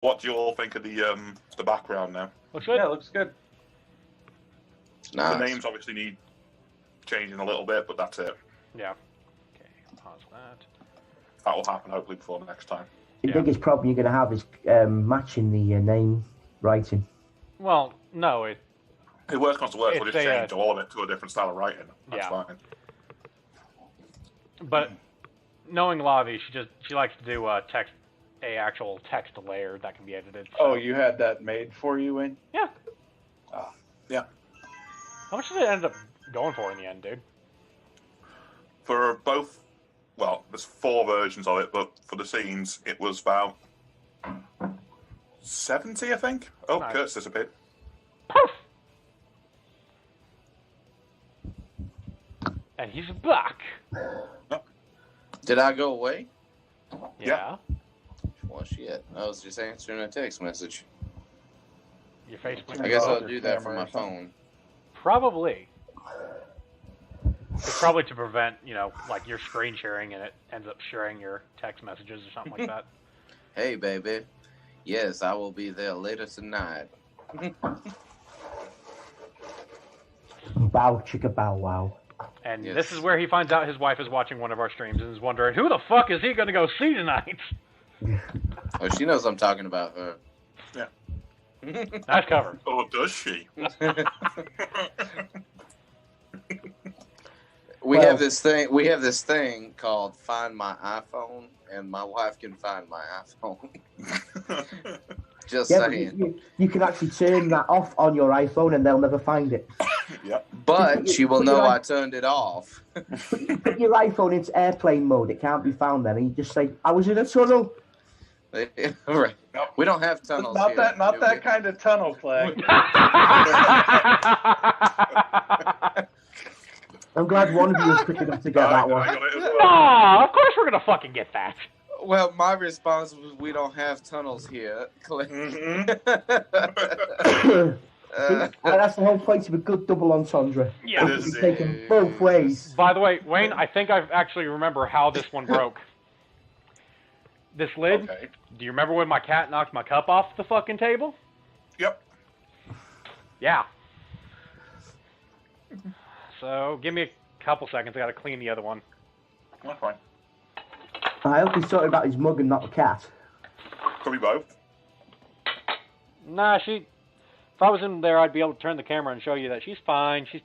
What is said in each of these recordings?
What do you all think of the background now? Looks good. Yeah, it looks good. Nice. The names obviously need changing a little bit, but that's it. Yeah. Okay, pause that. That will happen hopefully before next time. The biggest problem you're going to have is matching the name writing. Well, no, It worst comes to worst, we'll It's just a, change all of it to a different style of writing. That's fine. but knowing Lavi, she likes to do actual text layer that can be edited. So. Oh, you had that made for you, Wayne? Yeah. Oh. Yeah. How much did it end up going for in the end, dude? For both, well, there's 4 versions of it, but for the scenes, it was about 70, I think. Oh, Nice. Kurt's disappeared. Poof! And he's back. Did I go away? Yeah. Well, shit. I was just answering a text message. Your face. I guess I'll your do that from camera my or something. phone. Probably. It's probably to prevent, like you're screen sharing and it ends up sharing your text messages or something like that. Hey, baby. Yes, I will be there later tonight. Bow chicka bow wow. And Yes. this is where he finds out his wife is watching one of our streams and is wondering, who the fuck is he going to go see tonight? Oh, she knows I'm talking about her. Yeah. Nice cover. Oh, does she? We have this thing called Find My iPhone, and my wife can find my iPhone. Just Yeah, but saying. you can actually turn that off on your iPhone and they'll never find it. Yep. But she will Put know your I turned it off. Put your iPhone into airplane mode. It can't be found then. And you just say, I was in a tunnel. Right. We don't have tunnels Not here, that, not do that we? kind of tunnel, Clay. I'm glad one of you was quick enough to get that I one. got it as well. Nah, of course we're going to fucking get that. Well, my response was, we don't have tunnels here. Mhm. And that's the whole point of a good double entendre. Yeah. It You is. can take them both ways. By the way, Wayne, I think I actually remember how this one broke. This lid, Okay. do you remember when my cat knocked my cup off the fucking table? Yep. Yeah. So, give me a couple seconds. I gotta clean the other one. That's fine. I hope he's talking about his mug and not the cat. Could be both. Nah, if I was in there, I'd be able to turn the camera and show you that she's fine. She's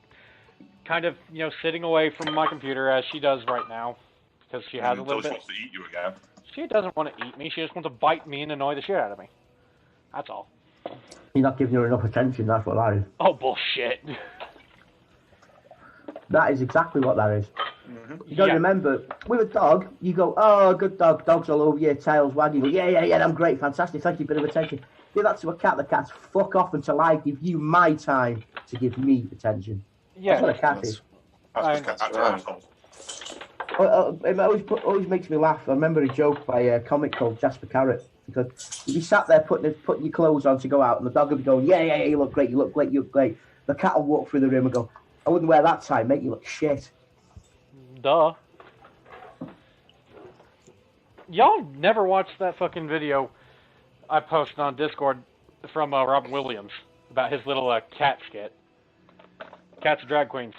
kind of, sitting away from my computer as she does right now. Because she has a Until little she bit. wants to eat you again. She doesn't want to eat me. She just wants to bite me and annoy the shit out of me. That's all. You're not giving her enough attention, that's what that is. Oh, bullshit. That is exactly what that is. Mm-hmm. You got to remember, with a dog, you go, oh, good dog, dog's all over you, tail's wagging. You go, yeah, I'm great, fantastic, thank you, bit of attention. Do that to a cat, the cat's fuck off until I give you my time to give me attention. Yeah. That's what a cat is. That's assholes. It always makes me laugh. I remember a joke by a comic called Jasper Carrot. Because you'd be sat there putting your clothes on to go out, and the dog would be going, yeah, you look great, you look great, you look great. The cat will walk through the room and go, I wouldn't wear that tie, mate, you look shit. Duh. Y'all never watched that fucking video I posted on Discord from Robin Williams about his little cat skit. Cats are drag queens.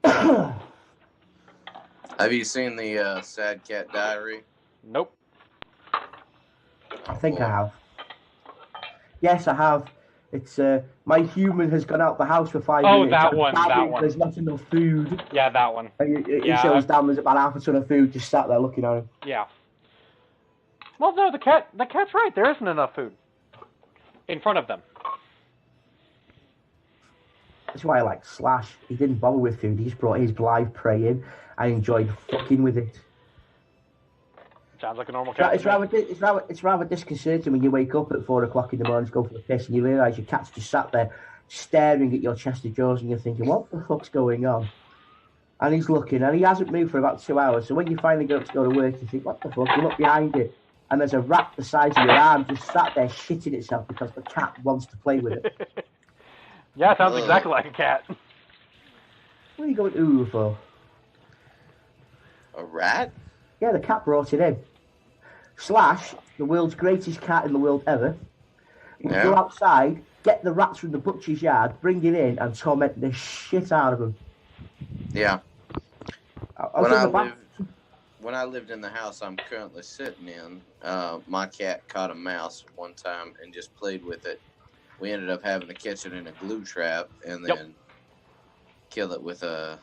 Have you seen the Sad Cat Diary? Nope. I think I have. Yes, I have. It's my human has gone out the house for 5 minutes. Oh, that one. There's not enough food. Yeah, that one. And he Yeah, shows down there's about half a ton of food just sat there looking at him. Yeah. Well, no, the cat's right. There isn't enough food in front of them. That's why I like Slash. He didn't bother with food. He just brought his live prey in and enjoyed fucking with it. Sounds like a normal cat. It's rather disconcerting when you wake up at 4 o'clock in the morning to go for the piss and you realise your cat's just sat there staring at your chest of drawers and you're thinking, what the fuck's going on? And he's looking and he hasn't moved for about 2 hours. So when you finally go to work, you think, what the fuck? You look behind it and there's a rat the size of your arm just sat there shitting itself because the cat wants to play with it. Yeah, it sounds exactly like a cat. What are you going ooh for? A rat? Yeah, the cat brought it in. Slash, the world's greatest cat in the world ever. Would Yeah. go outside, get the rats from the butcher's yard, bring it in, and torment the shit out of them. Yeah. I was in the back. When I lived in the house I'm currently sitting in, my cat caught a mouse one time and just played with it. We ended up having to catch it in a glue trap and then kill it with the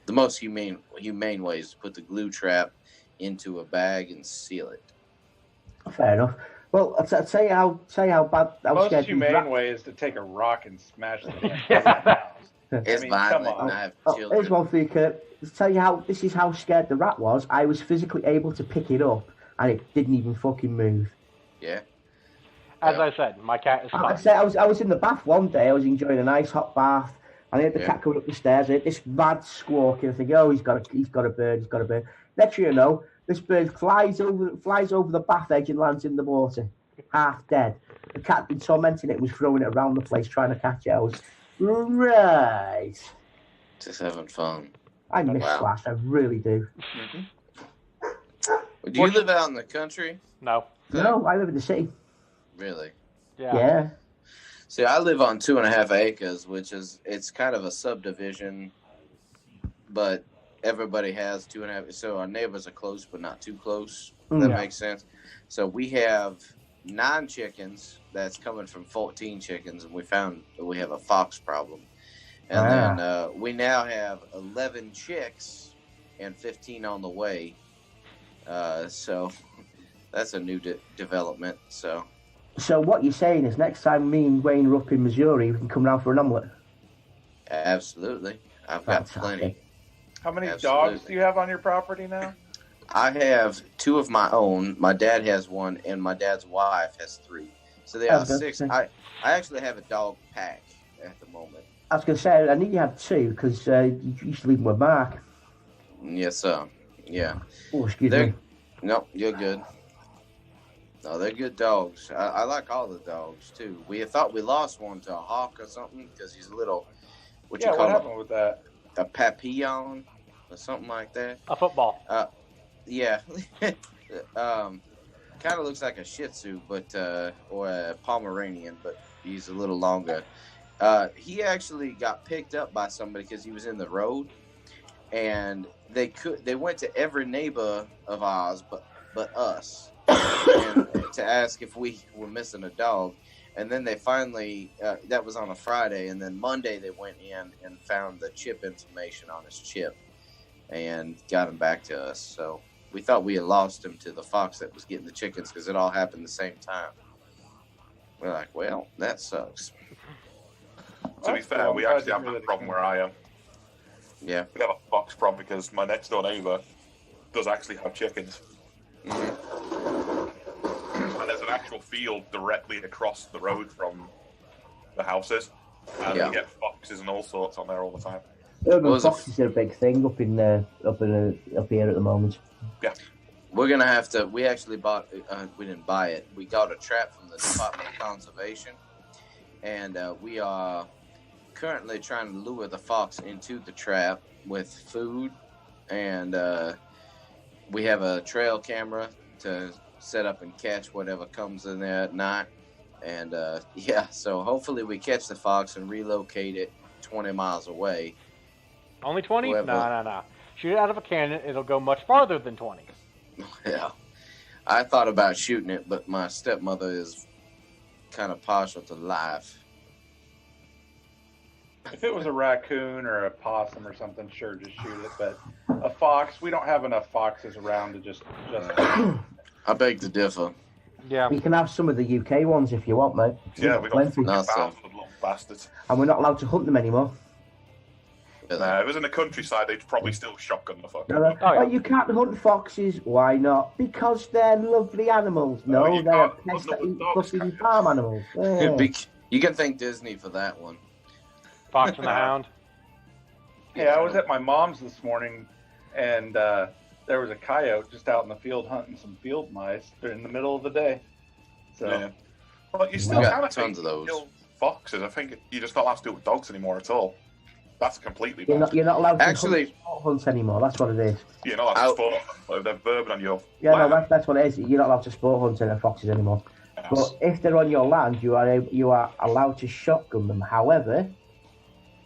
most humane way is to put the glue trap into a bag and seal it. Fair enough. Well, I'll tell you how bad. How Most scared humane way is to take a rock and smash the damn Yeah. house. It's come violent on. and I have Oh, children. here's one for you, Kurt. To tell you how this is how scared the rat was. I was physically able to pick it up, and it didn't even fucking move. Yeah. As I said, my cat is Like I fine. said, I was in the bath one day. I was enjoying a nice hot bath, and I heard the cat coming up the stairs. I heard this mad squawking. I think, oh, he's got a bird. Next thing you know, this bird flies over the bath edge and lands in the water, half dead. The cat had been tormenting it, was throwing it around the place trying to catch it. I was right. Just having fun. I miss Wow. Slash. I really do. Do you live out in the country? No. No, I live in the city. Really? Yeah. See, I live on 2.5 acres, it's kind of a subdivision, but everybody has 2.5. So our neighbors are close, but not too close. That makes sense. So we have 9 chickens. That's coming from 14 chickens, and we found that we have a fox problem. And then we now have 11 chicks and 15 on the way. So that's a new development. So what you're saying is next time me and Wayne are up in Missouri, we can come round for an omelette. absolutely, I've got plenty. How many Absolutely. dogs do you have on your property now? I have 2 of my own. My dad has 1, and my dad's wife has 3. So there are 6. I actually have a dog pack at the moment. I was going to say, I knew you had 2 because you used to leave them with Mark. Yes, sir. Yeah. Oh, excuse me. No, you're good. No, they're good dogs. I like all the dogs, too. We thought we lost one to a hawk or something because he's a little, what What happened with that? a papillon or something like that. A football. Yeah. Kind of looks like a Shih Tzu, but or a Pomeranian, but he's a little longer. He actually got picked up by somebody because he was in the road, and they went to every neighbor of ours but us and to ask if we were missing a dog. And then they finally that was on a Friday, and then Monday they went in and found the chip information on his chip and got him back to us. So we thought we had lost him to the fox that was getting the chickens because it all happened the same time. We're like, well, that sucks. To be fair, we actually have that problem where I am. Yeah. We have a fox problem because my next door neighbour does actually have chickens. And there's an actual field directly across the road from the houses. And we get foxes and all sorts on there all the time. Urban foxes are a big thing up here at the moment. Yeah. We're going to have to, we actually bought, we didn't buy it. We got a trap from the Department of Conservation. And we are currently trying to lure the fox into the trap with food. And we have a trail camera to set up and catch whatever comes in there at night. And so hopefully we catch the fox and relocate it 20 miles away. Only 20? Whoever- No. Shoot it out of a cannon, it'll go much farther than 20. Yeah. I thought about shooting it, but my stepmother is kind of partial to life. If it was a raccoon or a possum or something, sure, just shoot it. But a fox, we don't have enough foxes around to just. I beg to differ. Yeah. You can have some of the UK ones if you want, mate. Yeah, we got Plenty. No, sir. thousands of little bastards. And we're not allowed to hunt them anymore. If it was in the countryside, they'd probably still shotgun the fuck. Oh, yeah. you can't hunt foxes. Why not? Because they're lovely animals. No, you they're can't pests hunt that them eat with dogs, fucking can you? farm animals. Yeah. You can thank Disney for that one. Fox and the Hound. Hey, I was at my mom's this morning, and there was a coyote just out in the field hunting some field mice in the middle of the day. So Yeah. Well, you still We got kind of tons of those. kill foxes. I think you just not allowed to do it with dogs anymore at all. That's completely You're bad. not allowed to Actually, hunt anymore. That's what it is. You're not allowed to sport like they're vermin on your Yeah, land. no, that's what it is. You're not allowed to sport hunt any foxes anymore. Yes. But if they're on your land, you are allowed to shotgun them. However,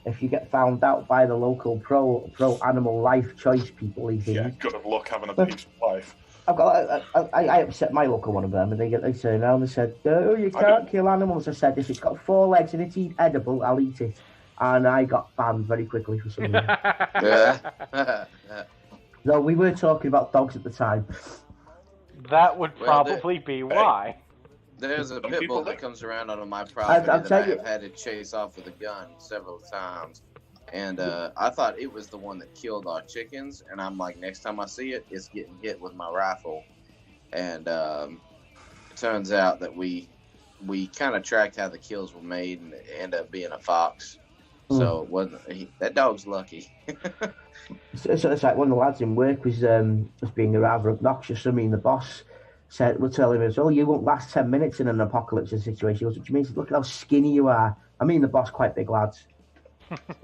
if you get found out by the local pro animal life choice people, Yeah, good luck having a peaceful life. I upset my local one of them, and they turned around and said, "Oh, you can't kill animals." I said, "If it's got 4 legs and it's edible, I'll eat it." And I got banned very quickly for some reason. No, we were talking about dogs at the time. That would probably be why. There's a pit bull that comes around on my property that I have had to chase off with a gun several times. And I thought it was the one that killed our chickens. And I'm like, next time I see it, it's getting hit with my rifle. And it turns out that we kind of tracked how the kills were made, and it ended up being a fox. So it wasn't that dog's lucky. So it's like one of the lads in work was being rather obnoxious. I mean, the boss we'll tell him, "Oh, you won't last 10 minutes in an apocalypse situation." He goes, "What do you mean?" He said, "Look at how skinny you are." I mean, the boss quite big lads.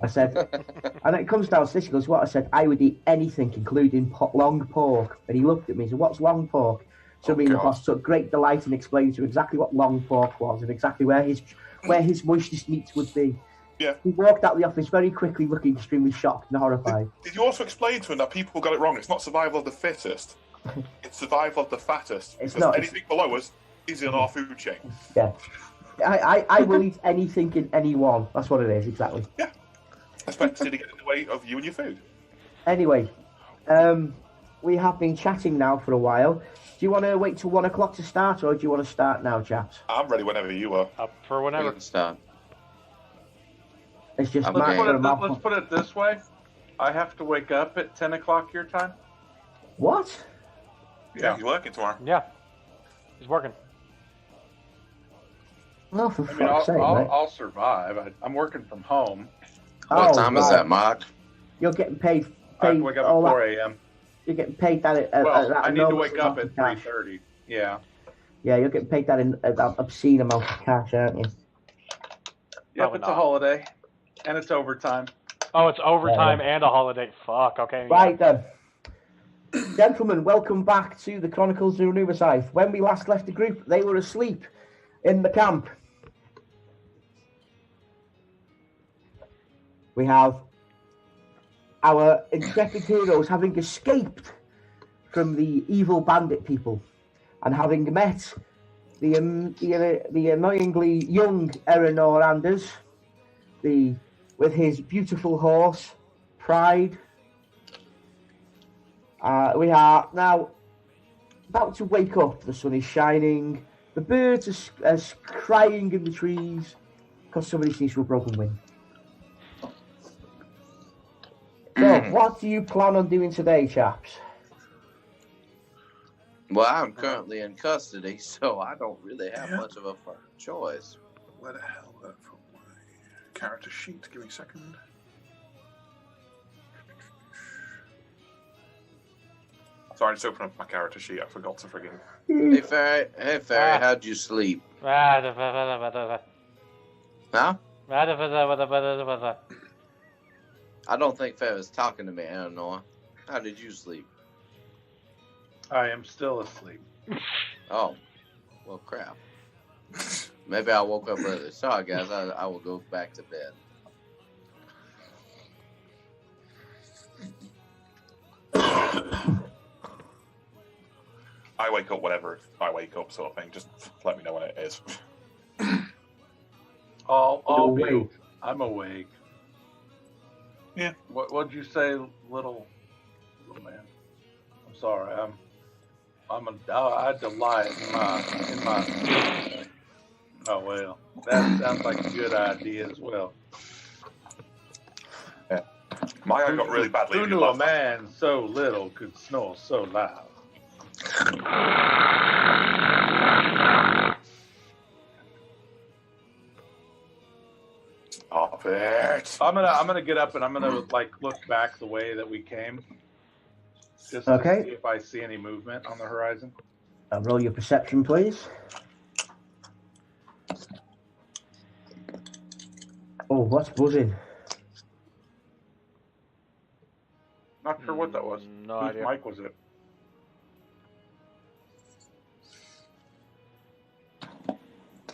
I said, and it comes down to this. He goes, "What?" I said, "I would eat anything, including long pork." And he looked at me and said, "What's long pork?" So the boss took great delight in explaining to him exactly what long pork was and exactly where his moistest meats would be. Yeah. He walked out of the office very quickly, looking extremely shocked and horrified. Did you also explain to him that people got it wrong? It's not survival of the fittest. It's survival of the fattest. It's because not. Anything below us is in our food chain. Yeah. I will eat anything in anyone. That's what it is, exactly. Yeah. Especially to get in the way of you and your food. Anyway, we have been chatting now for a while. Do you want to wait till 1 o'clock to start, or do you want to start now, chaps? I'm ready whenever you are. Up for whenever. We can start. It's just let's put it this way. I have to wake up at 10 o'clock your time. What? Yeah, he's working tomorrow. Yeah, he's working. Oh, for fuck's sake, mate. I'll survive. I'm working from home. What time is that, Mark? You're getting paid. I have to wake up at 4 a.m. You're getting paid that at I need to wake up at 3:30. Yeah. Yeah, you're getting paid that in an obscene amount of cash, aren't you? Yep, it's a holiday, and it's overtime. Oh, it's overtime and a holiday. Fuck. Okay. Right then. Gentlemen, welcome back to the Chronicles of Riverside. When we last left the group, they were asleep in the camp. We have our intrepid heroes having escaped from the evil bandit people and having met the annoyingly young Eleanor Anders, with his beautiful horse, Pride. We are now about to wake up. The sun is shining. The birds are crying in the trees because somebody sneezed through a broken wing. So, what do you plan on doing today, chaps? Well, I'm currently in custody, so I don't really have much of a choice. Where the hell is that from my character sheet? Give me a second. Sorry, just open up my character sheet. I forgot to friggin'. Hey, Ferry, how'd you sleep? Huh? I don't think Ferry's talking to me, Eleanor. How did you sleep? I am still asleep. Oh, well, crap. Maybe I woke up early. Sorry, guys. I will go back to bed. I wake up whenever I wake up, sort of thing. Just let me know when it is. I'm awake. Yeah. What'd you say, little man? I'm sorry. I delight in my. Oh well, that sounds like a good idea as well. Yeah. My eye got really badly. Who knew a man so little could snore so loud? Stop it. I'm gonna get up and I'm gonna look back the way that we came. Just to see if I see any movement on the horizon. Roll your perception, please. Oh, what's buzzing? Not sure what that was. No Whose idea. mic was it?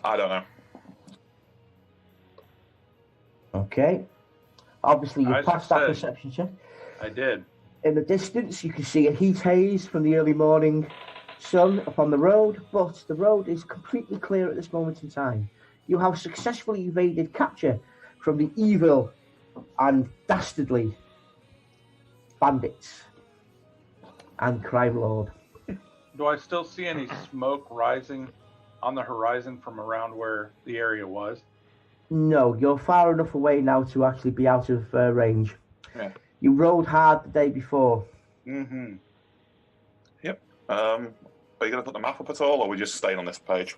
I don't know. Okay. Obviously, you I passed that just said- perception check. I did. In the distance, you can see a heat haze from the early morning sun upon the road, but the road is completely clear at this moment in time. You have successfully evaded capture from the evil and dastardly bandits and crime lord. Do I still see any smoke rising on the horizon from around where the area was? No, you're far enough away now to actually be out of range. Yeah. You rode hard the day before. Mm-hmm. Are you going to put the map up at all, or are we just staying on this page?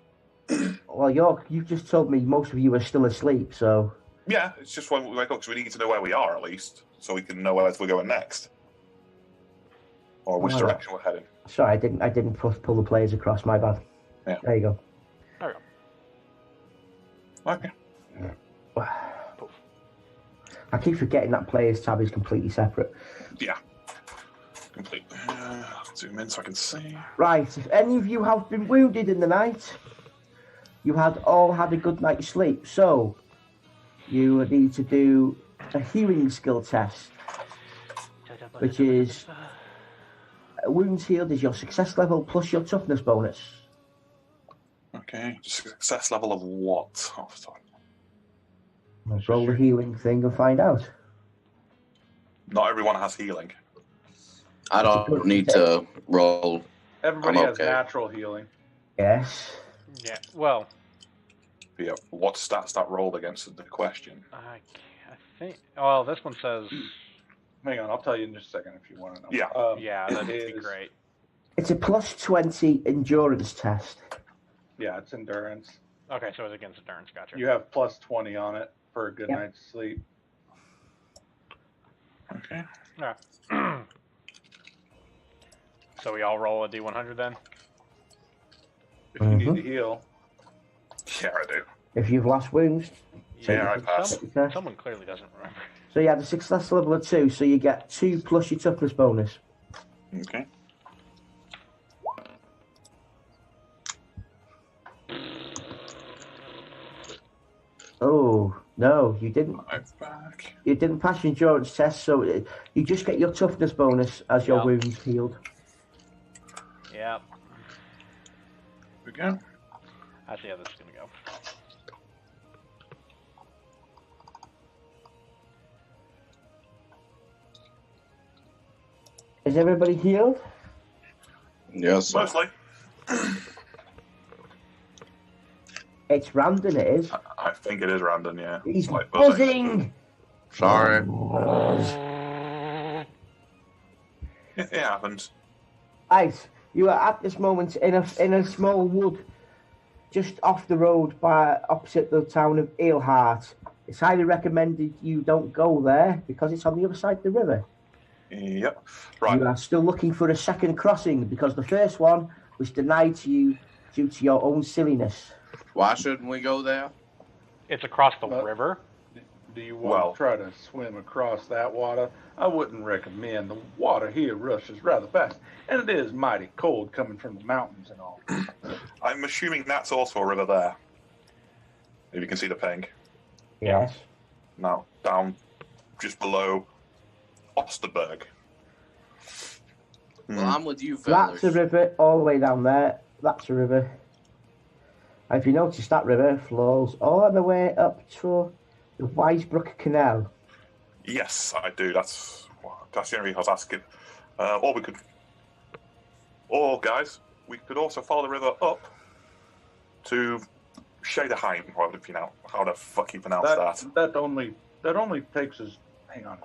Well, you've just told me most of you are still asleep, so... Yeah, it's just when we wake up, because we need to know where we are, at least, so we can know where we're going next. Or which direction we're heading. Sorry, I didn't pull the players across, my bad. Yeah. There you go. There we Okay. I keep forgetting that players tab is completely separate. Yeah. Completely. Zoom in so I can see. Right, if any of you have been wounded in the night, you all had a good night's sleep, so you need to do a healing skill test, which is wounds healed is your success level plus your toughness bonus. Okay. Success level of what? Oh, sorry. Roll the healing thing and find out. Not everyone has healing. I don't need to roll. Everybody I'm has okay. natural healing. Yes. Yeah. Well, But yeah, what stats that rolled against the question? I think. Well, this one says. Hang on, I'll tell you in just a second if you want to know. Yeah. Yeah, that'd be is- great. It's a plus 20 endurance test. Yeah, it's endurance. Okay, so it's against endurance. Gotcha. You have plus 20 on it for a good Yep. night's sleep. Okay. Yeah. So we all roll a d100 then. If you need to heal. Yeah, I do. If you've lost wounds. Yeah, I pass. Someone clearly doesn't remember. So you had a success level of 2, so you get 2 plus your toughness bonus. Okay. Oh, no, you didn't. I'm back. You didn't pass your endurance test, so you just get your toughness bonus as your Yeah. wounds healed. Yep. Here we go. I see how this is gonna go. Is everybody healed? Yes. Mostly. It's Randon, it is. I think it is random, yeah. He's Like buzzing. buzzing! Sorry. It happens. Right, you are at this moment in a small wood just off the road opposite the town of Eelhart. It's highly recommended you don't go there because it's on the other side of the river. Yep. Right. You are still looking for a second crossing because the first one was denied to you due to your own silliness. Why shouldn't we go there? It's across the Well- river. Do you want Well- to try to swim across that water? I wouldn't recommend. The water here rushes rather fast, and it is mighty cold coming from the mountains and all. I'm assuming that's also a river there. If you can see the ping. Yes. Now, down just below Osterberg. Well, I'm with you, fellas. That's a river all the way down there. That's a river. And if you notice, that river flows all the way up to the Wisebrook Canal. Yes, I do. That's the only reason I was asking. Guys, we could also follow the river up to Shaderheim, how the fuck you pronounce that. That only takes us. Hang on.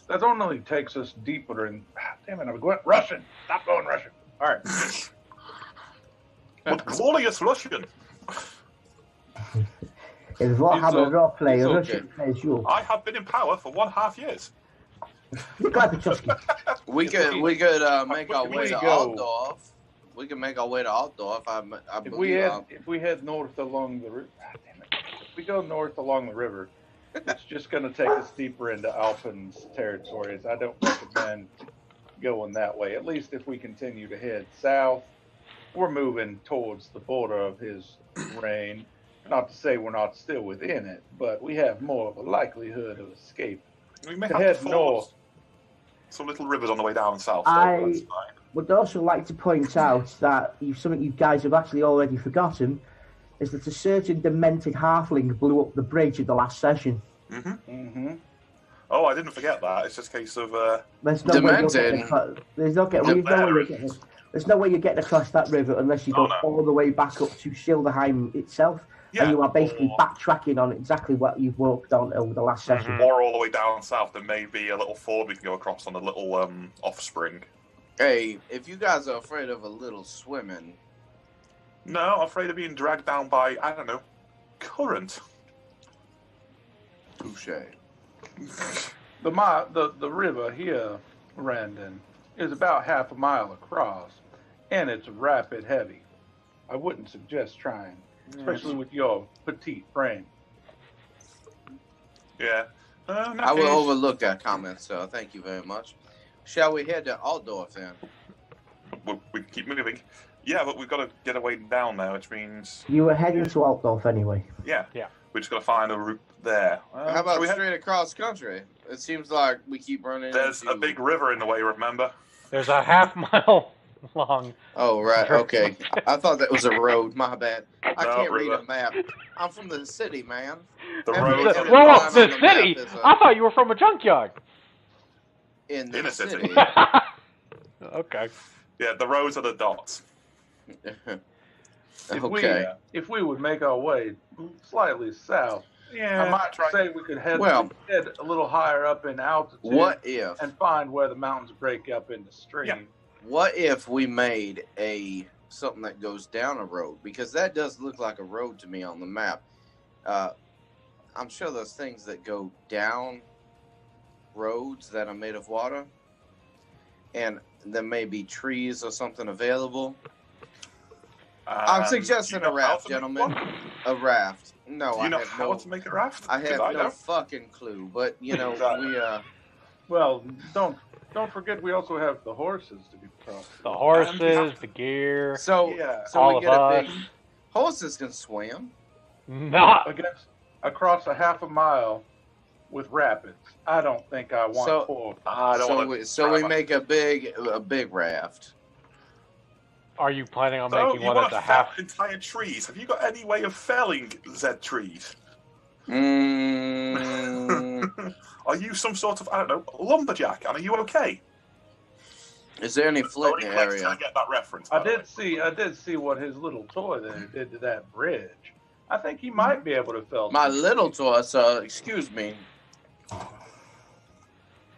That only takes us deeper in. Damn it! I'm going Russian. Stop going Russian. All right. But glorious Russian! In Warhammer roleplay, it's a okay. Russian plays you. I have been in power for 1.5 years. Glabachowski. We could make our If way we to go- Altdorf. We can make our way to Altdorf. I If believe. we head north along the river, if we go north along the river, it's just going to take us deeper into Alpin's territories. I don't recommend going that way. At least if we continue to head south, we're moving towards the border of his reign. Not to say we're not still within it, but we have more of a likelihood of escape. We may To have head to ford north. some little rivers on the way down south. So I that's fine. would also like to point out that something you guys have actually already forgotten is that a certain demented halfling blew up the bridge at the last session. Mm-hmm. Oh, I didn't forget that. It's just a case of There's no way you're Demented? there's no way you're getting across that river unless you go all the way back up to Schilderheim itself, and you are basically backtracking on exactly what you've worked on over the last session. or all the way down south. There may be a little ford we can go across on a little offspring. Hey, if you guys are afraid of a little swimming, No, I'm afraid of being dragged down by, I don't know, current. touche. The river here, Randon, is about half a mile across, and it's rapid heavy. I wouldn't suggest trying, especially with your petite frame. Yeah. I will overlook that comment, so thank you very much. Shall we head to Altdorf then? We keep moving. Yeah, but we've got to get away down now, which means... You were heading to Altdorf anyway. Yeah. We've just got to find a route there. How about straight across country? It seems like we keep running There's into... a big river in the way, remember? There's a half-mile long. Oh, right, okay. I thought that was a road, my bad. I No, can't river. read a map. I'm from the city, man. The Every road... other Whoa, line on the map city? is I thought you were from a junkyard. in the In a city. city. Okay. Yeah, the roads are the dots. Okay. If we would make our way slightly south, Yeah, I might say we could head a little higher up in altitude. What if? And find where the mountains break up into streams. Yeah. What if we made something that goes down a road? Because that does look like a road to me on the map. I'm sure there's things that go down roads that are made of water, and there may be trees or something available. I'm suggesting a raft, gentlemen. A raft. No, Do you know how to make a raft? I have 'Cause no don't. fucking clue. But you know, Well, don't forget we also have the horses to be crossed. The horses, the gear. So all we of get a us. big. Horses can swim. Not. Across a half a mile with rapids. I don't think I want four. I don't want to. So we make a big raft. Are you planning on So making you one want at to the fell half? entire trees? Have you got any way of felling said trees? Are you some sort of, I don't know, lumberjack? And are you okay? Is there any flint in the area? I get that reference. I did see what his little toy there did to that bridge. I think he might be able to fell. My little toy, so excuse me.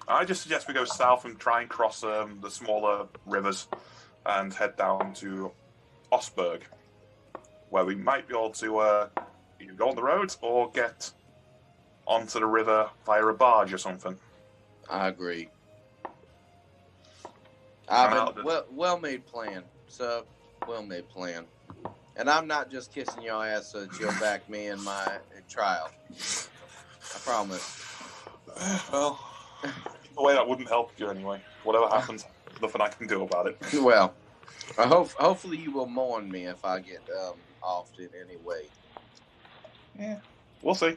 I just suggest we go south and try and cross the smaller rivers and head down to Osberg, where we might be able to either go on the roads or get onto the river via a barge or something. I agree. Well made plan, sir. Well made plan. And I'm not just kissing your ass so that you'll back me in my trial. I promise. Well, the way that wouldn't help you anyway. Whatever happens, nothing I can do about it. Well, hopefully you will mourn me if I get offed in any way. Yeah, we'll see.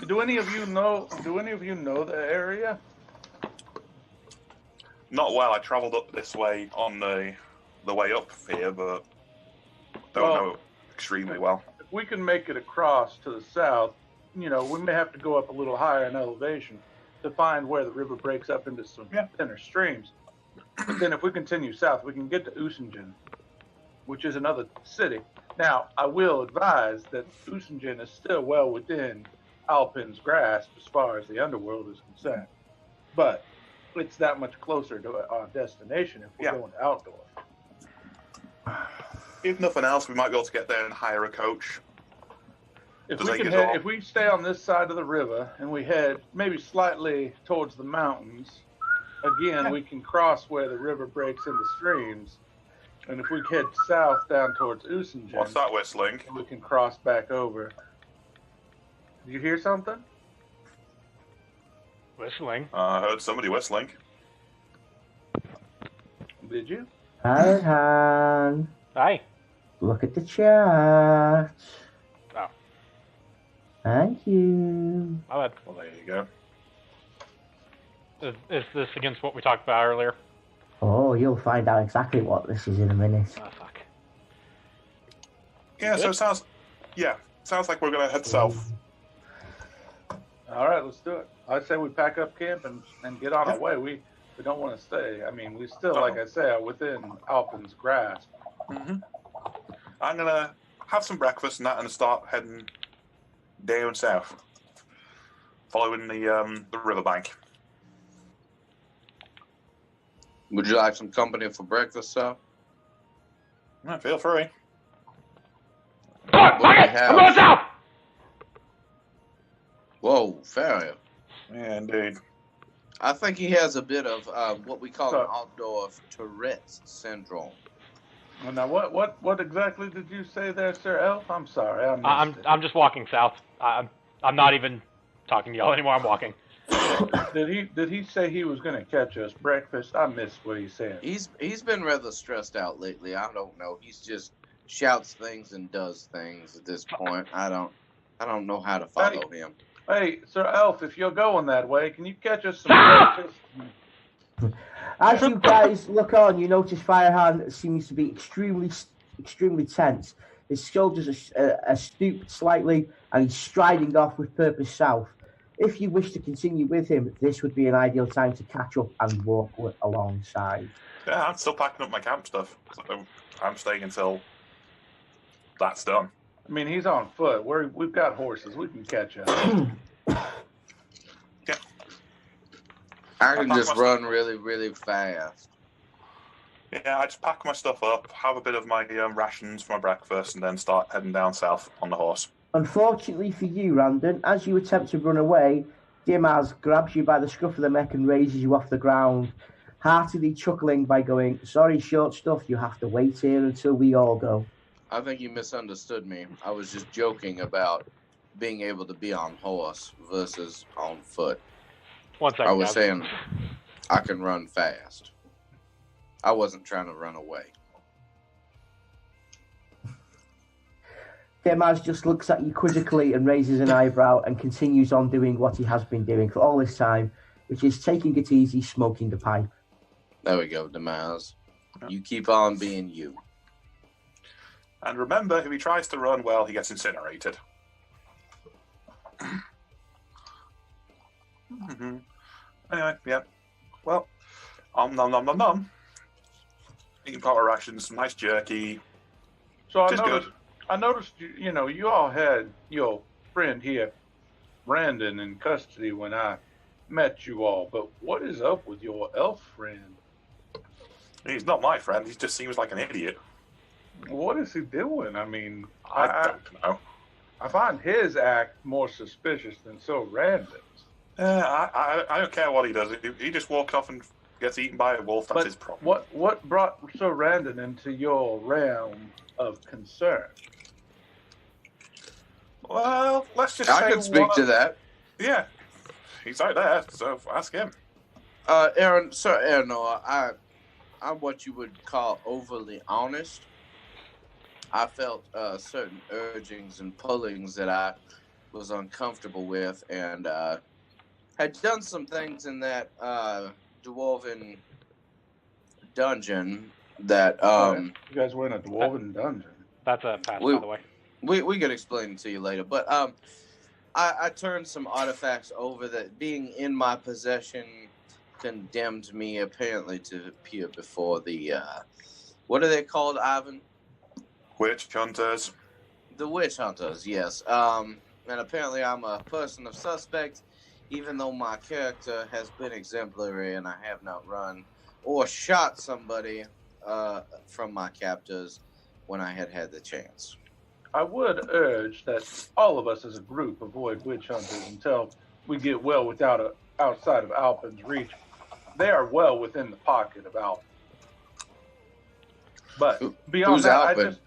Do any of you know the area? Not well. I travelled up this way on the way up here, but don't know it extremely well. If we can make it across to the south, we may have to go up a little higher in elevation to find where the river breaks up into some thinner streams. But then if we continue south, we can get to Usingen, which is another city. Now, I will advise that Usingen is still well within Alpin's grasp as far as the underworld is concerned. But it's that much closer to our destination if we're going to Altdorf. If nothing else, we might be able to get there and hire a coach. If we stay on this side of the river and we head maybe slightly towards the mountains, again, we can cross where the river breaks into streams. And if we head south down towards Usingen, what's that whistling? we can cross back over. Did you hear something? Whistling. I heard somebody whistling. Did you? Han, Hi. look at the chat. Oh. Thank you. My bad. Well, there you go. Is this against what we talked about earlier? Oh, you'll find out exactly what this is in a minute. Oh, fuck. Yeah, so Good. it sounds like we're gonna head south. All right, let's do it. I'd say we pack up camp and get on Yeah. our way. We don't want to stay. I mean, we still, No. like I say, are within Alpin's grasp. Mm-hmm. I'm gonna have some breakfast and that, and start heading down south, following the riverbank. Would you like some company for breakfast, sir? Yeah, feel free. Fuck! What do you I'm have? going south! Whoa, Farrier. Yeah, indeed. I think he has a bit of what we call an So- outdoor Tourette's syndrome. Well, now, what exactly did you say there, Sir Elf? I'm sorry, I missed I'm just walking south. I'm not even talking to y'all anymore. I'm walking. it. Did he say he was going to catch us breakfast? I missed what he said. He's been rather stressed out lately. I don't know. He's just shouts things and does things at this point. I don't know how to follow him. Hey, Sir Elf, if you're going that way, can you catch us some Ah! breakfast? As you guys look on, you notice Firehand seems to be extremely tense. His shoulders are stooped slightly, and he's striding off with purpose south. If you wish to continue with him, this would be an ideal time to catch up and walk alongside. Yeah, I'm still packing up my camp stuff. So I'm staying until that's done. I mean, he's on foot. We've got horses. We can catch up. I can just run really, really fast. Yeah, I just pack my stuff up, have a bit of my rations for my breakfast, and then start heading down south on the horse. Unfortunately for you, Randon, as you attempt to run away, Dimaz grabs you by the scruff of the neck and raises you off the ground, heartily chuckling by going, "Sorry, short stuff, you have to wait here until we all go." I think you misunderstood me. I was just joking about being able to be on horse versus on foot. One second. I was guys. saying I can run fast. I wasn't trying to run away. Dimaz just looks at you quizzically and raises an eyebrow and continues on doing what he has been doing for all this time, which is taking it easy, smoking the pipe. There we go, Demise. You keep on being you. And remember, if he tries to run, well, he gets incinerated. Mm-hmm. Anyway, yeah. Well, nom nom nom nom. Eating pot rations, some nice jerky. So Just good. I noticed you all had your friend here, Brandon, in custody when I met you all. But what is up with your elf friend? He's not my friend. He just seems like an idiot. What is he doing? I mean, I don't know. I find his act more suspicious than so random. I don't care what he does. He just walks off and gets eaten by a wolf. That's his problem. What brought Sir Randon into your realm of concern? Well, let's just say I can speak to that. Yeah, he's out there, so ask him. Aaron, Sir Aaron, I'm what you would call overly honest. I felt certain urgings and pullings that I was uncomfortable with, and had done some things in that dwarven dungeon that You guys were in a dwarven dungeon. That's a pass, by the way. we could explain it to you later. But I turned some artifacts over that, being in my possession, condemned me apparently to appear before the what are they called, Ivan? Witch hunters. The witch hunters, yes. And apparently I'm a person of suspect, even though my character has been exemplary and I have not run or shot somebody from my captors when I had the chance. I would urge that all of us as a group avoid witch hunters until we get well outside of Alpin's reach. They are well within the pocket of Alpin. But beyond who's that, Alpin?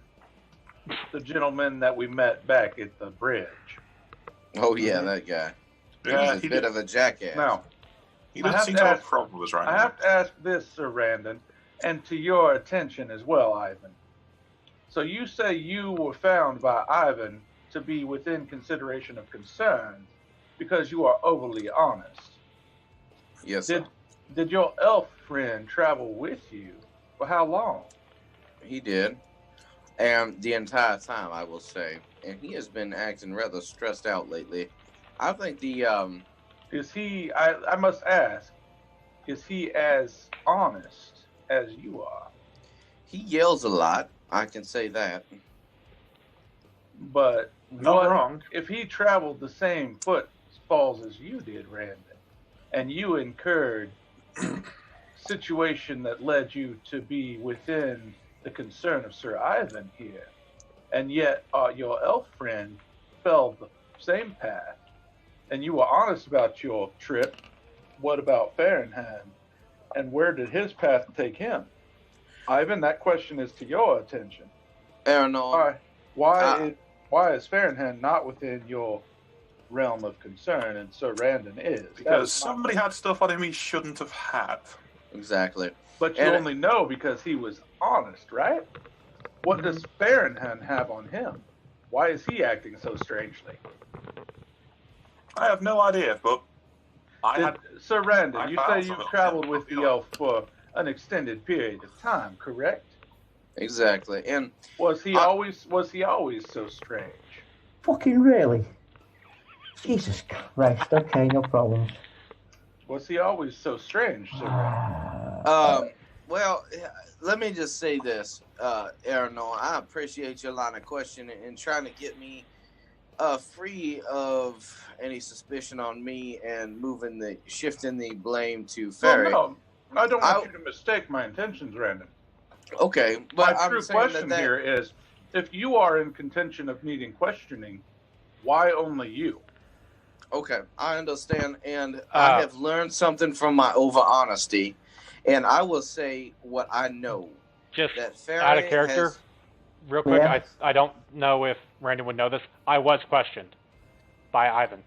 the gentleman that we met back at the bridge. Oh yeah, that guy. Yeah, He's a bit of a jackass. Now, he I have doesn't seem to to have a ask- problem with us right I now. have to ask this, Sir Randon, and to your attention as well, Ivan. So you say you were found by Ivan to be within consideration of concern because you are overly honest. Yes, sir. Did your elf friend travel with you? For how long? He did. And the entire time, I will say. And he has been acting rather stressed out lately. I think Is he, I must ask, is he as honest as you are? he yells a lot. I can say that. But Not what wrong. if he traveled the same footfalls as you did, Randon, and you incurred situation that led you to be within the concern of Sir Ivan here, and yet your elf friend fell the same path, and you were honest about your trip. What about Fahrenheit? And where did his path take him? Ivan, that question is to your attention. Arnold, Why is Fahrenheit not within your realm of concern, and Sir Randon is? Because somebody had stuff on him he shouldn't have had. exactly. But you only know because he was honest, right? What does Fahrenheit have on him? Why is he acting so strangely? I have no idea, but Sir Randon, I you found say you some traveled of with the the elf for an extended period of time, correct? Exactly. And Was he always so strange? Fucking really? Jesus Christ. Okay, no problem. Was he always so strange, Sir Randon? well, let me just say this, Arnold. I appreciate your line of questioning and trying to get me free of any suspicion on me and shifting the blame to Ferry. Well, no, I don't want you to mistake my intentions, Randon. Okay, but My true question here is, if you are in contention of needing questioning, why only you? Okay, I understand, and I have learned something from my over honesty, and I will say what I know. Just that Ferry out of character, real quick, Yeah. I don't know if Randy would know this. I was questioned by Ivan.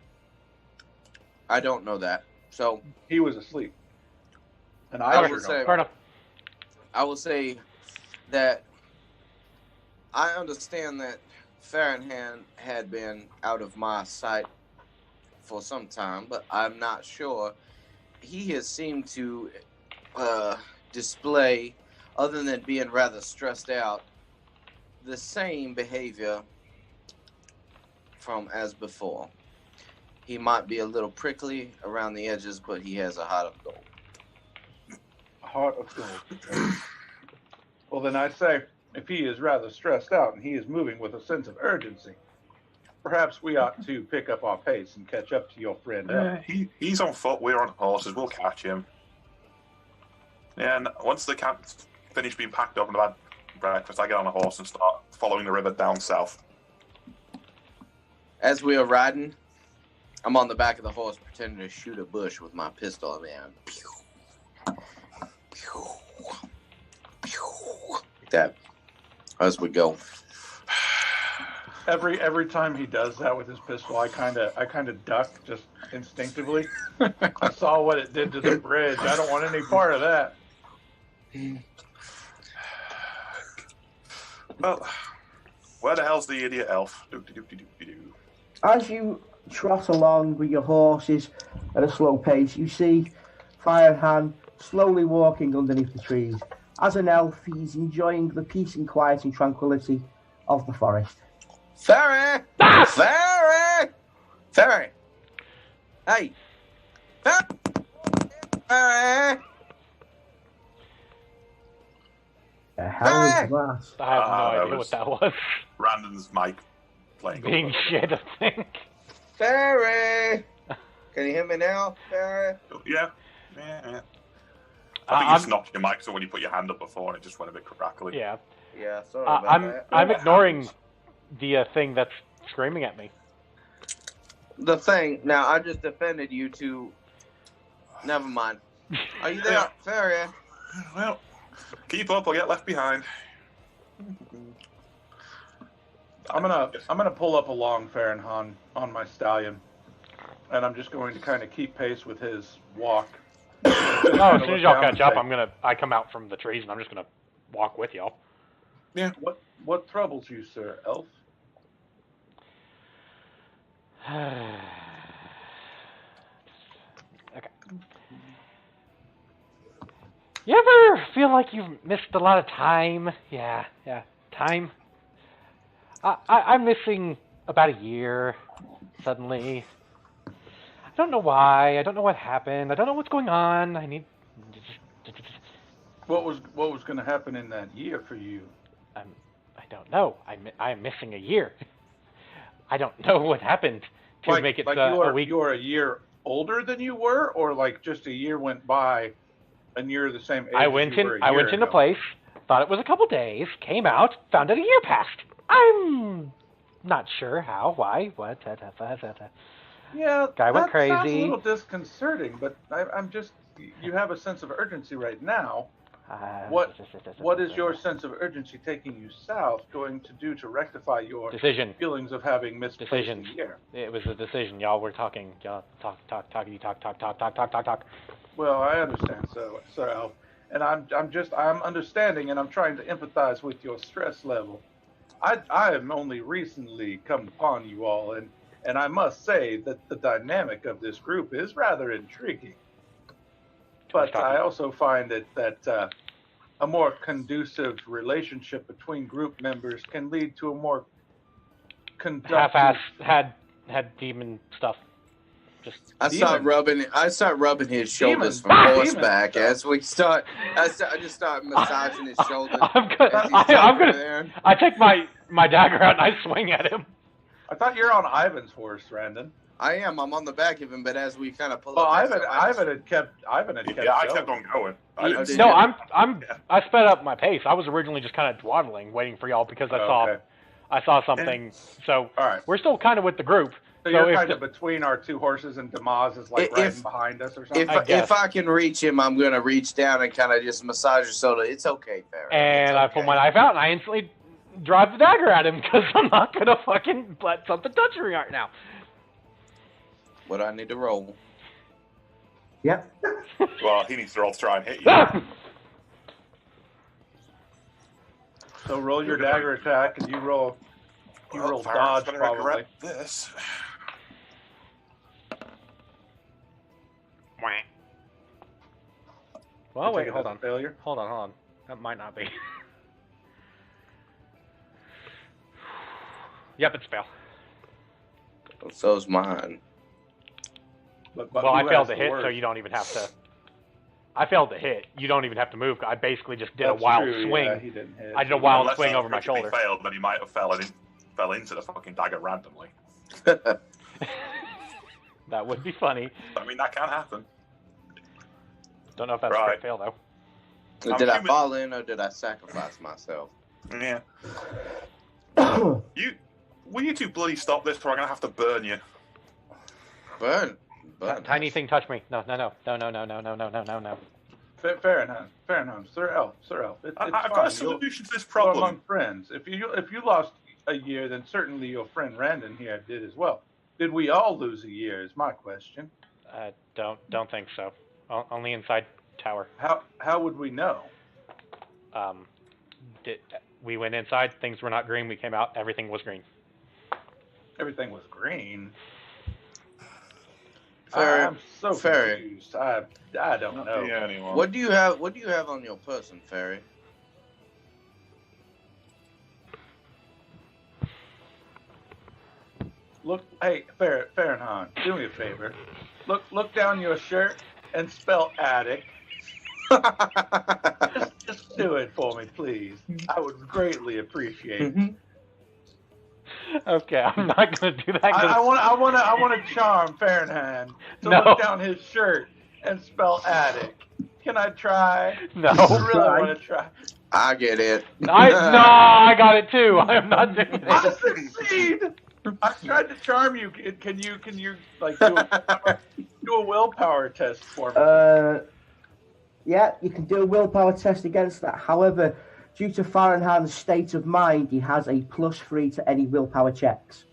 I don't know that, so He was asleep, and I I would sure say- don't. Fair enough. I will say that I understand that Fahrenheit had been out of my sight for some time, but I'm not sure. He has seemed to display, other than being rather stressed out, the same behavior from as before. He might be a little prickly around the edges, but he has a heart of gold. Heart of gold. Well, then I say, if he is rather stressed out and he is moving with a sense of urgency, perhaps we ought to pick up our pace and catch up to your friend. he's on foot, we're on horses, we'll catch him. And once the camp's finished being packed up and I've had breakfast, I get on a horse and start following the river down south. As we are riding, I'm on the back of the horse pretending to shoot a bush with my pistol, man. Like that. As we go. Every time he does that with his pistol, I kind of duck just instinctively. I saw what it did to the bridge. I don't want any part of that. Well, where the hell's the idiot elf? Doop-de-doop-de-doop-de-doo. As you trot along with your horses at a slow pace, you see Firehand slowly walking underneath the trees. As an elf, he's enjoying the peace and quiet and tranquility of the forest. Ferry! Ferry! Ferry! Hey! Ferry! The hell is that? I have no idea what was- that was. Randon's mic playing. Being shit, I think. Ferry! Can you hear me now, Ferry? Yeah. I think you I'm- just knocked your mic so when you put your hand up before and it just went a bit crackly. Yeah. Yeah, sorry about that. I'm ignoring the thing that's screaming at me. The thing, now I just offended you to... Never mind. Are you there, Ferry? Well, keep up or get left behind. I'm gonna pull up along Farronhan on my stallion, and I'm just going to kind of keep pace with his walk. No, as soon as y'all catch up, I come out from the trees and I'm just gonna walk with y'all. Yeah. What troubles you, Sir Elf? Okay. You ever feel like you've missed a lot of time? Yeah, time. I'm missing about a year, suddenly. I don't know why. I don't know what happened. I don't know what's going on. I need... What was going to happen in that year for you? I don't know. I'm missing a year. I don't know what happened to make it a week. You're a year older than you were, or like just a year went by and you're the same age I went into place, thought it was a couple days, came out, found out a year passed. I'm not sure how, why, what. Yeah, guy went crazy. Sounds a little disconcerting, but I'm just. You have a sense of urgency right now. What is your sense of urgency taking you south going to do to rectify your feelings of having misplaced a year? It was a decision. Y'all were talking. Y'all talk. Well, I understand, Sir Elf, and I'm understanding, and I'm trying to empathize with your stress level. I am only recently come upon you all, and I must say that the dynamic of this group is rather intriguing. But I also find that a more conducive relationship between group members can lead to a more conductive... Half-ass had demon stuff. I start rubbing his shoulders from horseback as we start. I just start massaging his shoulders. I take my dagger out and I swing at him. I thought you're on Ivan's horse, Randon. I am. I'm on the back of him, but as we kind of pull up. Ivan had kept. I kept on going. I sped up my pace. I was originally just kind of dawdling, waiting for y'all because I saw something. So all right. We're still kind of with the group. So you're kind of between our two horses, and Damaz is like riding behind us or something? If I can reach him, I'm going to reach down and kind of just massage his shoulder. It's okay, Farron. And I pull my knife out, and I instantly drive the dagger at him, because I'm not going to fucking let something touch me right now. What do I need to roll? Yep. Well, he needs to roll to try and hit you. So roll your dagger attack, and you roll dodge, probably. This. Well, wait, hold on. Failure? Hold on. That might not be. Yep, it's a fail. So's mine. But I failed to hit, so you don't even have to... I failed to hit. You don't even have to move. I basically just did a wild swing. Yeah, he didn't hit. I did a wild swing over my shoulder. If he failed, then he might have fell into the fucking dagger randomly. That would be funny. I mean, that can happen. Don't know if that's a crit fail, though. Did I fall in, or did I sacrifice myself? Yeah. Will you two bloody stop this, or I'm going to have to burn you? Burn? Tiny thing touched me. No. Fair enough. Sir Elf. I've got a solution to this We're problem. among friends. If you lost a year, then certainly your friend Randon here did as well. Did we all lose a year? Is my question. Don't think so. Only inside tower. How would we know? We went inside. Things were not green. We came out. Everything was green. Everything was green. I'm so confused. I don't know. Yeah, anymore. What do you have on your person, Fairy? Look, hey, Farronhan, do me a favor. Look down your shirt and spell addict. just do it for me, please. I would greatly appreciate it. Okay, I'm not gonna do that. I want to charm Farronhan to look down his shirt and spell addict. Can I try? No. I really want to try. I get it. I got it too. I am not doing it. I succeed. I tried to charm you. Can you like do a willpower test for me? Yeah, you can do a willpower test against that. However, Due to Fahrenheit's state of mind, he has a +3 to any willpower checks.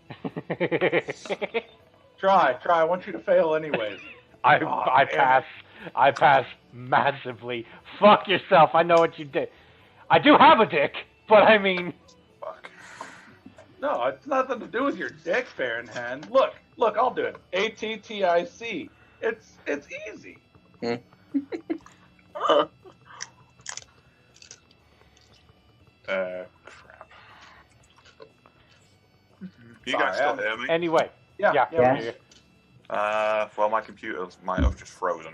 Try. I want you to fail anyways. I damn pass. I pass massively. Fuck yourself. I know what you did. I do have a dick, but I mean... Fuck. No, it's nothing to do with your dick, Fahrenheit. Look, I'll do it. ATTIC. It's easy. Crap. You Sorry, guys still hear me? Anyway. Yeah. Yeah. Yes. Well, my computer might have just frozen.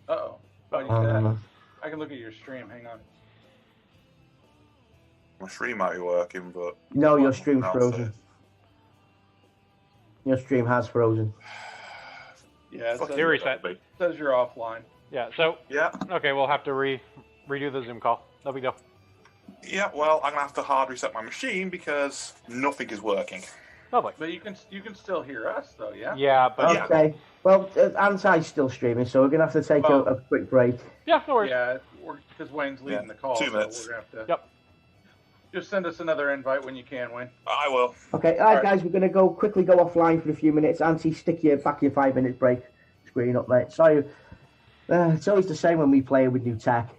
Uh-oh. Why do you say that? I can look at your stream. Hang on. My stream might be working, but... No, your stream's I'll frozen. say. Your stream has frozen. Yeah, it Fuck says, Theory you, set. Dobby. says you're offline. Yeah, so... Yeah. Okay, we'll have to redo the Zoom call. No big deal. Yeah, well, I'm going to have to hard reset my machine because nothing is working. Lovely. But you can still hear us though, yeah? Yeah, but... Yeah. Okay. Well, Anti's still streaming, so we're going to have to take a quick break. Yeah, no worries. Yeah, because Wayne's leading the call. 2 minutes. So we're gonna have to. Yep. Just send us another invite when you can, Wayne. I will. Okay, all right, guys, we're going to quickly go offline for a few minutes. Anti, stick your 5-minute break screen up, mate. Sorry, it's always the same when we play with new tech.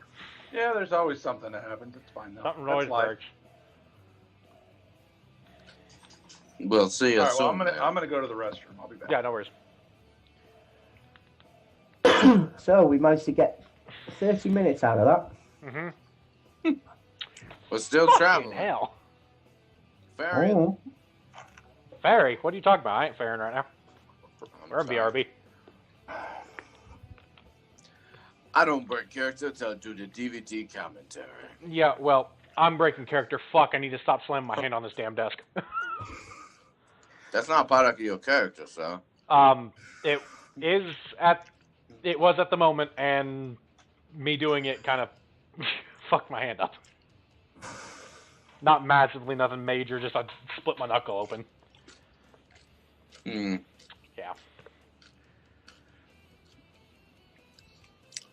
Yeah, there's always something that happens. It's fine though. Something That's always life. breaks. We'll see you All right, well, soon. I'm gonna go to the restroom. I'll be back. Yeah, no worries. So we managed to get 30 minutes out of that. Mm-hmm. We're still Fucking traveling. hell. Fair. Oh. Ferry? What are you talking about? I ain't ferrying right now. I'm We're in sorry. BRB. I don't break character till I do the DVD commentary. Yeah, well, I'm breaking character. Fuck, I need to stop slamming my hand on this damn desk. That's not part of your character, so. It was at the moment, and me doing it kind of fucked my hand up. Not massively, nothing major, just I split my knuckle open. Hmm. Yeah.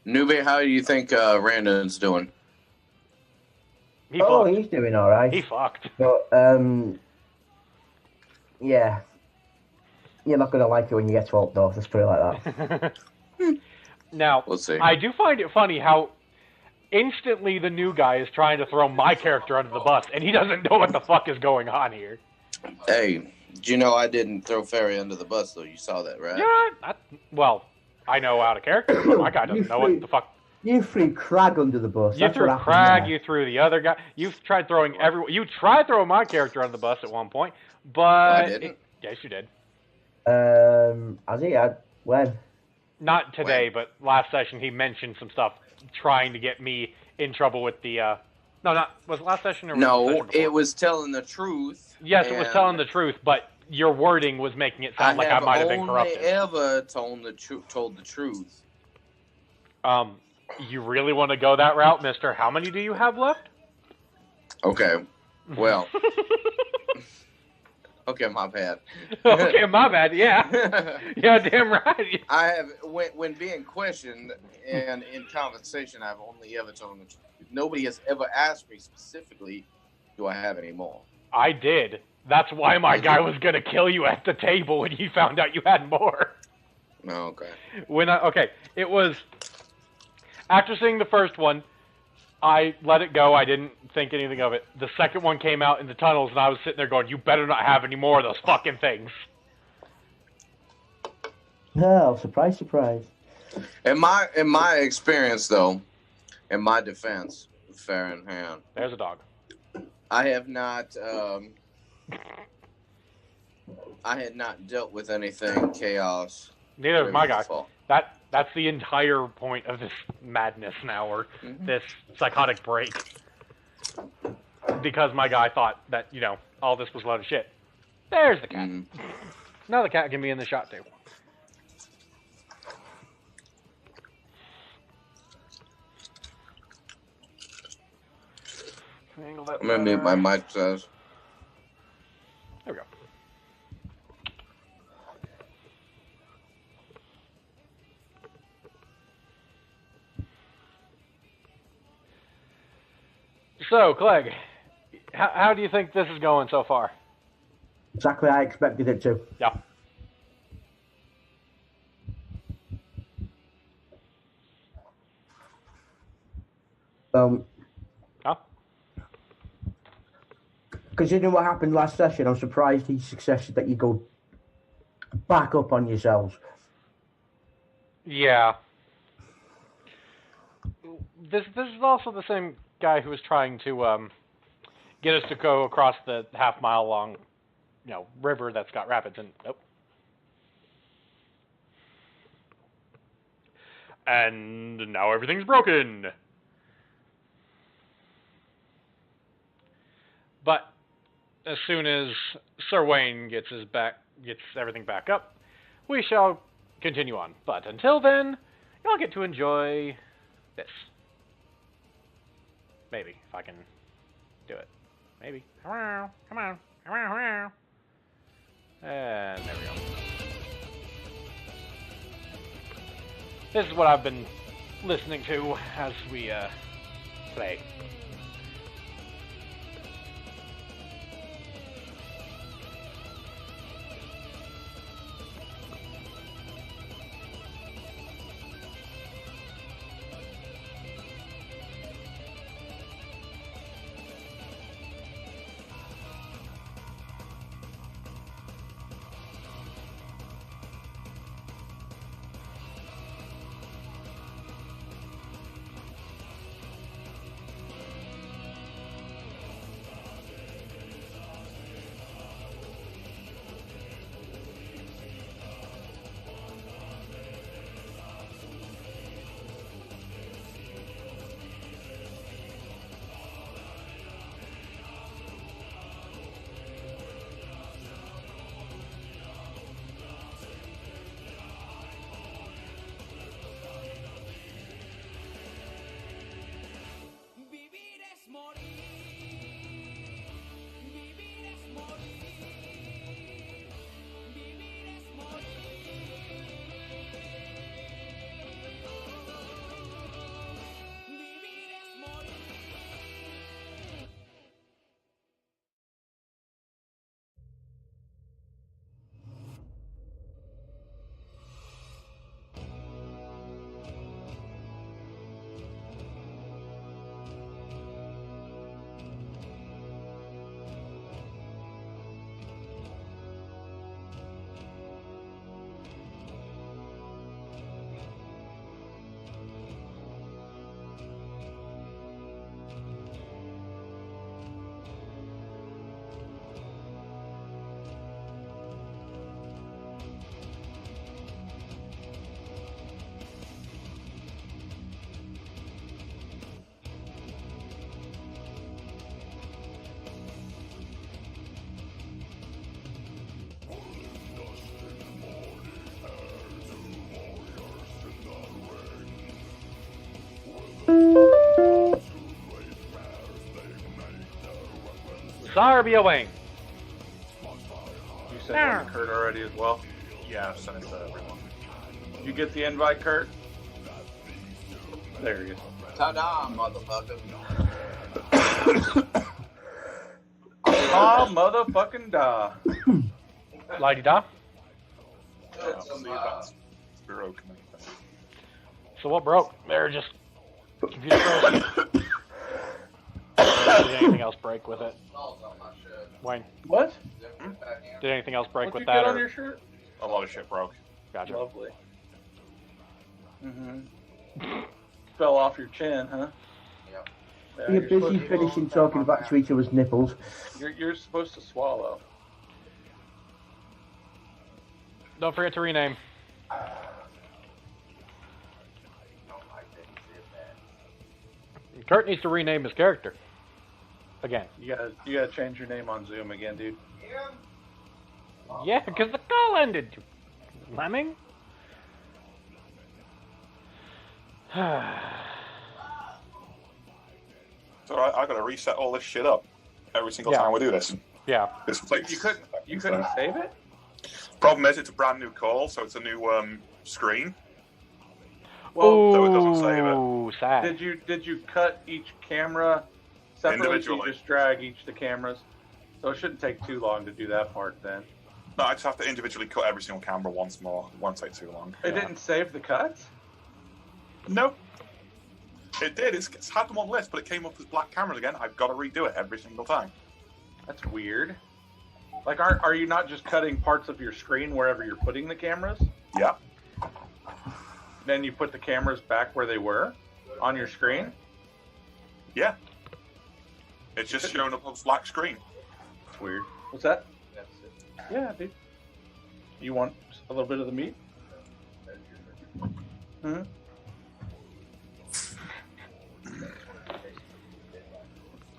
Newbie, how do you think Randon's doing? He Oh, fucked. he's doing all right. He fucked. But, yeah. You're not going to like it when you get to Altdorf, let's put it like that. Now, We'll see. I do find it funny how instantly the new guy is trying to throw my character under the bus, and he doesn't know what the fuck is going on here. Hey, do you know I didn't throw Ferry under the bus, though? You saw that, right? Yeah, well, I know out of character, but my guy doesn't know what the fuck. You threw Crag under the bus. You That's threw what happened Crag, there. you threw the other guy. You've tried throwing everyone. You tried throwing my character under the bus at one point, but I didn't. yes, you did. Has he? When? Not today, but last session he mentioned some stuff trying to get me in trouble with the. No, not was it last session or was it the No, session before? it was telling the truth. Yes, it was and telling the truth, but your wording was making it sound like I might have been corrupted. I have only ever told the truth. You really want to go that route, Mister? How many do you have left? Okay, well. Okay, my bad. Okay, my bad. Yeah, yeah, damn right. I have, when being questioned and in conversation, I've only ever told the truth. Nobody has ever asked me specifically, do I have any more? I did. That's why my guy was gonna kill you at the table when he found out you had more. No, okay. It was after seeing the first one, I let it go. I didn't think anything of it. The second one came out in the tunnels, and I was sitting there going, "You better not have any more of those fucking things." Oh, surprise, surprise. In my experience, though, in my defense, fair in hand, There's a dog. I have not. I had not dealt with anything chaos. Neither is my guy. Fault. That's the entire point of this madness now, or this psychotic break. Because my guy thought that, all this was a load of shit. There's the cat. Mhm. Now the cat can be in the shot, too. Angle that I'm gonna mute my mic, says. There we go. So, Clegg, how do you think this is going so far? Exactly how I expected it to. Yeah. Huh? Considering what happened last session, I'm surprised he suggested that you go back up on yourselves. Yeah. This is also the same guy who was trying to get us to go across the half-mile long, river that's got rapids and And now everything's broken. But as soon as Sir Wayne gets everything back up, we shall continue on. But until then, y'all get to enjoy this. Maybe, if I can do it. Maybe. Come on. And there we go. This is what I've been listening to as we play. Sarbia Wayne. You sent that to Kurt already as well? Yeah, I've sent it to everyone. Did you get the invite, Kurt? There he is. Ta-da, motherfucker. Ah, motherfucking da. La-di-da. See if that's broken. So what broke? They're just computer frozen. Did anything else break with it? Wayne, What? did anything else break What'd with you get that? on your shirt? A lot of shit broke. Gotcha. Lovely. Fell off your chin, huh? Yep. Yeah, You're busy supposed to- finishing talking back to each other's nipples. You're supposed to swallow. Don't forget to rename. Kurt needs to rename his character. Again. You gotta change your name on Zoom again, dude. Yeah, because the call ended. Lemming? So I gotta reset all this shit up every single Yeah. time we do this. Yeah. This place. You couldn't save it? Problem is, it's a brand new call, so it's a new screen. Well, so it doesn't save it. Ooh, sad. did you cut each camera Separately, you Individually. just drag each of the cameras. So it shouldn't take too long to do that part then. No, I just have to individually cut every single camera once more. It won't take too long. It didn't save the cuts? No. It did. It's had them on list, but it came up as black cameras again. I've got to redo it every single time. That's weird. Like, are you not just cutting parts of your screen wherever you're putting the cameras? Yeah. Then you put the cameras back where they were on your screen? Yeah. It's just showing up on black screen. It's weird. What's that? Yeah, dude. You want a little bit of the meat? Hmm?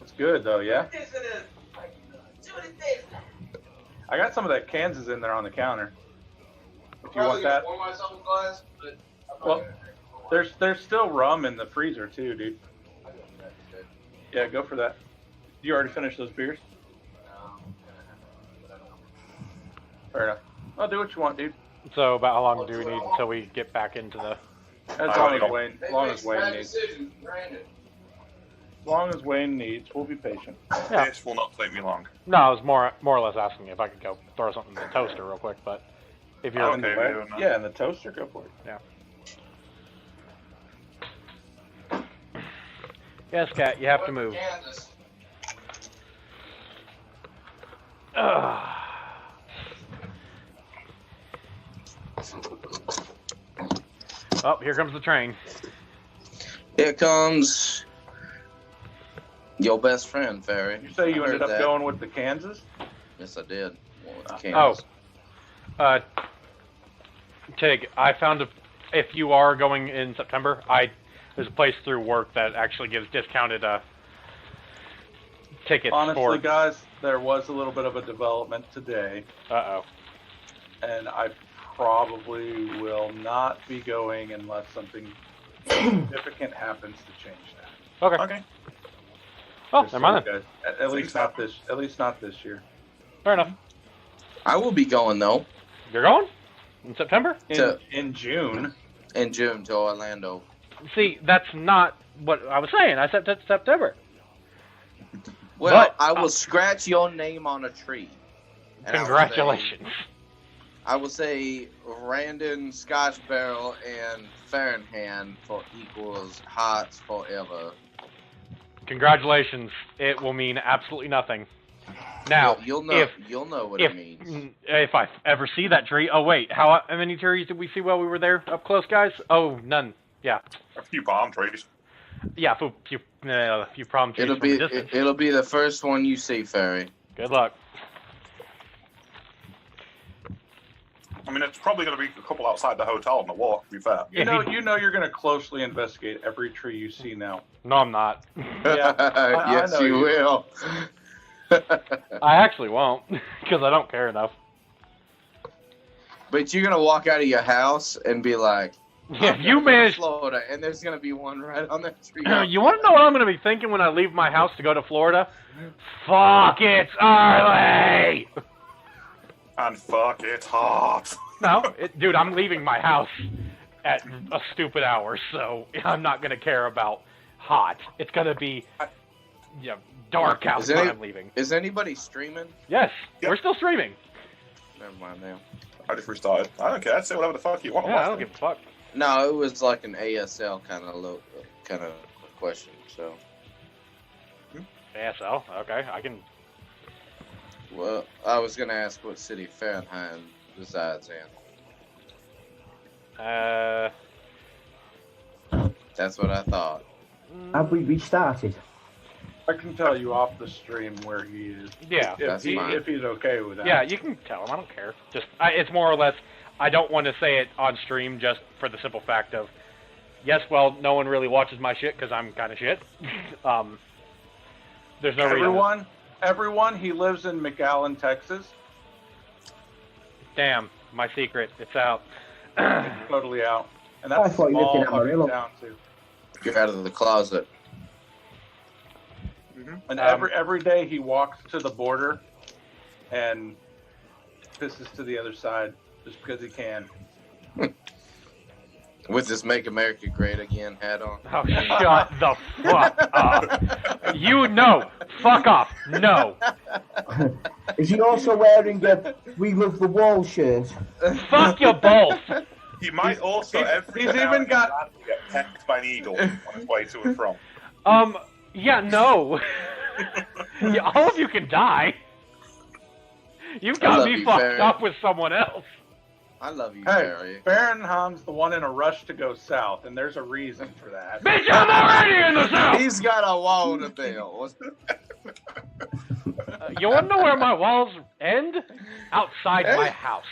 It's good though, yeah? I got some of that Kansas in there on the counter. If you want that. Well, there's still rum in the freezer too, dude. Yeah, go for that. You already finished those beers? Fair enough. I'll do what you want, dude. So about how long do we need until we get back into the... As long as Wayne needs. As long as Wayne needs, we'll be patient. Yeah. This will not take me long. No, I was more or less asking if I could go throw something in the toaster real quick, but if you're... Okay, In the we're way- doing that. yeah, in the toaster, go for it. Yeah. Yes, Cat, you have to move. Ugh. Oh, here comes the train. Here comes your best friend, Ferry. You say you I ended heard up that. going with the Kansas? Yes, I did. Well, with Oh, Kansas. Tig, I found if you are going in September, there's a place through work that actually gives discounted tickets Honestly, for... guys, there was a little bit of a development today, Uh-oh. and I probably will not be going unless something significant happens to change that. Okay. Okay. Oh, Just never mind so then. you guys- at least not this. At least not this year. Fair enough. I will be going though You're going? In September? In June. in June to Orlando. See, that's not what I was saying. I said that's September. Well, But- I will scratch your name on a tree. And Congratulations. I will say Randon, Scotch Barrel, and Fahrenheit for equals Hots forever. Congratulations. It will mean absolutely nothing. Now, you'll know what it means. if I ever see that tree, oh wait, how many trees did we see while we were there up close, guys? Oh, none. Yeah, A few palm trees. yeah, a few problem trees It'll from be a distance. it'll be the first one you see, Ferry. Good luck. I mean, it's probably going to be a couple outside the hotel on the walk, to be fair. You know you're going to closely investigate every tree you see now. No, I'm not. Yeah, I yes, know you you. will. I actually won't because I don't care enough. But you're gonna walk out of your house and be like, If you manage, Florida, and there's gonna be one right on that tree. you want to know what I'm going to be thinking when I leave my house to go to Florida? Fuck, it's early. And fuck, it's hot. No, dude, I'm leaving my house at a stupid hour, so I'm not going to care about hot. It's going to be dark out when I'm leaving. Is anybody streaming? Yes, Yep. we're still streaming. Never mind now. I just restarted. I don't care. Say whatever the fuck you want. Yeah, I don't give a fuck. No, it was like an ASL kind of question. So, ASL, okay, I can... well, I was gonna ask what city Fahrenheit resides in. That's what I thought. Have we restarted? I can tell you off the stream where he is. Yeah. If he's okay with that. Yeah, you can tell him. I don't care. Just, it's more or less, I don't want to say it on stream just for the simple fact of, yes, well, no one really watches my shit because I'm kind of shit. There's no reason. Everyone, he lives in McAllen, Texas. Damn, my secret. It's out. It's totally out. And I that's thought you lived small in Amarillo. fucking town too. You're out of the closet. And every day he walks to the border and pisses to the other side just because he can. With this "Make America Great Again" hat on. Oh, shut the fuck up. You know. Fuck off. No. Is he also wearing a "We Love the Wall" shirt? Fuck you both. He might also every he's now even and got- then get pecked by an eagle on his way to and from. Yeah, no. Yeah, all of you can die. You've got love me you, fucked Barry. up with someone else. I love you, Hey, Barry. Fahrenheim's the one in a rush to go south, and there's a reason for that. Bitch, I'm already in the south. He's got a wall to build. You want to know where my walls end? Outside my house.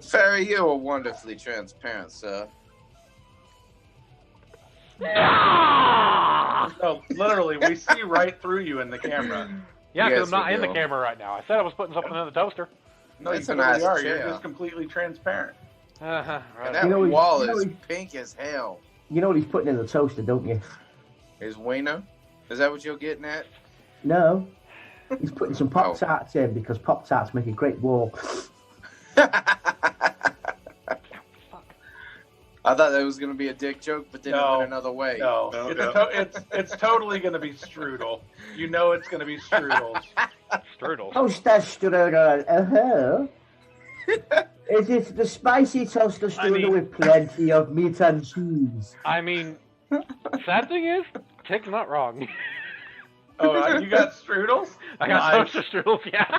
Ferry, you are wonderfully transparent, sir. Ah! No, literally, we see right through you in the camera. Yeah, Yes, because I'm not we in the do. camera right now. I said I was putting something in the toaster. No, That's you a literally nice are. chair. You're just completely transparent. Uh-huh. Right. And that You know, wall you know, is pink as hell. You know what he's putting in the toaster, don't you? His wiener? Is that what you're getting at? No. He's putting some Pop Tarts in because Pop Tarts make a great wall. I thought that was going to be a dick joke, but then it No. went another way. No, No, it's, no. it's totally going to be strudel. You know it's going to be strudels. Strudel. Toaster strudel. Is it the spicy toaster strudel with plenty of meat and cheese? I mean, sad thing is, Tick's not wrong. Oh, you got strudels? I got Nice. toaster strudels, yeah.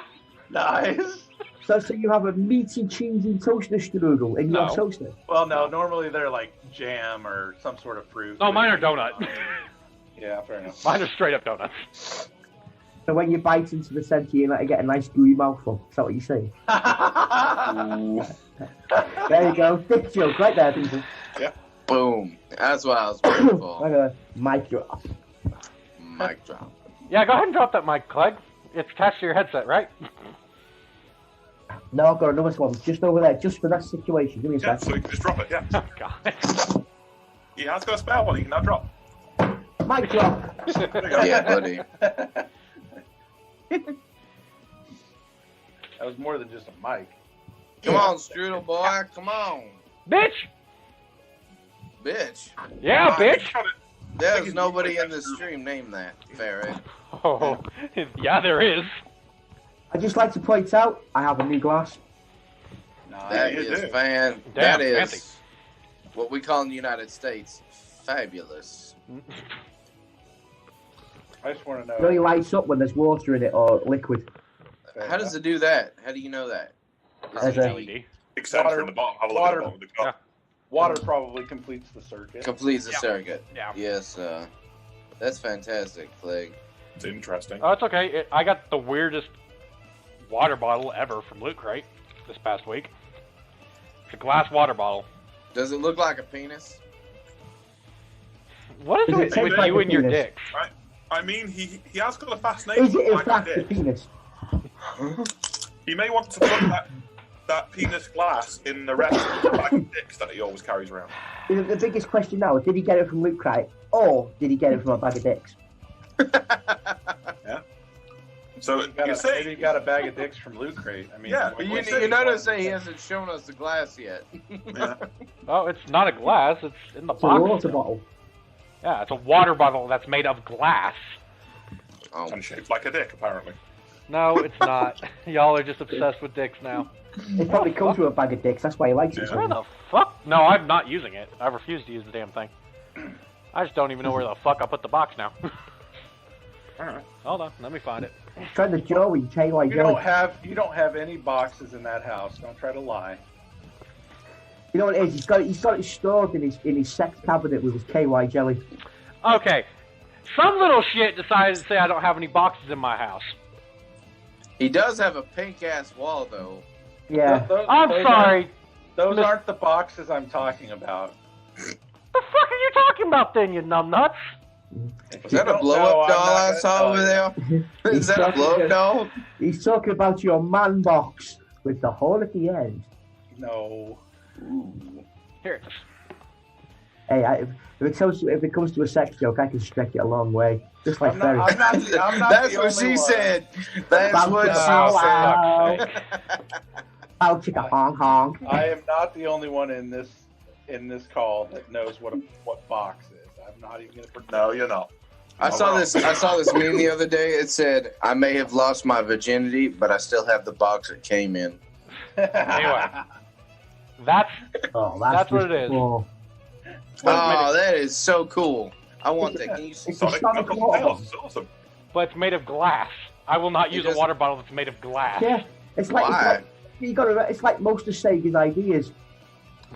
Nice. So you have a meaty, cheesy toaster strudel in your No. toaster? Well, no, normally they're like jam or some sort of fruit. No, mine are donut. Yeah, fair enough. Mine are straight up donuts. So when you bite into the centre, you get a nice gooey mouthful. Is that what you say? There you go. Dick joke right there, people. Boom. That's what I was waiting for. Like a mic drop. Mic drop. Yeah, go ahead and drop that mic, Clegg. It's attached to your headset, right? No, I've got another one just over there, just for that situation. Give me a Yeah, sec. so you can just drop it, yeah. Oh, God. He has got a spare one, he can now drop. Mic drop. There you go. Yeah, buddy. That was more than just a mic. Come on, Strudel boy. Come on. Bitch! Bitch. Yeah, bitch! There's nobody in the stream named that, Ferry. Oh, yeah, there is. I'd just like to point out, I have a new glass. That you is do. Damn, that is fancy. what we call in the United States fabulous. I just want to It only know. lights up when there's water in it or liquid. How does it do that? How do you know that? As a- LED. Big sensor in the bottom, have a look at the bottom of the cup. Water probably completes the circuit. Completes the Yeah. circuit. Yeah. Yes, that's fantastic, Clegg. It's interesting. Oh, it's okay. I got the weirdest water bottle ever from Loot Crate this past week. It's a glass water bottle. Does it look like a penis? What is Is it it shaped with like you a and your penis? dicks? I mean, he has got a fascination Is it in with fact a dick. penis? He may want to put that penis glass in the rest of the bag of dicks that he always carries around. The biggest question now, did he get it from Luke Crate or did he get it from a bag of dicks? So Maybe you got a bag of dicks from Loot Crate. I mean, Yeah, what- You notice that he hasn't shown us the glass yet. yeah. Oh, it's not a glass. It's in the It's a box. water bottle. Yeah, it's a water bottle that's made of glass. Oh, And shaped like a dick, apparently. No, it's not. Y'all are just obsessed with dicks now. It probably comes with a bag of dicks, that's why he likes it so Where much. the fuck? No, I'm not using it. I refuse to use the damn thing. I just don't even know where the fuck I put the box now. Alright. Hold on, let me find it. Try the Joey, KY You Joey. don't have any boxes in that house. Don't try to lie. You know what it is? He's got it stored in his sex cabinet with his KY jelly. Okay, some little shit decided to say I don't have any boxes in my house. he does have a pink ass wall though. Yeah. I'm sorry. Those aren't the boxes I'm talking about. The fuck are you talking about then, you numbnuts? Was that a blow up doll I saw over there? Is that a blow up doll? He's talking about your man box with the hole at the end. No. Here it is. Hey, if it comes to a sex joke, I can stretch it a long way. Just like I'm Ferry. not That's the what only she one. said. That's what Bounce she it out. said. I'll check a honk honk. I am not the only one in this call that knows what box is. I'm not even gonna pretend. No, you're not. I saw this meme the other day. It said, "I may have lost my virginity, but I still have the box it came in." Anyway, that's what it is. Cool. Oh, that is so cool. I want that. Can you see? It's a Sonic Sonic Knuckles water and Tails. bottle. It's awesome. But it's made of glass. I will not It use a doesn't- water bottle that's made of glass. Yeah, it's like it's like most of Sega's ideas.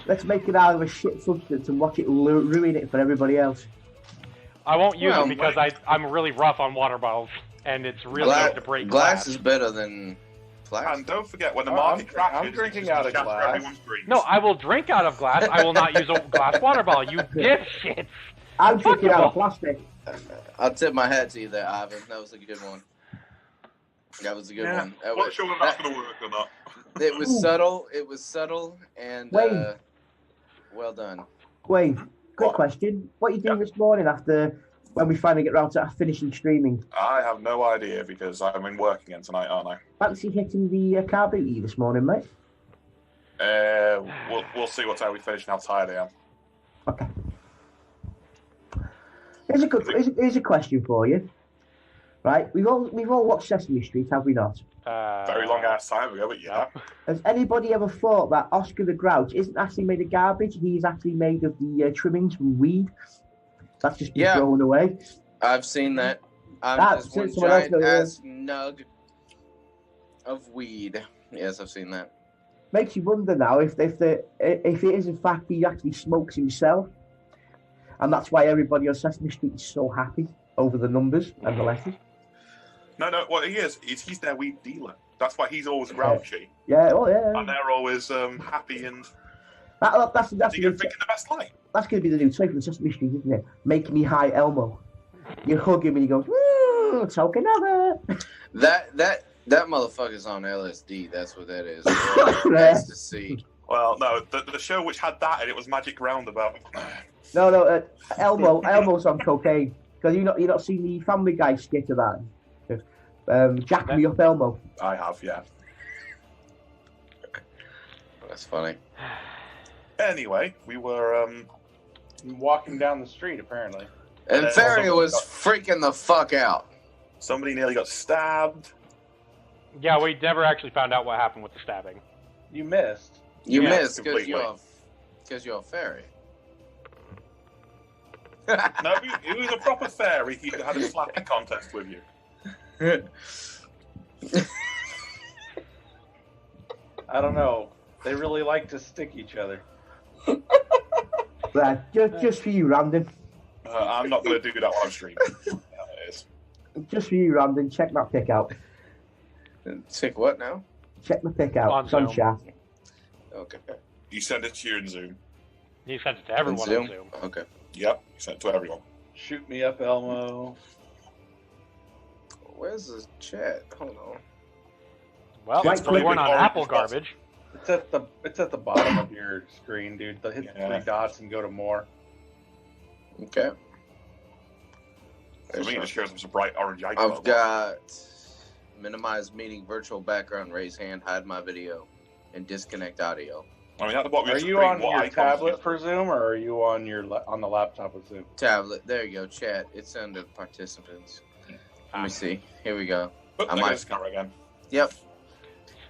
Let's make it out of a shit substance and watch it ruin it for everybody else. I won't use Well, it because I'm really rough on water bottles, and it's really good to break glass is better than plastic. And don't forget, when the I'm- market crashes, I'm it's drinking just out of shatter glass. everyone's dreams. No, I will drink out of glass. I will not use a glass water bottle. You dipshits. I'm drinking out of plastic. I'll tip my hat to you there, Ivan. That was a good one. That was a good one. That Not was, sure whether that's going to work or not. it was subtle. It was subtle and Wayne. well done. Wayne, quick What? question. What are you doing this morning after when we finally get round to finishing streaming? I have no idea because I've been working again tonight, aren't I? Fancy hitting the car booty this morning, mate? We'll see what time we finish and how tired I am. Okay. Here's a question for you. Right, we've all watched Sesame Street, have we not? Very long ass time ago, but yeah. Has anybody ever thought that Oscar the Grouch isn't actually made of garbage? He's actually made of the trimmings from weed. That's just been thrown away. I've seen that. That's Just one someone else giant knows. ass nug of weed. Yes, I've seen that. Makes you wonder now if it is in fact he actually smokes himself, and that's why everybody on Sesame Street is so happy over the numbers and the letters. No, what he is he's their weed dealer. That's why he's always grouchy. Yeah, oh yeah. And they're always happy and That's thinking the best light. That's going to be the new trade from Sesame Street, isn't it? Make me high Elmo. You hug him and he goes, woo, talk another. That motherfucker's on LSD. That's what that is. Nice to see. Well, no, the show which had that and it was Magic Roundabout. No, Elmo's on cocaine. Because you not seen the Family Guy skit of that? Jack me up, Elmo. I have, yeah. That's funny. Anyway, we were walking down the street apparently. And Ferry was freaking the fuck out. Somebody nearly got stabbed. Yeah, we never actually found out what happened with the stabbing. You missed. You Yeah, missed because completely. you're a fairy. No, he was a proper fairy. He had a slapping contest with you. I don't know. They really like to stick each other. Just for you, Randon. I'm not going to do that while I'm streaming. Yeah, it is. Just for you, Randon. Check that pic out. Check what now? Check the pic out. On It's on Zoom. chat. Okay. You send it to you in Zoom. He sent it to everyone Zoom? on Zoom. Okay. Yep, you sent it to everyone. Shoot me up, Elmo. Where's the chat? Hold on. Well, Right we weren't on click. Apple garbage. It's at the bottom of your screen, dude. Hit the Yeah. 3 dots and go to more. Okay. For me, it just shows up some bright orange icon. I've got minimize meeting, virtual background, raise hand, hide my video, and disconnect audio. I mean, at the bottom of Are your you screen, on what your icons tablet you- for Zoom, or are you on on the laptop with Zoom? Tablet. There you go. Chat. It's under participants. Let me see. Here we go. Oh, I there might- goes the camera again. Yep.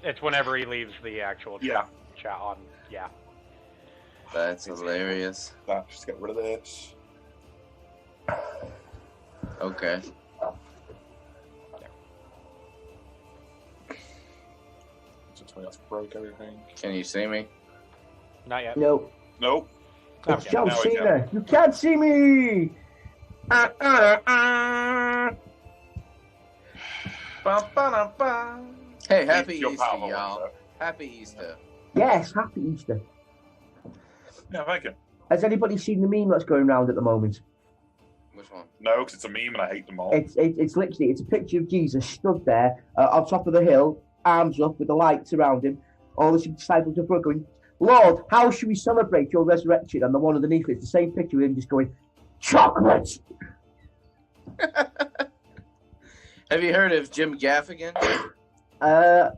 It's whenever he leaves the actual Yeah. chat on. Yeah. That's hilarious. Just get rid of this. Okay. Just tell me that's broke everything. Can you see me? Not yet. No, Nope. it's Okay. John now we Cena. You can't see me. Ba-ba-da-ba. Hey, happy Your Easter, power, y'all. so. Happy Easter. Yes, happy Easter. Yeah, thank you. Has anybody seen the meme that's going around at the moment? Which one? No, because it's a meme and I hate them all. It's literally a picture of Jesus stood there on top of the hill, arms up with the lights around him. All the disciples are going, Lord, how should we celebrate your resurrection? And the one underneath it's the same picture of him just going, chocolate. Have you heard of Jim Gaffigan?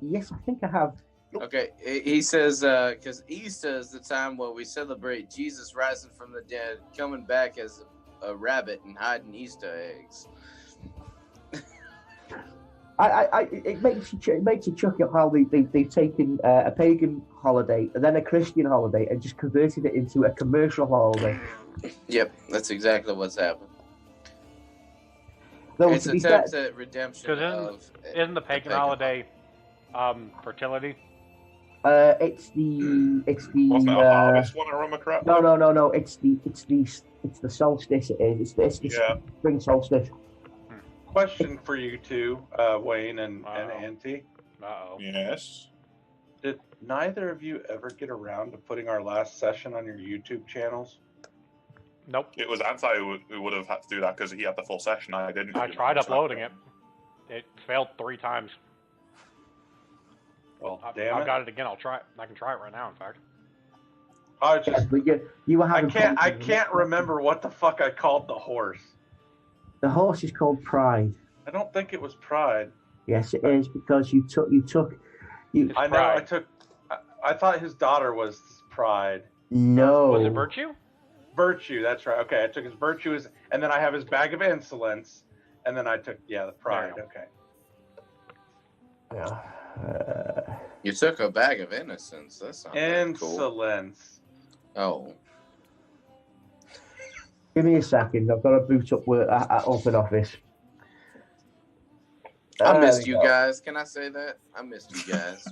Yes, I think I have. Okay, he says, because Easter is the time where we celebrate Jesus rising from the dead, coming back as a rabbit and hiding Easter eggs. It makes you chuck up how they've taken a pagan holiday and then a Christian holiday and just converted it into a commercial holiday. Yep, that's exactly what's happened. Though, It's to be attempt fair, at redemption Because isn't the pagan holiday fertility? it's the Wasn't it a harvest one, I remember correctly? no. It's the solstice. It is. It's the Yeah. spring solstice. Question for you two, Wayne and Auntie. Uh-oh. Yes. Did neither of you ever get around to putting our last session on your YouTube channels? Nope. It was Anti who would have had to do that because he had the full session. I didn't. I tried uploading it. It failed 3 times. Well, I've got it again. I'll try it. I can try it right now, in fact. I just, But you were having. I can't remember what the fuck I called the horse. The horse is called Pride. I don't think it was Pride. Yes, it is because you took. It's I know. Pride. I thought his daughter was Pride. No. Was it Virtue? Virtue. That's right. Okay, I took his virtue, and then I have his bag of insolence, and then I took the Pride. Okay. Yeah. You took a bag of innocence. That's not that cool. Insolence. Oh. Give me a second. I've got to boot up open office. I missed you guys. Can I say that? I missed you guys.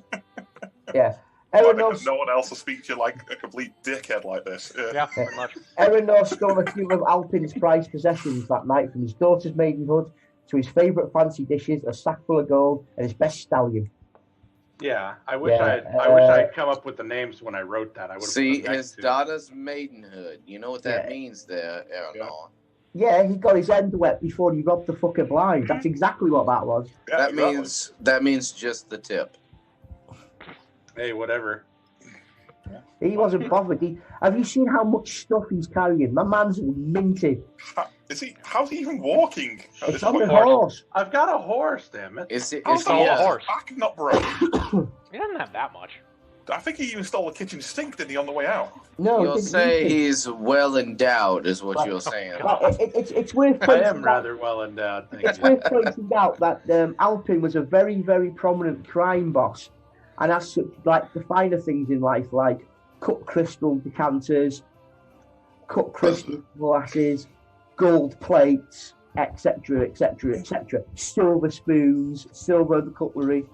Yeah. Well, because no one else will speak to you like a complete dickhead like this. Yeah, pretty much. Aaron North stole a few of Alpin's prized possessions that night, from his daughter's maidenhood to his favourite fancy dishes, a sack full of gold, and his best stallion. Yeah, I wish I had come up with the names when I wrote that. I would see his daughter's maidenhood. You know what that Yeah. means, there, Aaron North. Yeah, he got his end wet before he robbed the fucker blind. That's exactly what that was. Yeah, That means just the tip. Hey, whatever. He wasn't bothered. Have you seen how much stuff he's carrying? My man's minted. How's he even walking? It's on the horse. I've got a horse, damn it. Is it? How's Is the he, horse back not broke? He doesn't have that much. I think he even stole the kitchen sink, didn't he, on the way out? No, you'll say he's well endowed, is what you're saying. It's worth I pointing am out. rather well endowed. Thank It's you. worth pointing out that Alpin was a very, very prominent crime boss, and has such like the finer things in life, like cut crystal decanters, cut crystal glasses, gold plates, etc., etc., etc., silver spoons, silver cutlery.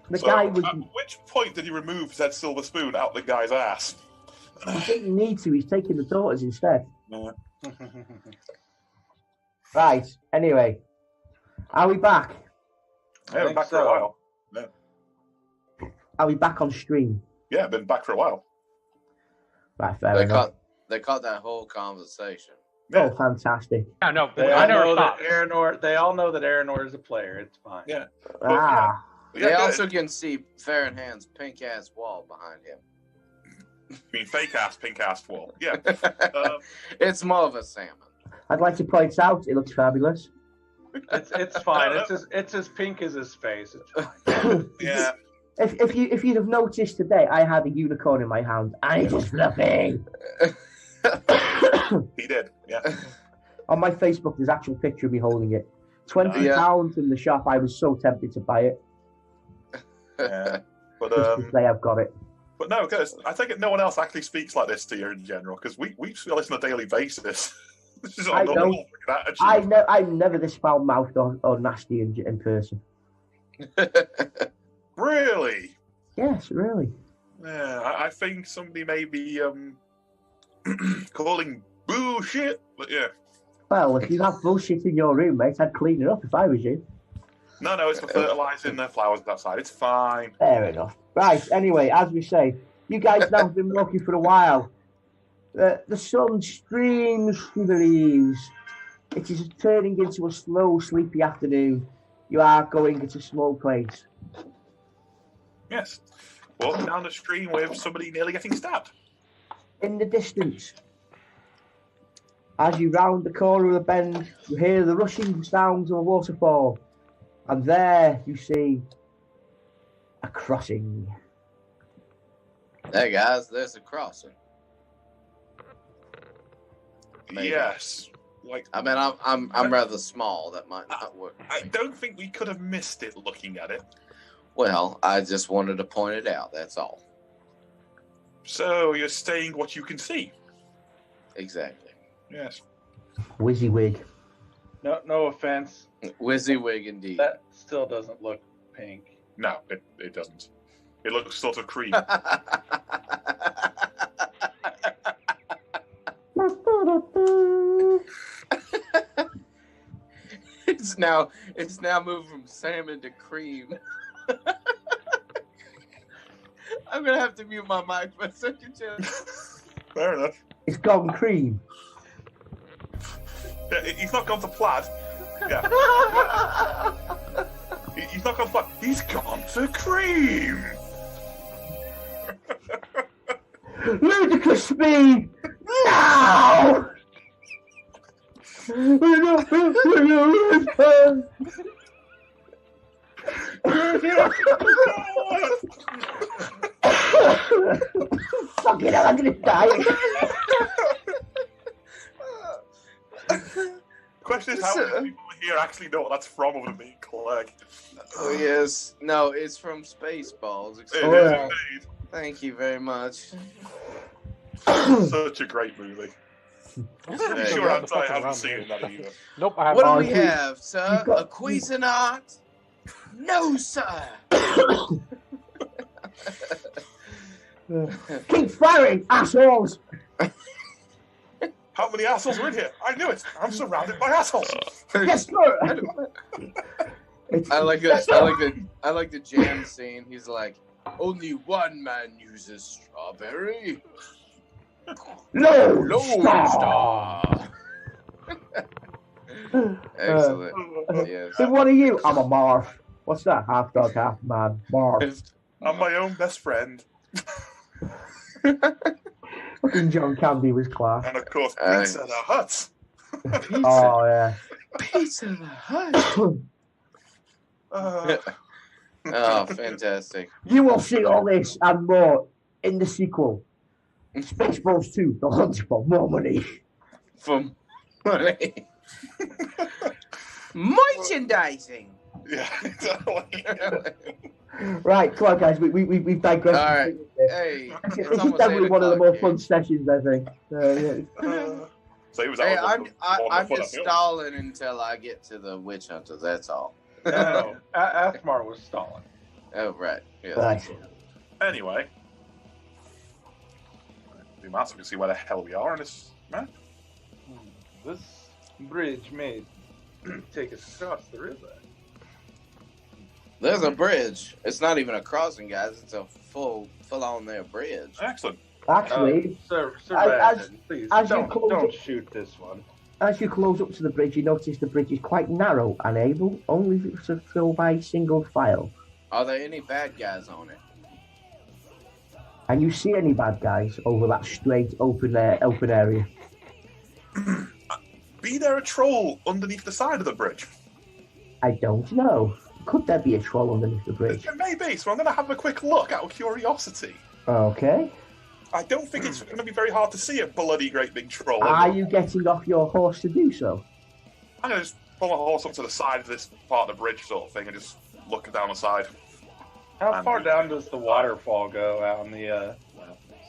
The guy was. At which point did he remove said silver spoon out the guy's ass? He didn't need to. He's taking the daughters instead. Yeah. Right. Anyway, are we back? Yeah, been back for a while. Yeah. Are we back on stream? Yeah, been back for a while. Right, fair enough. They caught that whole conversation. Oh, fantastic. Yeah, no, They I all never know that stopped. They all know that Aranor is a player. It's fine. Yeah. Ah. They also can see Fahrenhand's pink ass wall behind him. I mean, fake ass, pink ass wall. Yeah. It's more of a salmon. I'd like to point out it looks fabulous. It's fine. It's as pink as his face. It's fine. Yeah. If you'd have noticed today, I had a unicorn in my hand, and it was fluffy. He did. Yeah. On my Facebook, there's actual picture of me holding it. £20 in the shop. I was so tempted to buy it. Yeah. But Just to say I've got it. But no, because I think no one else actually speaks like this to you in general. Because we listen on a daily basis. This is I our know. normal attitude. I'm never this foul-mouthed or nasty in person. Really? Yes, really. Yeah, I think somebody may be calling bullshit. But yeah. Well, if you have bullshit in your room, mate, I'd clean it up if I was you. No, it's for fertilising the flowers outside. It's fine. Fair enough. Right, anyway, as we say, you guys now have been walking for a while. The sun streams through the leaves. It is turning into a slow, sleepy afternoon. You are going at a small place. Yes. Walking down the stream with somebody nearly getting stabbed. In the distance, as you round the corner of the bend, you hear the rushing sounds of a waterfall. And there you see a crossing. Hey guys, there's a crossing. Maybe. Yes. Like, I mean, I'm rather small. That might not work. I don't think we could have missed it looking at it. Well, I just wanted to point it out. That's all. So you're saying what you can see? Exactly. Yes. WYSIWYG. No offense. WYSIWYG indeed. That still doesn't look pink. No, it doesn't. It looks sort of cream. It's now moved from salmon to cream. I'm gonna have to mute my mic for a second, Jim. Fair enough. It's gone cream. Yeah, he's not gone to plaid. Yeah. He's not gone to plaid. He's gone to cream. Ludicrous speed! No! Fucking hell, I'm gonna die. Question is, how many people here actually know what that's from other than me, Clegg? Oh yes, no, it's from Spaceballs. It is indeed. Thank you very much. Such a great movie. I'm Hey, sure got the Anti fucking hasn't run seen here. that either. Nope, I have What do not. we have, sir? got- A Cuisinart? No, sir. Keep firing, assholes! How many assholes are in here? I knew it. I'm surrounded by assholes. Yes, sir! It's- I like the jam scene. He's like, only one man uses strawberry. No! Lone Star. Excellent. Yes. Then what are you? I'm a Marf. What's that? Half dog, half man. Marf. I'm my own best friend. Fucking John Candy was class. And of course, Pizza the Hut. Oh, yeah. Pizza the Hut. Oh, fantastic. You will see all this and more in the sequel. Spaceballs 2, The Hunt for More Money. From money. Merchandising. Yeah, exactly. Right, come on, guys. We've digressed. All right. Hey, This it's is almost definitely 8 one of the o'clock more here. fun sessions, I think. So he was Hey, out I'm just stalling until I get to the witch hunters. That's all. No, Athmar was stalling. Oh, right. Yes. Right. Anyway, the master can see where the hell we are in this map. This bridge may take us across the river. There's a bridge. It's not even a crossing, guys. It's a full-on there bridge. Excellent. Actually, Sir as- Brandon, please as you don't close- shoot this one. as you close up to the bridge, you notice the bridge is quite narrow and able only to fill by single file. Are there any bad guys on it? And you see any bad guys over that straight open area? Be there a troll underneath the side of the bridge? I don't know. Could there be a troll underneath the bridge? There may be, so I'm going to have a quick look out of curiosity. Okay. I don't think it's going to be very hard to see a bloody great big troll. Are you getting off your horse to do so? I'm going to just pull my horse up to the side of this part of the bridge sort of thing and just look down the side. How far down does the waterfall go out on the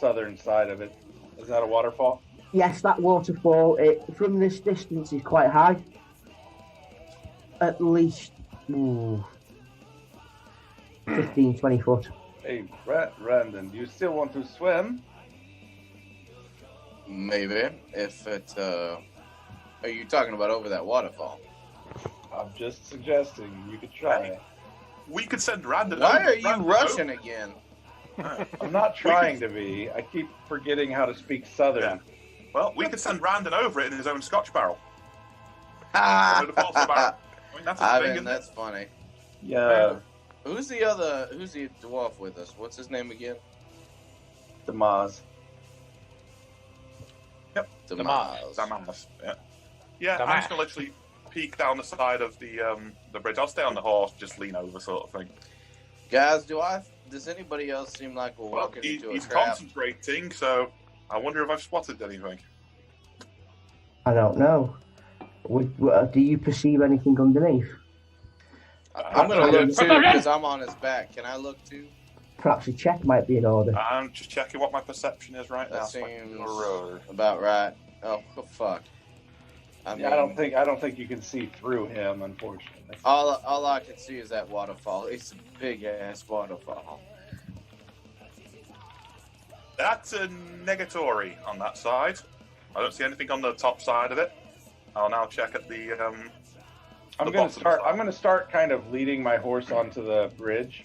southern side of it? Is that a waterfall? Yes, that waterfall, from this distance, is quite high. At least 15, 20 foot. Hey, Brandon, do you still want to swim? Maybe. If it, are you talking about over that waterfall? I'm just suggesting you could try. We could send Randon Why over. are you Randon rushing again? I'm not trying to be. I keep forgetting how to speak Southern. Yeah. Well, we could send Randon over it in his own Scotch barrel. Ah, Over the Forster barrel. I mean, that's a I thing, mean, isn't it? that's funny. Yeah, Who's the dwarf with us? What's his name again? Damaz. Damaz. Damas. Yeah. Yeah, I'm Damas. just gonna literally peek down the side of the bridge. I'll stay on the horse, just lean over, sort of thing. Guys, do Does anybody else seem like we're Well, walking into a he's trap? concentrating, so I wonder if I've spotted anything. I don't know. Do you perceive anything underneath? I'm gonna look too because I'm on his back. Can I look too? Perhaps a check might be in order. I'm just checking what my perception is right now. That so I can seems do a roll. about right. Oh fuck! I mean, I don't think you can see through him, unfortunately. all I can see is that waterfall. It's a big ass waterfall. That's a negatory on that side. I don't see anything on the top side of it. I'll now check at the. I'm gonna start kind of leading my horse onto the bridge.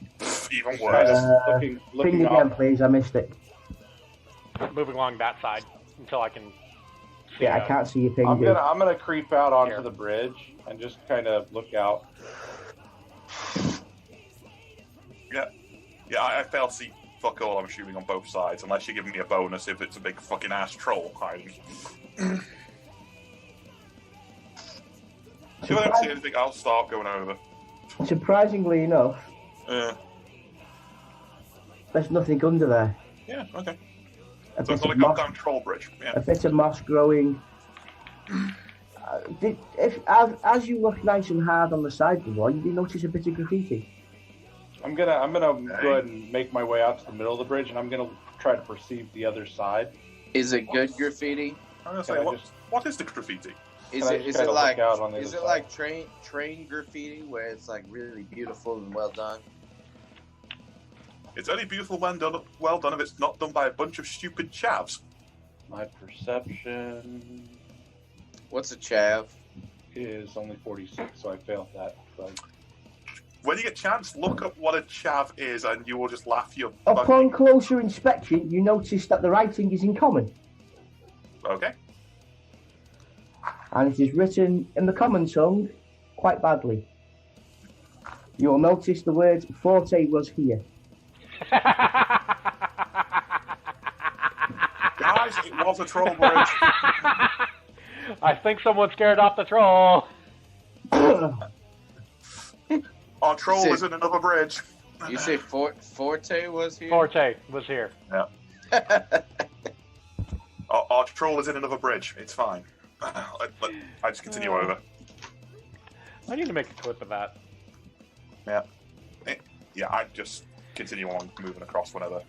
Even Kind worse. of Ping looking again, off. please. I missed it. Moving along that side until I can. See, Yeah, I can't see your ping. I'm gonna creep out onto the bridge and just kind of look out. Yeah, I fail to see fuck all. I'm assuming on both sides, unless you're giving me a bonus if it's a big fucking ass troll hiding. If I don't see anything, I'll start going over. Surprisingly enough, there's nothing under there. Yeah, okay. A So it's bit not a of moss, goddamn troll bridge. Yeah. a bit of moss growing. As you look nice and hard on the side of the wall, you do notice a bit of graffiti. I'm gonna go ahead and make my way out to the middle of the bridge, and I'm gonna try to perceive the other side. Is it good graffiti? I'm gonna Can say, I what is the graffiti? Is Can I it just kinda look out on the is other it side? like train graffiti where it's like really beautiful and well done? It's only beautiful when done, well done if it's not done by a bunch of stupid chavs. My perception What's a chav? is only 46, so I failed that. So When you get a chance, look up what a chav is, and you will just laugh your Upon closer inspection, you notice that the writing is in common, Okay. and it is written in the common tongue quite badly. You will notice the words "Forte was here." Guys, it was a troll bridge. I think someone scared off the troll. Our troll was in another bridge. You say Forte was here? Forte was here. Our troll is in another bridge. It's fine. I just continue over. I need to make a clip of that. Yeah, I just continue on moving across whenever.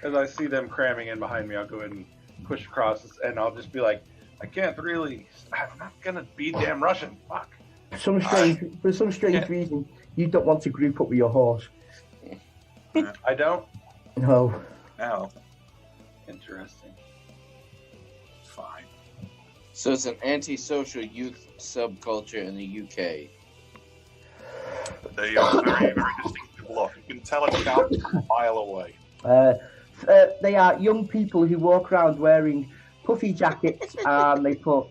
as I see them cramming in behind me, I'll go ahead and push across, and I'll just be like, I'm not gonna be damn Russian. Fuck. For some strange reason, you don't want to group up with your horse. I don't. No. No, Interesting. it's fine. So it's an antisocial youth subculture in the UK. They are very, very distinctive look. You can tell it's down a mile away. They are young people who walk around wearing puffy jackets, and they took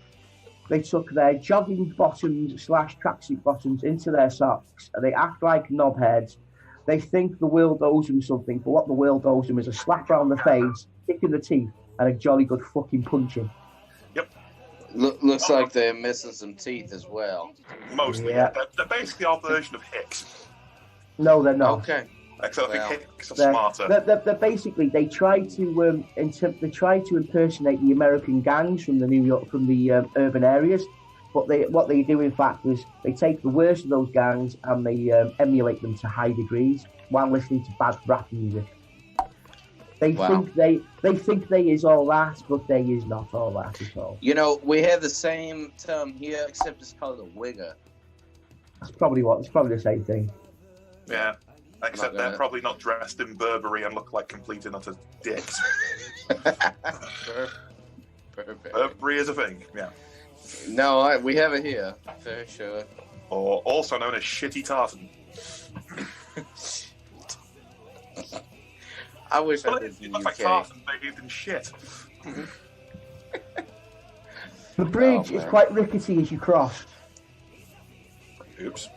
their jogging bottoms / tracksuit bottoms into their socks, and they act like knobheads. They think the world owes them something, but what the world owes them is a slap around the face, kick in the teeth, and a jolly good fucking punching. Looks like they're missing some teeth as well. Mostly, Yeah. They're basically our version of Hicks. No, they're not. Okay. Except I Well, think Hicks are smarter. They're basically they try to impersonate the American gangs from the urban areas, but what they do in fact is they take the worst of those gangs and they emulate them to high degrees while listening to bad rap music. They think they is all that, but they is not all that at all. You know, we have the same term here, except it's called a wigger. It's probably the same thing. Yeah. Except they're gonna- probably not dressed in Burberry and look like complete and utter dicks. Perfect. Burberry is a thing, yeah. No, we have it here. For sure. Or also known as Shitty Tartan. I wish I Well, lived it in looks the like UK. Tartan bathed in shit. The bridge is man. quite rickety as you cross. Oops.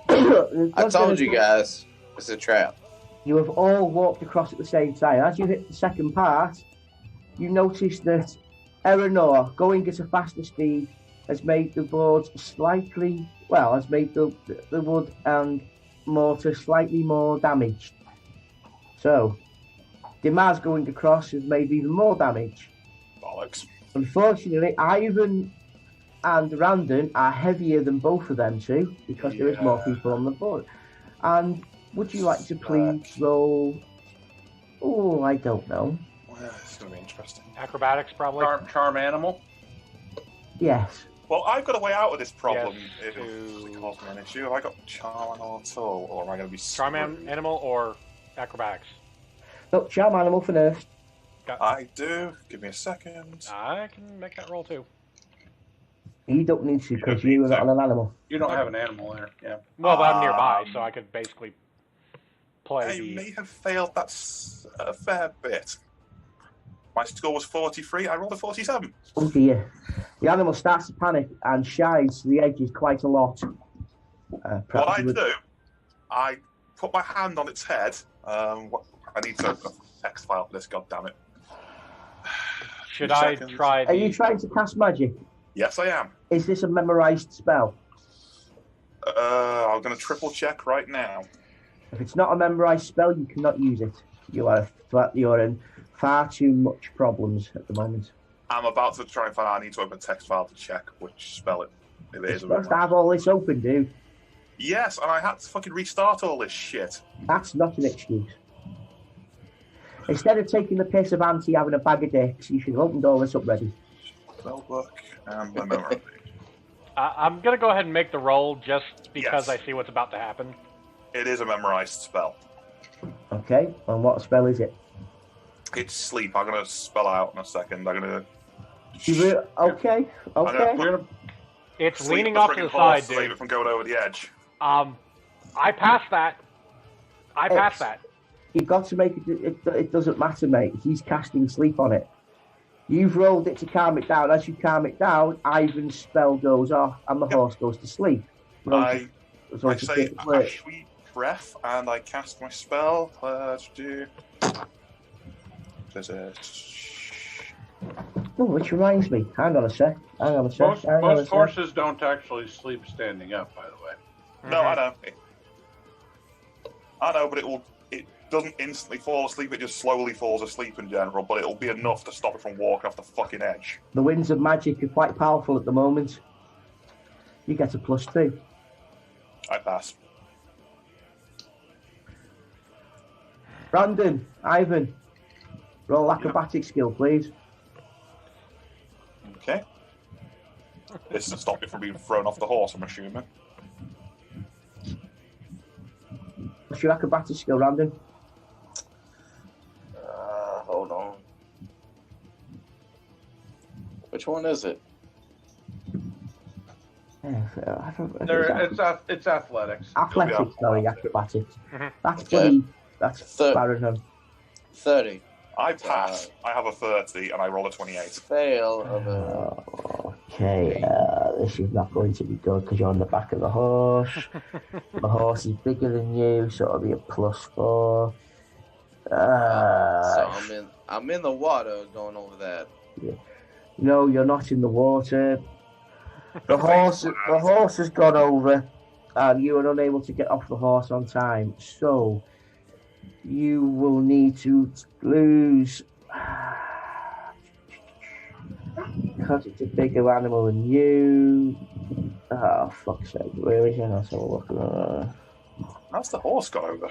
I told you guys, it's a trap. You have all walked across at the same time. As you hit the second part, you notice that Eleanor, going at a faster speed, has made the boards has made the wood and mortar slightly more damaged. So, Dimas going across has made even more damage. Bollocks. Unfortunately, Ivan and Randon are heavier than both of them two because there is more people on the board. And would you like to please roll? Oh, I don't know. Well, it's going to be interesting. Acrobatics, probably. Charm animal. Yes. Well, I've got a way out of this problem Yes, if it causes me an issue. Have I got charm animal at all, or am I going to be Charm screwed? animal or acrobatics? No, charm animal for nerfs. I do. Give me a second. I can make that roll too. You don't need to because You you don't are need not to. on an animal. You don't have an animal there. Yeah. Well, but I'm nearby, so I could basically play I the. may have failed that a fair bit. My score was 43. I rolled a 47. Oh dear. The animal starts to panic and shies to the edges quite a lot. What I do, I put my hand on its head. I need to text file for this. God damn it! Should 2 I seconds. try Are you the? trying to cast magic? Yes, I am. Is this a memorized spell? I'm going to triple check right now. If it's not a memorized spell, you cannot use it. You're in far too much problems at the moment. I'm about to try and find out. I need to open a text file to check which spell it You're is. supposed to have all this open, dude. Yes, and I had to fucking restart all this shit. That's not an excuse. Instead of taking the piss of Auntie having a bag of dicks, you should have opened all this up ready. Spellbook and my memory. I'm gonna go ahead and make the roll just because Yes. I see what's about to happen. It is a memorized spell. Okay, and what spell is it? It's sleep. I'm going to spell out in a second. I'm going Okay. We're gonna It's sleep leaning the off to friggin' the horse side, to save dude. it from going over the edge. I passed that. I passed that. You've got to make it. It doesn't matter, mate. He's casting sleep on it. You've rolled it to calm it down. As you calm it down, Ivan's spell goes off and the horse goes to sleep. I say a sweet breath and I cast my spell. Let's do. There's a. Oh, which reminds me. Hang on a sec. most horses don't actually sleep standing up. By the way. No, I know. I know, but it doesn't instantly fall asleep. It just slowly falls asleep in general. But it'll be enough to stop it from walking off the fucking edge. The winds of magic are quite powerful at the moment. You get a +2. I pass. Brandon, Ivan, roll acrobatic skill, please. Okay. This to stop it from being thrown off the horse, I'm assuming. What's your acrobatic skill, Brandon? Hold on. Which one is it? It's athletics. Athletics, sorry, acrobatics. Mhm. That's Okay. pretty. That's Baron. 30. I pass. I have a 30 and I roll a 28. Fail of a... Okay, this is not going to be good because you're on the back of the horse. The horse is bigger than you, so it'll be a +4. So I'm in the water going over that. No, you're not in the water. The horse has gone over, and you are unable to get off the horse on time. So you will need to lose because it's a bigger animal than you. Oh, fuck's sake! Where is it? Let's have a look. How's the horse got over?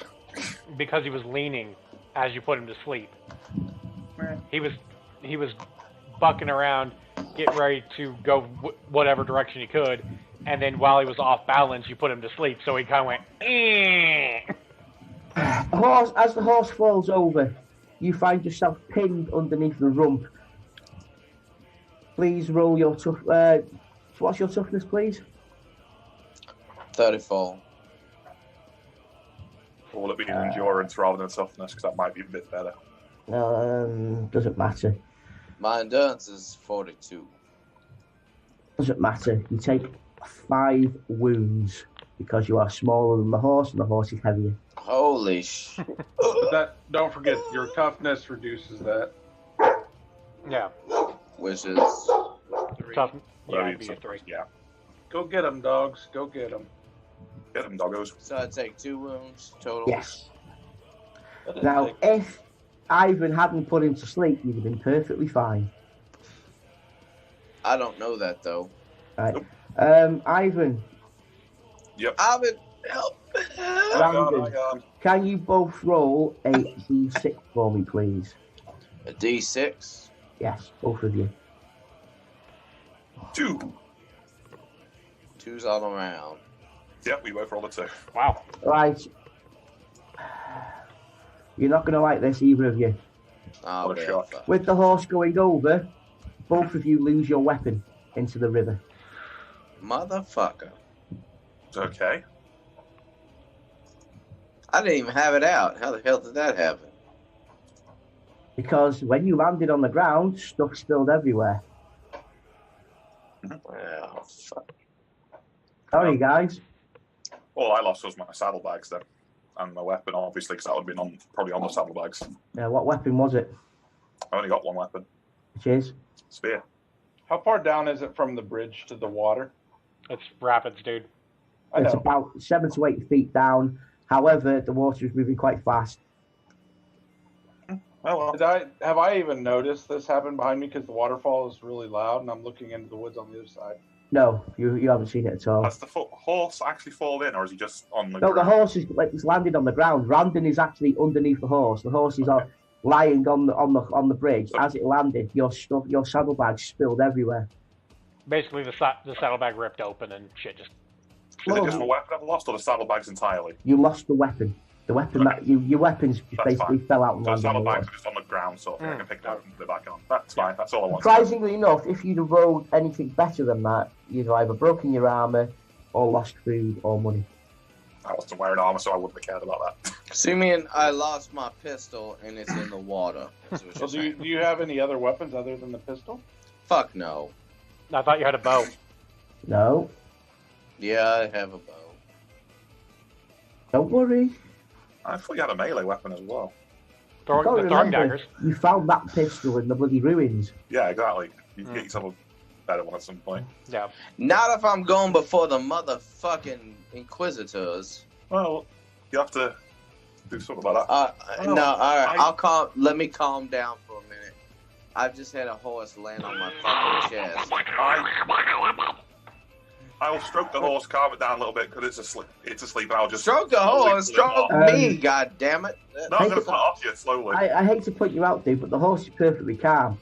Because he was leaning as you put him to sleep. He was bucking around, getting ready to go whatever direction he could, and then while he was off balance, you put him to sleep, so he kind of went. As the horse falls over, you find yourself pinned underneath the rump. Please roll your tough. What's your toughness, please? 34. Or will it be endurance rather than toughness? Because that might be a bit better. Doesn't matter. My endurance is 42. Doesn't matter. You take 5 wounds because you are smaller than the horse, and the horse is heavier. Holy shit. That don't forget your toughness reduces that. Yeah. Which is... Tough. Yeah, Whatever it'd be a you- 3. Yeah. Go get them, dogs. Go get them. Get them doggos. So I take 2 wounds total. Yes. That didn't Now, take- if Ivan hadn't put him to sleep, you'd have been perfectly fine. I don't know that though. Right. Nope. Ivan, Ivan, help! Brandon, can you both roll a d6 for me, please? A D6. Yes, both of you. 2. 2's all around. Yep, we both rolled a 2. Wow. Right. You're not going to like this, either of you. Oh, What a well, shot. fuck. With the horse going over, both of you lose your weapon into the river. Motherfucker. It's okay. I didn't even have it out. How the hell did that happen? Because when you landed on the ground, stuff spilled everywhere. Oh, fuck. Sorry, guys. All I lost was my saddlebags then. And my weapon, obviously, because that would have been probably on the saddlebags. What weapon was it? I only got one weapon. Cheers. Spear. How far down is it from the bridge to the water? It's rapids, dude. I It's know. about 7 to 8 feet down. However, the water is moving quite fast. Oh, well. Have I even noticed this happen behind me because the waterfall is really loud and I'm looking into the woods on the other side? No, you haven't seen it at all. Has the horse actually fallen in, or is he just on the No, the ground? horse is like it's landed on the ground. Randon is actually underneath the horse. The horse is lying on the bridge. As it landed, your saddlebags spilled everywhere. Basically, the saddlebag ripped open and shit just. Is it just the weapon I've lost, or the saddlebags entirely? You lost the weapon. The weapon Okay. that your weapons just That's basically fine. fell out and So the landed on the saddlebags water. are just on the ground, so I can pick them up and put it back on. That's fine. That's all I want. Surprisingly enough, if you'd have rolled anything better than that, you'd have either broken your armor or lost food or money. I wasn't wearing armor, so I wouldn't have cared about that. See me, and I lost my pistol, and it's in the water. That's what Well, you're saying. do you have any other weapons other than the pistol? Fuck no. I thought you had a bow. No, Yeah, I have a bow. don't worry. I thought you had a melee weapon as well. You've got to The throwing remember, daggers. you found that pistol in the bloody ruins. Yeah, exactly. You can get yourself a better one at some point. Yeah. Not if I'm going before the motherfucking Inquisitors. Well, you have to do something about that. No, all right. Let me calm down for a minute. I've just had a horse land on my fucking chest. I will stroke the horse, calm it down a little bit because it's asleep. It's asleep, and I'll just Stroke the horse, stroke me, god damn it. No, I'm gonna put it off you slowly. I hate to put you out, dude, but the horse is perfectly calm.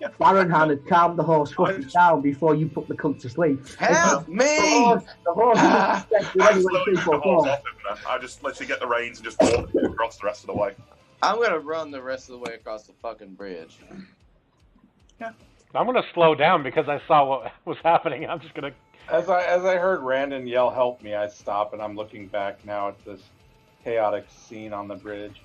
Yeah. Baronhan had calmed the horse fucking down before you put the cunt to sleep. Help The me! horse is I anyway, slowly three, took four, the horse four. off him, man. I just literally get the reins and just walk across the rest of the way. I'm gonna run the rest of the way across the fucking bridge. I'm gonna slow down because I saw what was happening. I'm just gonna. As I heard Randon yell, "Help me!" I stop and I'm looking back now at this chaotic scene on the bridge.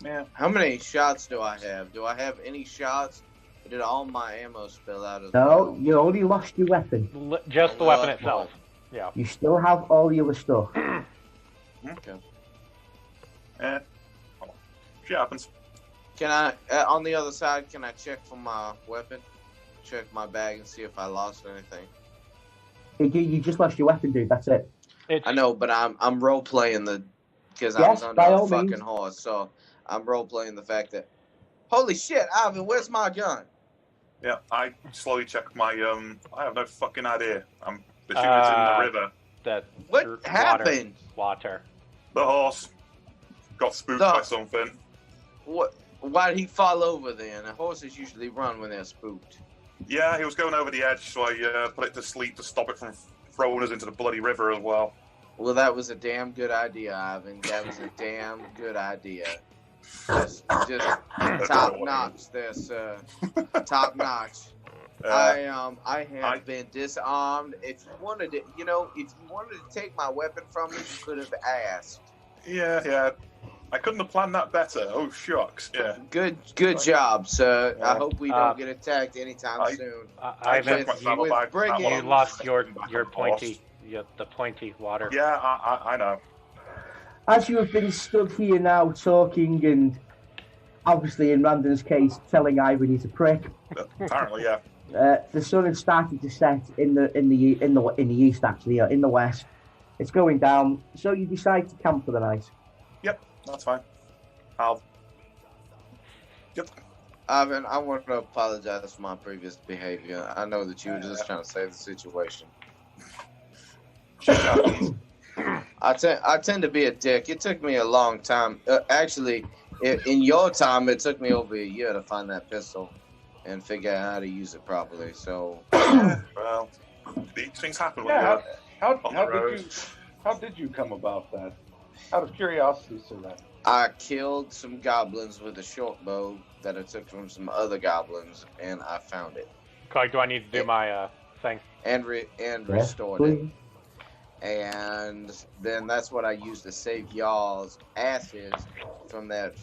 Yeah. How many shots do I have? Do I have any shots? Or did all my ammo spill out of No, you only lost your weapon. Just the weapon itself. Yeah. You still have all the other stuff. Okay. Yeah. Shit happens. Can I, on the other side, can I check for my weapon? Check my bag and see if I lost anything. You just lost your weapon, dude. That's it. It's, I know, but I'm role playing because I Yes, was under by a all fucking means. horse, so I'm role playing the fact that, holy shit, Ivan, where's my gun? Yeah, I slowly check my I have no fucking idea. I'm assuming it's in the river. that. What happened? Water. The horse got spooked The- by something. What? Why did he fall over then? Horses usually run when they're spooked. Yeah, he was going over the edge, so I put it to sleep to stop it from throwing us into the bloody river as well. Well, that was a damn good idea, Ivan. That was a damn good idea. Just top notch, there, sir. Top notch. I have been disarmed. If you wanted to, if you wanted to take my weapon from me, you could have asked. Yeah. I couldn't have planned that better. Oh, shucks. Yeah. Good job, sir. Yeah. I hope we don't get attacked anytime soon. I checked my with saddlebag. bringing- That You one lost was your back on the pointy, horse. the pointy water. Yeah, I know. As you have been stood here now talking and obviously in Randon's case telling Ivan he's a prick, Apparently, yeah. the sun had started to set in the east, actually, in the west. It's going down. So you decide to camp for the night. Yep, that's fine. I'll. Yep. Ivan, I want to apologize for my previous behavior. I know that you were just trying to save the situation. I tend to be a dick. It took me a long time. Actually, in your time, it took me over a year to find that pistol and figure out how to use it properly. So, well, these things happen when Yeah, you're on the road. how did you come about that? Out of curiosity, sir. I killed some goblins with a short bow that I took from some other goblins, and I found it Craig, do I need to do my thing? and restored it. And then that's what I used to save y'all's asses from that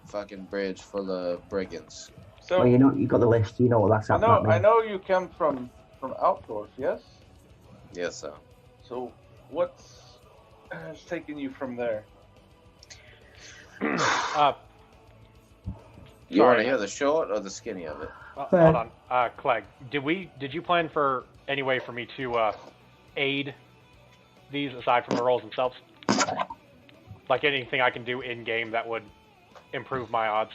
fucking bridge full of brigands. So Well, you got the list. You know what that's happening. I know you come from outdoors, yes? Yes, sir. So what's taking you from there? You Sorry. want to hear the short or the skinny of it? Hold on, Clegg. Did you plan for any way for me to aid these aside from the rolls themselves? Like anything I can do in game that would improve my odds?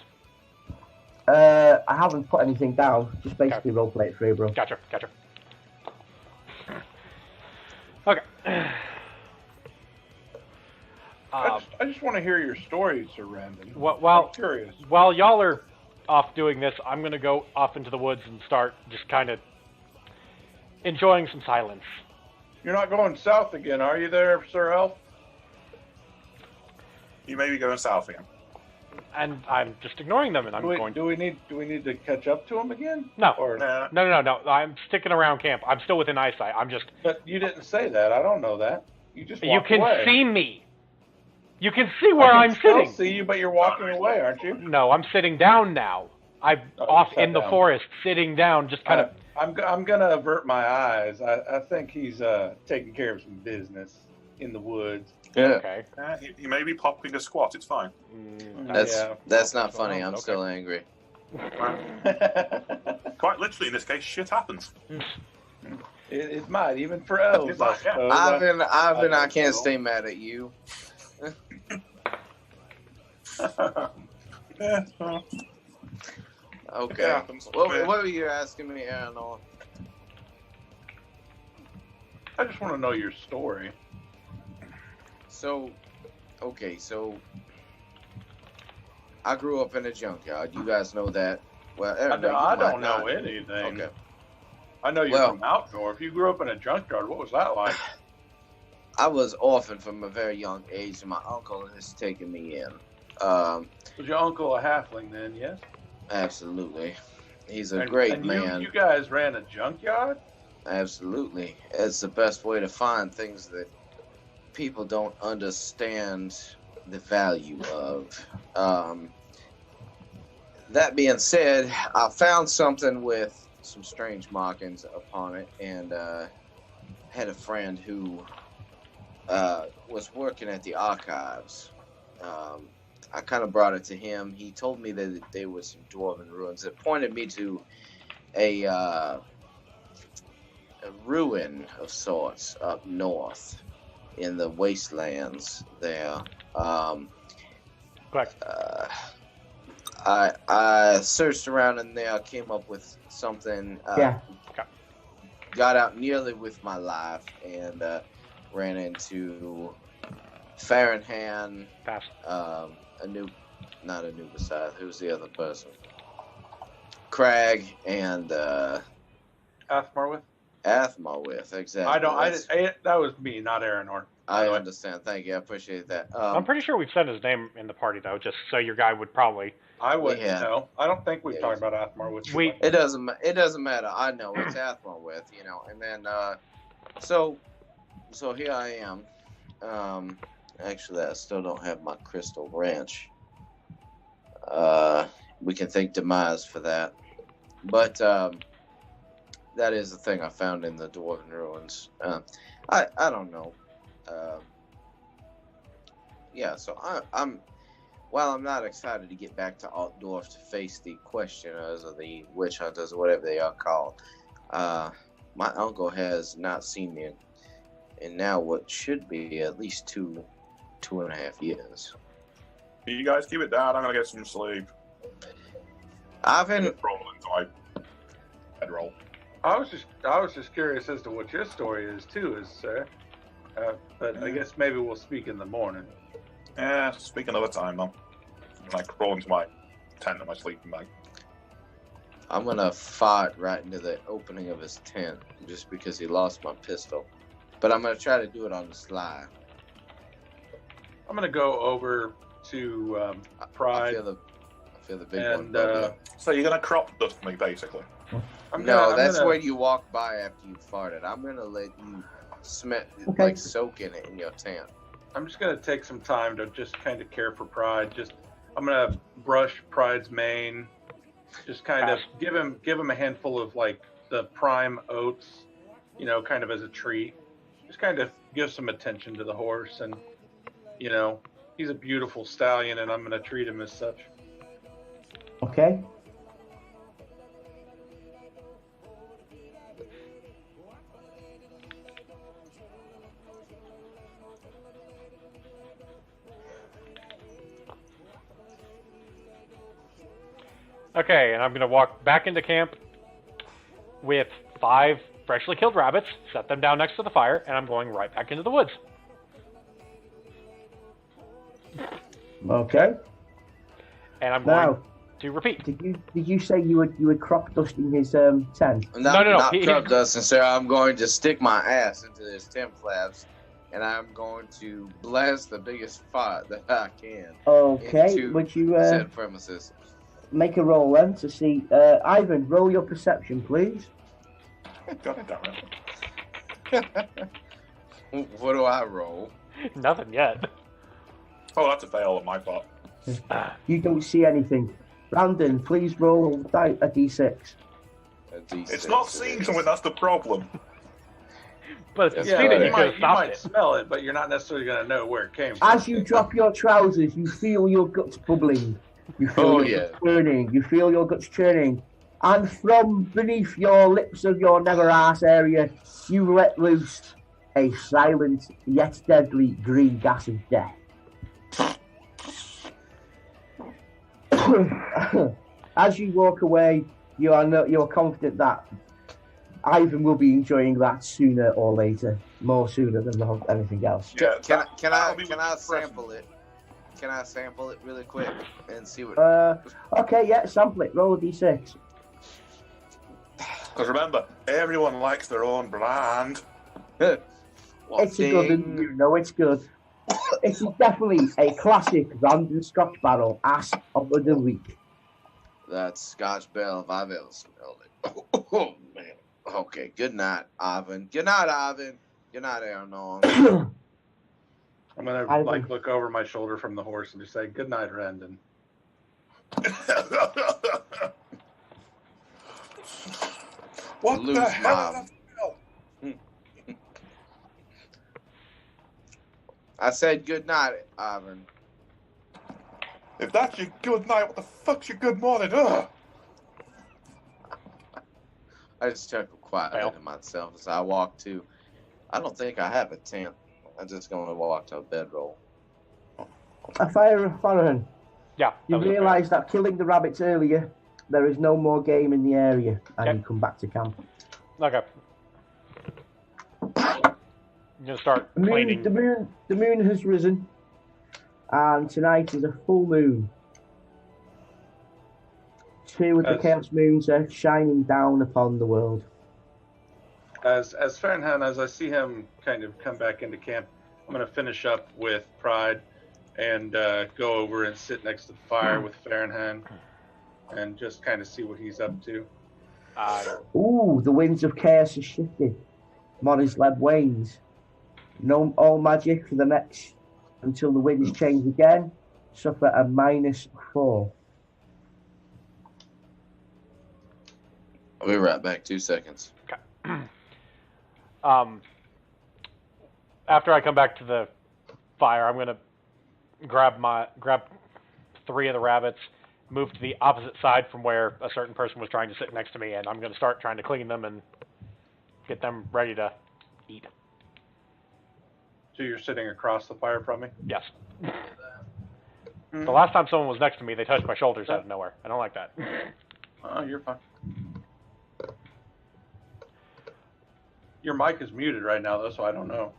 I haven't put anything down. Just basically roleplay it through, bro. Gotcha. Okay. I just want to hear your story, Sir Randon. Well, I'm curious. while y'all are off doing this, I'm gonna go off into the woods and start just kind of enjoying some silence. You're not going south again, are you there, Sir Elf? You may be going south again. And I'm just ignoring them, and I'm going. Do we need to catch up to him again? No. Or, Nah. No. I'm sticking around camp. I'm still within eyesight. I'm just. But you didn't say that. I don't know that. You just You walked can away. see me. You can see where I'm I can still sitting. see you, but you're walking away, aren't you? No, I'm sitting down now. I'm Oh, off sat in the down. forest, sitting down, just kind of. I'm gonna avert my eyes. I think he's taking care of some business in the woods. Yeah. Okay. He may be popping a squat. It's fine. That's not funny. I'm Okay. still angry. Quite literally, in this case, shit happens. It might, even for elves. It might, yeah. suppose. Ivan, I can't know. stay mad at you. Yeah, well, Okay. it happens. What Yeah. were you asking me, Eleanor? I just want to know your story. So I grew up in a junkyard. You guys know that. Well, I you don't might know not. anything. Okay. I know you're Well- from outdoor. If you grew up in a junkyard, what was that like? I was orphaned from a very young age, and my uncle has taken me in. Was your uncle a halfling then? Yes. Absolutely. He's a And- great and man. You guys ran a junkyard? Absolutely. It's the best way to find things that people don't understand the value of. That being said, I found something with some strange markings upon it, and had a friend who was working at the archives. I kind of brought it to him. He told me that there was some dwarven ruins. It pointed me to a ruin of sorts up north in the wastelands there. Correct. I searched around in there, came up with something. Yeah. Got out nearly with my life, and ran into Farrenhan. Pass. Not Anubis. Who's the other person? Crag and Athmarwith? Athmarwith, exactly. That was me, not Aranor. I understand. Thank you. I appreciate that. I'm pretty sure we've said his name in the party, though, just so your guy would probably. I wouldn't Yeah. know. I don't think we've Yeah, talked about Athmarwith. It doesn't matter. I know it's Athmarwith, and then so here I am. Actually, I still don't have my crystal wrench. We can thank Demise for that, but that is the thing I found in the Dwarven ruins. I don't know. Yeah, so I'm while I'm not excited to get back to Altdorf to face the questioners or the witch hunters or whatever they are called, my uncle has not seen me in now what should be at least 2.5 years. You guys keep it down. I'm gonna get some sleep. I've I'm been gonna roll into my bedroll. I was just curious as to what your story is too, sir. But I guess maybe we'll speak in the morning. Yeah, speak another time, though. I crawl into my tent and my sleeping bag. I'm gonna fart right into the opening of his tent just because he lost my pistol. But I'm gonna try to do it on the sly. I'm gonna go over to Pride. I feel the big And, one. So you're gonna crop dust me, basically. That's when you walk by after you farted. I'm gonna let you Okay. soak in it in your tent. I'm just gonna take some time to just kind of care for Pride. I'm gonna brush Pride's mane. Just kind of give him a handful of like the prime oats, kind of as a treat. Just kind of give some attention to the horse, and he's a beautiful stallion, and I'm gonna treat him as such. Okay. Okay, and I'm going to walk back into camp with 5 freshly killed rabbits, set them down next to the fire, and I'm going right back into the woods. Okay. And I'm going to repeat. Did you say you were crop dusting his tent? No. Not crop dusting, sir. I'm going to stick my ass into his tent flaps, and I'm going to blast the biggest fart that I can. Okay. Into Would you said premises. make a roll then to see? Ivan, roll your perception, please. God damn it. What do I roll? Nothing yet. Oh, that's a fail on my part. You don't see anything. Brandon, please roll a d6. A D6 It's not it seeing is. something, that's the problem. But it's Yeah, speed that but you could have you stopped might it. smell it, but you're not necessarily gonna know where it came from. As you drop your trousers, you feel your guts bubbling. You feel Oh, your guts churning. You feel your guts churning. And from beneath your lips of your never ass area, you let loose a silent yet deadly green gas of death. As you walk away, you're confident that Ivan will be enjoying that sooner or later, more sooner than anything else. Yeah, Can I that'll be sample it? Can I sample it really quick and see what? Okay, yeah, sample it. Roll a d6. Because remember, everyone likes their own brand. It's a good one. You know it's good. It's definitely a classic random Scotch barrel ass of the week. That's Scotch Bell if I've ever smelled it. Oh man. Okay. Good night, Ivan. Good night, Ivan. Good night, Aaron. I'm gonna Ivan. look over my shoulder from the horse and just say, "Good night, Randon." What Lose the hell? mom. I said good night, Ivan. If that's your good night, what the fuck's your good morning? Ugh. I just chuckled quietly Well. to myself as I walked to. I don't think I have a tent. I'm just going to walk to a bedroll. Farron, Yeah. you realise that killing the rabbits earlier, there is no more game in the area, and Okay. you come back to camp. Okay. I'm gonna start cleaning. The moon has risen, and tonight is a full moon. Two of the As- chaos moons are shining down upon the world. As Fahrenheit, as I see him kind of come back into camp, I'm gonna finish up with Pride and go over and sit next to the fire with Fahrenheit and just kind of see what he's up to. Ooh, the winds of chaos are shifted. Morisleb wanes. No all magic for the next until the winds change again. Suffer a -4. I'll be right back. 2 seconds. After I come back to the fire, I'm gonna grab 3 of the rabbits, move to the opposite side from where a certain person was trying to sit next to me, and I'm gonna start trying to clean them and get them ready to eat. So you're sitting across the fire from me? Yes. Mm. The last time someone was next to me, they touched my shoulders out of nowhere. I don't like that. Oh, you're fine. Your mic is muted right now, though, so I don't know.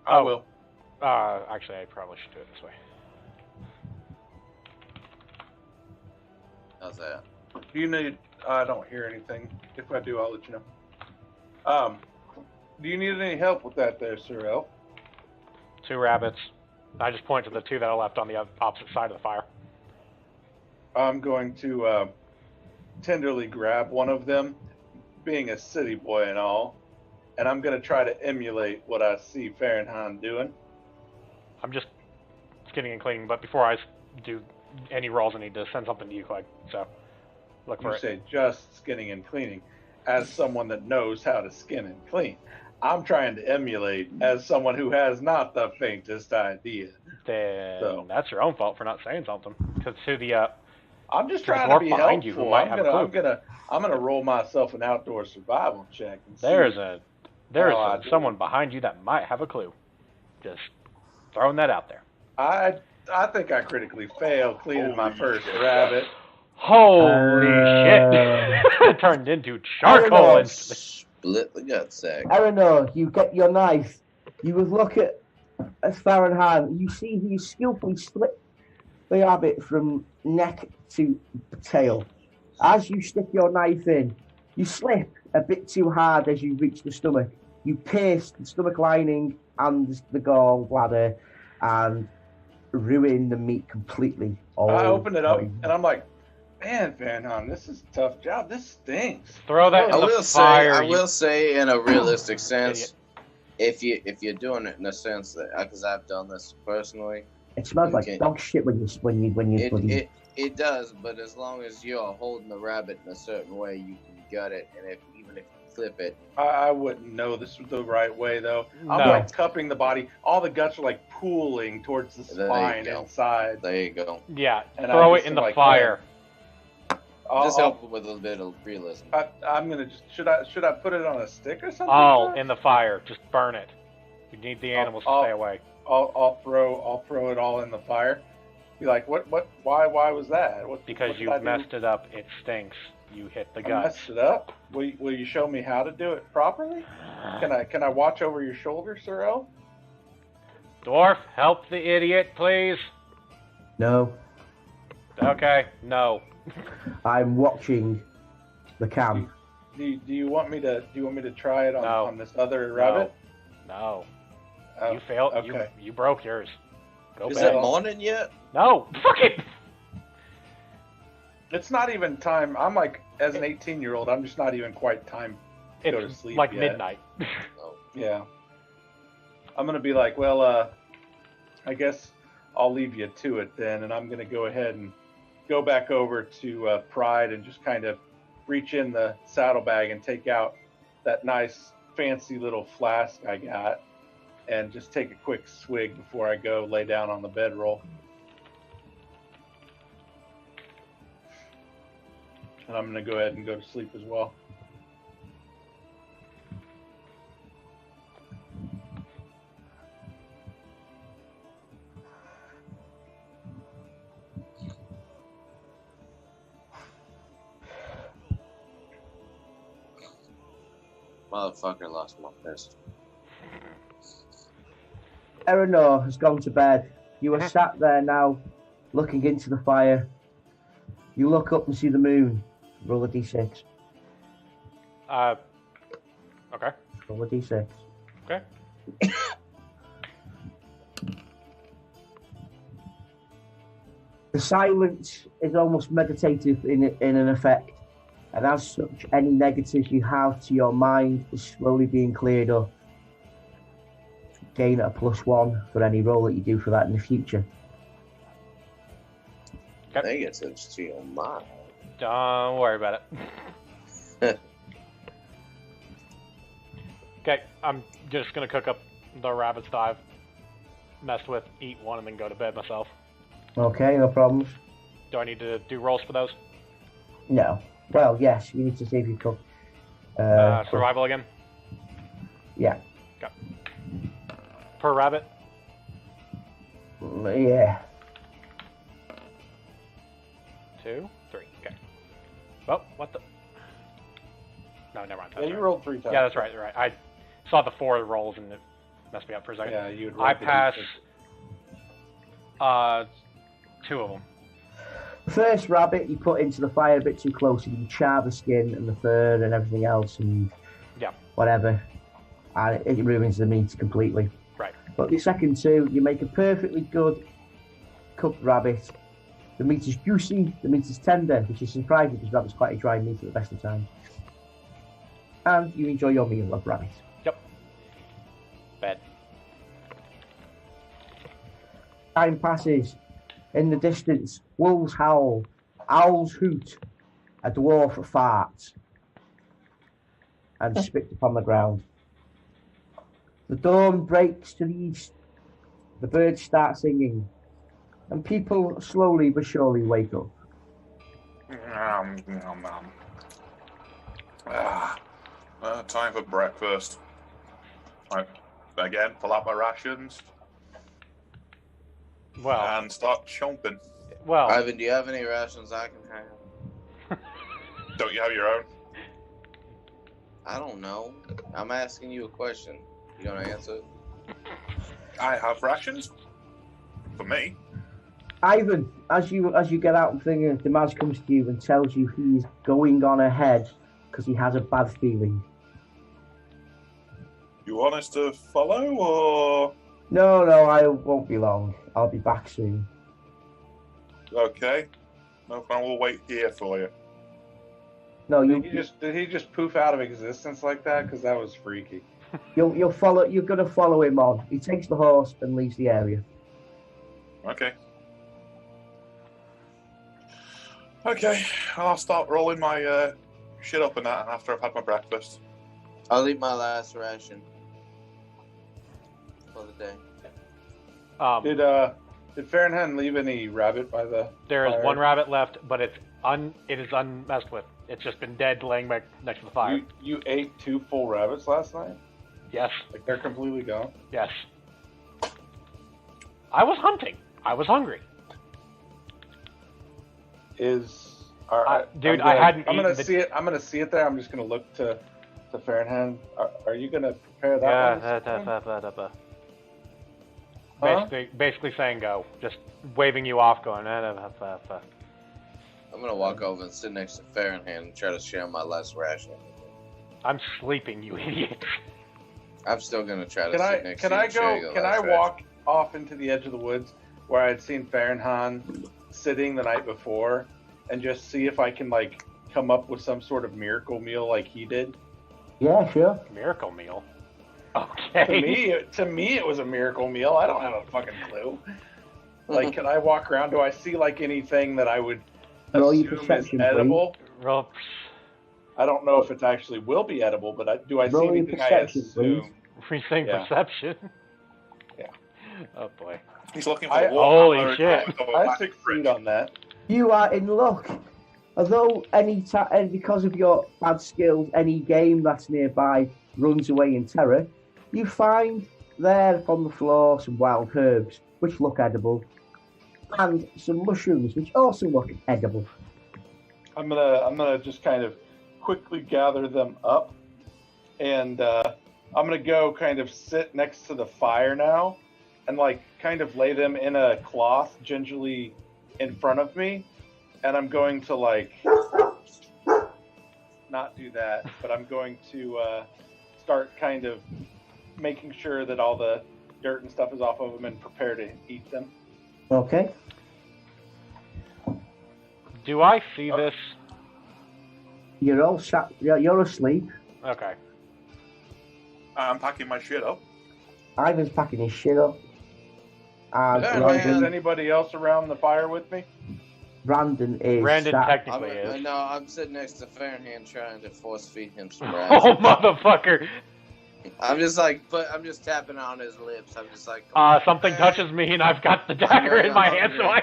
I Oh. will. Actually, I probably should do it this way. How's that? Do you need... I don't hear anything. If I do, I'll let you know. Do you need any help with that there, Sir Elf? 2 rabbits. I just point to the 2 that are left on the opposite side of the fire. I'm going to tenderly grab one of them, being a city boy and all, and I'm going to try to emulate what I see Fahrenheit doing. I'm just skinning and cleaning, but before I do any rolls, I need to send something to you, Clyde. So, look for You it. say just skinning and cleaning, as someone that knows how to skin and clean. I'm trying to emulate as someone who has not the faintest idea. Then that's your own fault for not saying something. Because to the I'm just the trying dwarf to be behind you who helpful. might have a clue. I'm gonna roll myself an outdoor survival check. And see. there's someone behind you that might have a clue. Just throwing that out there. I think I critically failed cleaning my first rabbit. Holy shit! It turned into charcoal know. instantly. Split the gut sack. Eleanor, you get your knife. You would look at Fahrenheit. You see he skillfully split the rabbit from neck to tail. As you stick your knife in, you slip a bit too hard as you reach the stomach. You pierce the stomach lining and the gallbladder and ruin the meat completely. I open it up and I'm like, man, Van Hahn, this is a tough job. This stinks. Throw that in the fire. I will say, in a realistic sense, if you're doing it in a sense that, because I've done this personally, it smells like dog shit when you. It does, but as long as you're holding the rabbit in a certain way, you can gut it, and even if you flip it, I wouldn't know this was the right way though. No. I'm like cupping the body. All the guts are like pooling towards the There you spine go. inside. there you go. Yeah, And throw I it just in the like, fire. Just help with a little bit of realism. I'm gonna just should I put it on a stick or something? Oh, in the fire. Just burn it. You need the animals to stay away. I'll throw it all in the fire. Be like, what? Why was that? Because you messed it up. It stinks. You hit the I guts. messed it up. Will you show me how to do it properly? Can I watch over your shoulder, Sir El? Dwarf, help the idiot, please. No, Okay, no. I'm watching the cam. Do you want me to try it No. on this other rabbit? No. Oh, You failed. Okay. You broke yours. Go Is back. it morning yet? No. Fuck it. It's not even time. I'm like, as an 18-year-old, I'm just not even quite time to go to It's sleep like yet. midnight. Yeah. I'm gonna be like, well, I guess I'll leave you to it then, and I'm gonna go ahead and go back over to Pride and just kind of reach in the saddlebag and take out that nice, fancy little flask I got, and just take a quick swig before I go lay down on the bedroll. And I'm gonna go ahead and go to sleep as well. Motherfucker lost my pistol. Eleanor has gone to bed. You are sat there now, looking into the fire. You look up and see the moon. Roll a d6. Okay. Roll a d6. Okay. The silence is almost meditative in an effect, and as such, any negatives you have to your mind is slowly being cleared up. Gain a +1 for any roll that you do for that in the future. I think it's a steel mine. Don't worry about it. Okay, I'm just gonna cook up the rabbits that I've messed with, eat one, and then go to bed myself. Okay, no problems. Do I need to do rolls for those? No. Well, yes, you need to see if you cook. Survival again? Yeah. Okay. per rabbit? Yeah. 2, 3. Okay. Oh, what the? No, never mind. Yeah, That's you right. rolled 3 times. Yeah, that's right. Right. I saw the 4 rolls and it messed me up for a second. Yeah, you'd I rolled the pass D6. 2 of them. The first rabbit you put into the fire a bit too close, and you char the skin and the fur and everything else and whatever, and it ruins the meat completely. Right. But the second 2, you make a perfectly good cooked rabbit. The meat is juicy, the meat is tender, which is surprising because rabbit's quite a dry meat at the best of times. And you enjoy your meal of rabbit. Yep. Bad. Time passes. In the distance, wolves howl, owls hoot, a dwarf farts, and spits upon the ground. The dawn breaks to the east. The birds start singing, and people slowly but surely wake up. Time for breakfast. Again, pull out my rations Well, and start chomping. well. Ivan, do you have any rations I can have? Don't you have your own? I don't know. I'm asking you a question. You gonna answer it? I have rations. For me. Ivan, as you get out and thinking, Damaz comes to you and tells you he's going on ahead because he has a bad feeling. You want us to follow, or...? No, I won't be long. I'll be back soon. Okay. No problem, we'll wait here for you. No, Did he just poof out of existence like that? Because that was freaky. you'll follow. You're gonna follow him on. He takes the horse and leaves the area. Okay. Okay, I'll start rolling my shit up and that after I've had my breakfast. I'll eat my last ration for the day. Did Fahrenheit leave any rabbit by the There is fire? 1 rabbit left, but it is unmessed with. It's just been dead, laying back next to the fire. You ate 2 full rabbits last night? Yes, Like they're completely gone? yes. I was hunting. I was hungry. Dude, I hadn't I'm gonna eaten the- see it. I'm gonna see it there. I'm just gonna look to Fahrenheit. Are you gonna prepare that? Yeah, Huh? basically saying go. Just waving you off, going. I'm gonna walk over and sit next to Fahrenheit and try to share my last ration. I'm sleeping, you idiot. I'm still gonna try to Can sit I next can to you I and share your go? Can I last ration. walk off into the edge of the woods where I'd seen Fahrenheit sitting the night before, and just see if I can like come up with some sort of miracle meal like he did? Yeah, sure. Miracle meal. Okay. To me, it was a miracle meal. I don't have a fucking clue. Like, can I walk around? Do I see like anything that I would Roll your assume is perception, edible? Roll. I don't know if it actually will be edible, but do I see Roll your anything I perception, assume? We're saying Yeah. perception. Yeah. Oh boy. He's looking for I- the Warhammer Holy and shit. go I back succeed on that. You are in luck. Although and because of your bad skills, any game that's nearby runs away in terror, you find there upon the floor some wild herbs which look edible, and some mushrooms which also look edible. I'm gonna just kind of quickly gather them up, and I'm gonna go kind of sit next to the fire now, and like kind of lay them in a cloth gingerly in front of me, and I'm going to like not do that, but I'm going to start kind of making sure that all the dirt and stuff is off of them and prepare to eat them. Okay. Do I see this? You're all sat. You're asleep. Okay. I'm packing my shit up. Ivan's packing his shit up. And Yeah, Is man. anybody else around the fire with me? Brandon is. Brandon sat- technically is. No, I'm sitting next to Fahrenheit trying to force feed him some Oh, rations. motherfucker. I'm just tapping on his lips. I'm just like, Something touches me and I've got the dagger in my hand, so I...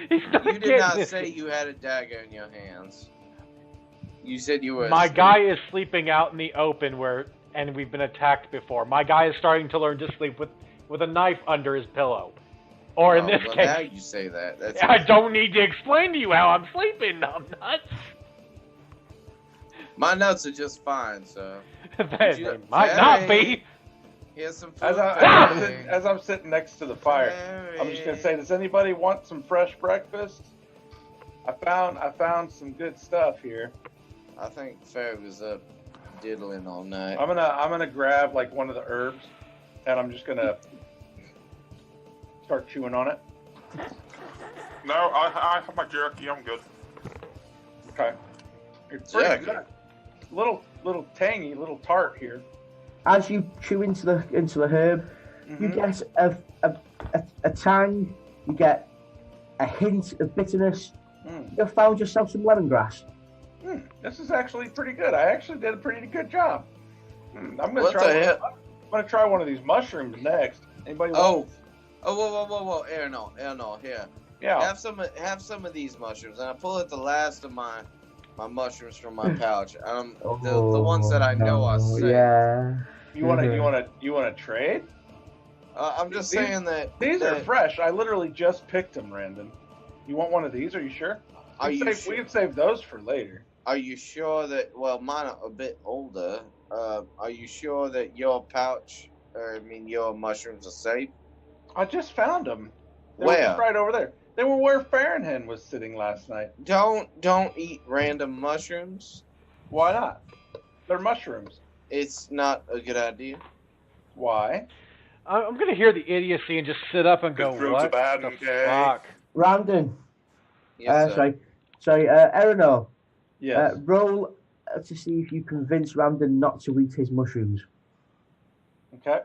He's not You did getting not it. say you had a dagger in your hands. You said you were My asleep. guy is sleeping out in the open where and we've been attacked before. My guy is starting to learn to sleep with a knife under his pillow. Or in this well, case, now you say that. That's I don't need to explain to you how I'm sleeping, nuts. My nuts are just fine, so. They might not be. Here's some food. As I'm sitting next to the fire, I'm just gonna say, does anybody want some fresh breakfast? I found some good stuff here. I think Ferg was up diddling all night. I'm gonna grab like one of the herbs, and I'm just gonna start chewing on it. No, I have my jerky. I'm good. Okay. It's pretty good. Little tangy, little tart here. As you chew into the herb, you get a tang, you get a hint of bitterness. You found yourself some lemongrass. This is actually pretty good. I actually did a pretty good job. I'm gonna try one of these mushrooms next. Anybody? Whoa, Aaron, here. Yeah. Have some of these mushrooms, and I pull out the last of my mushrooms from my pouch. The ones that I know are safe. Yeah. You wanna trade? I'm just saying that these are fresh. I literally just picked them, Randon. You want one of these? Are you sure? We can save those for later. Are you sure that? Well, mine are a bit older. Are you sure that your pouch, your mushrooms are safe? I just found them. They Where? were right over there. They were where Fahrenheit was sitting last night. Don't eat random mushrooms. Why not? They're mushrooms. It's not a good idea. Why? I'm gonna hear the idiocy and just sit up and go, Fruits are what bad, the okay. fuck? Randon. Yes, sir. Sorry, Eleanor. Yes. Roll to see if you convince Randon not to eat his mushrooms. Okay.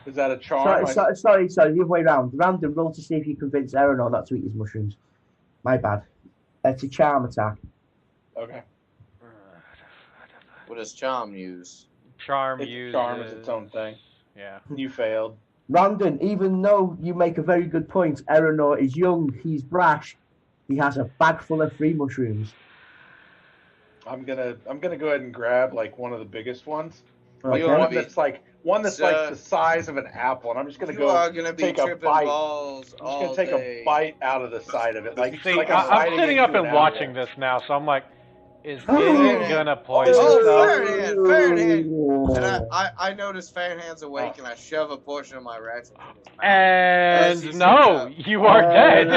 Is that a charm? Sorry, the other way around. Random, roll to see if you convince Eleanor not to eat his mushrooms. My bad. It's a charm attack. Okay. What does charm use? Charm Charm is its own thing. Yeah. You failed. Randon, even though you make a very good point, Eleanor is young, he's brash, he has a bag full of free mushrooms. I'm gonna go ahead and grab like one of the biggest ones. Okay. One that's like the size of an apple, and I'm just gonna take a bite. I'm just gonna take a bite out of the side of it. I'm sitting up and watching this now, so I'm like, is it gonna poison stuff? Fahrenheit. And I notice Fahrenheit's awake, and I shove a portion of my rat in his mouth. And no, you are dead.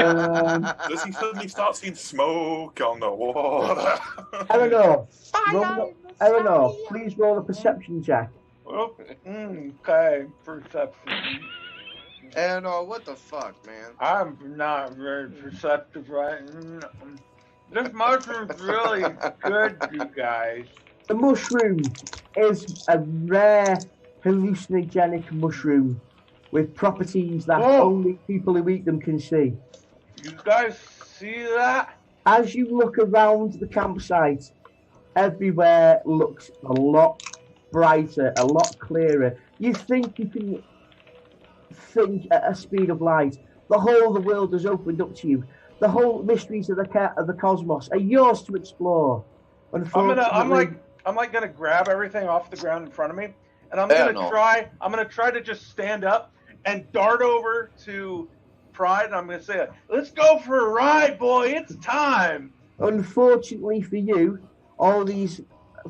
Does he suddenly start seeing smoke on the water? Eleanor, please roll a perception check. Okay, perception. Eleanor, what the fuck, man? I'm not very perceptive right now. This mushroom's really good, you guys. The mushroom is a rare hallucinogenic mushroom with properties that only people who eat them can see. You guys see that? As you look around the campsite, everywhere looks a lot brighter, a lot clearer. You think you can think at a speed of light. The whole of the world has opened up to you. The whole mysteries of the cosmos are yours to explore. I'm gonna grab everything off the ground in front of me, and I'm gonna try to just stand up and dart over to Pride, and I'm gonna say, "Let's go for a ride, boy! It's time." Unfortunately for you, all these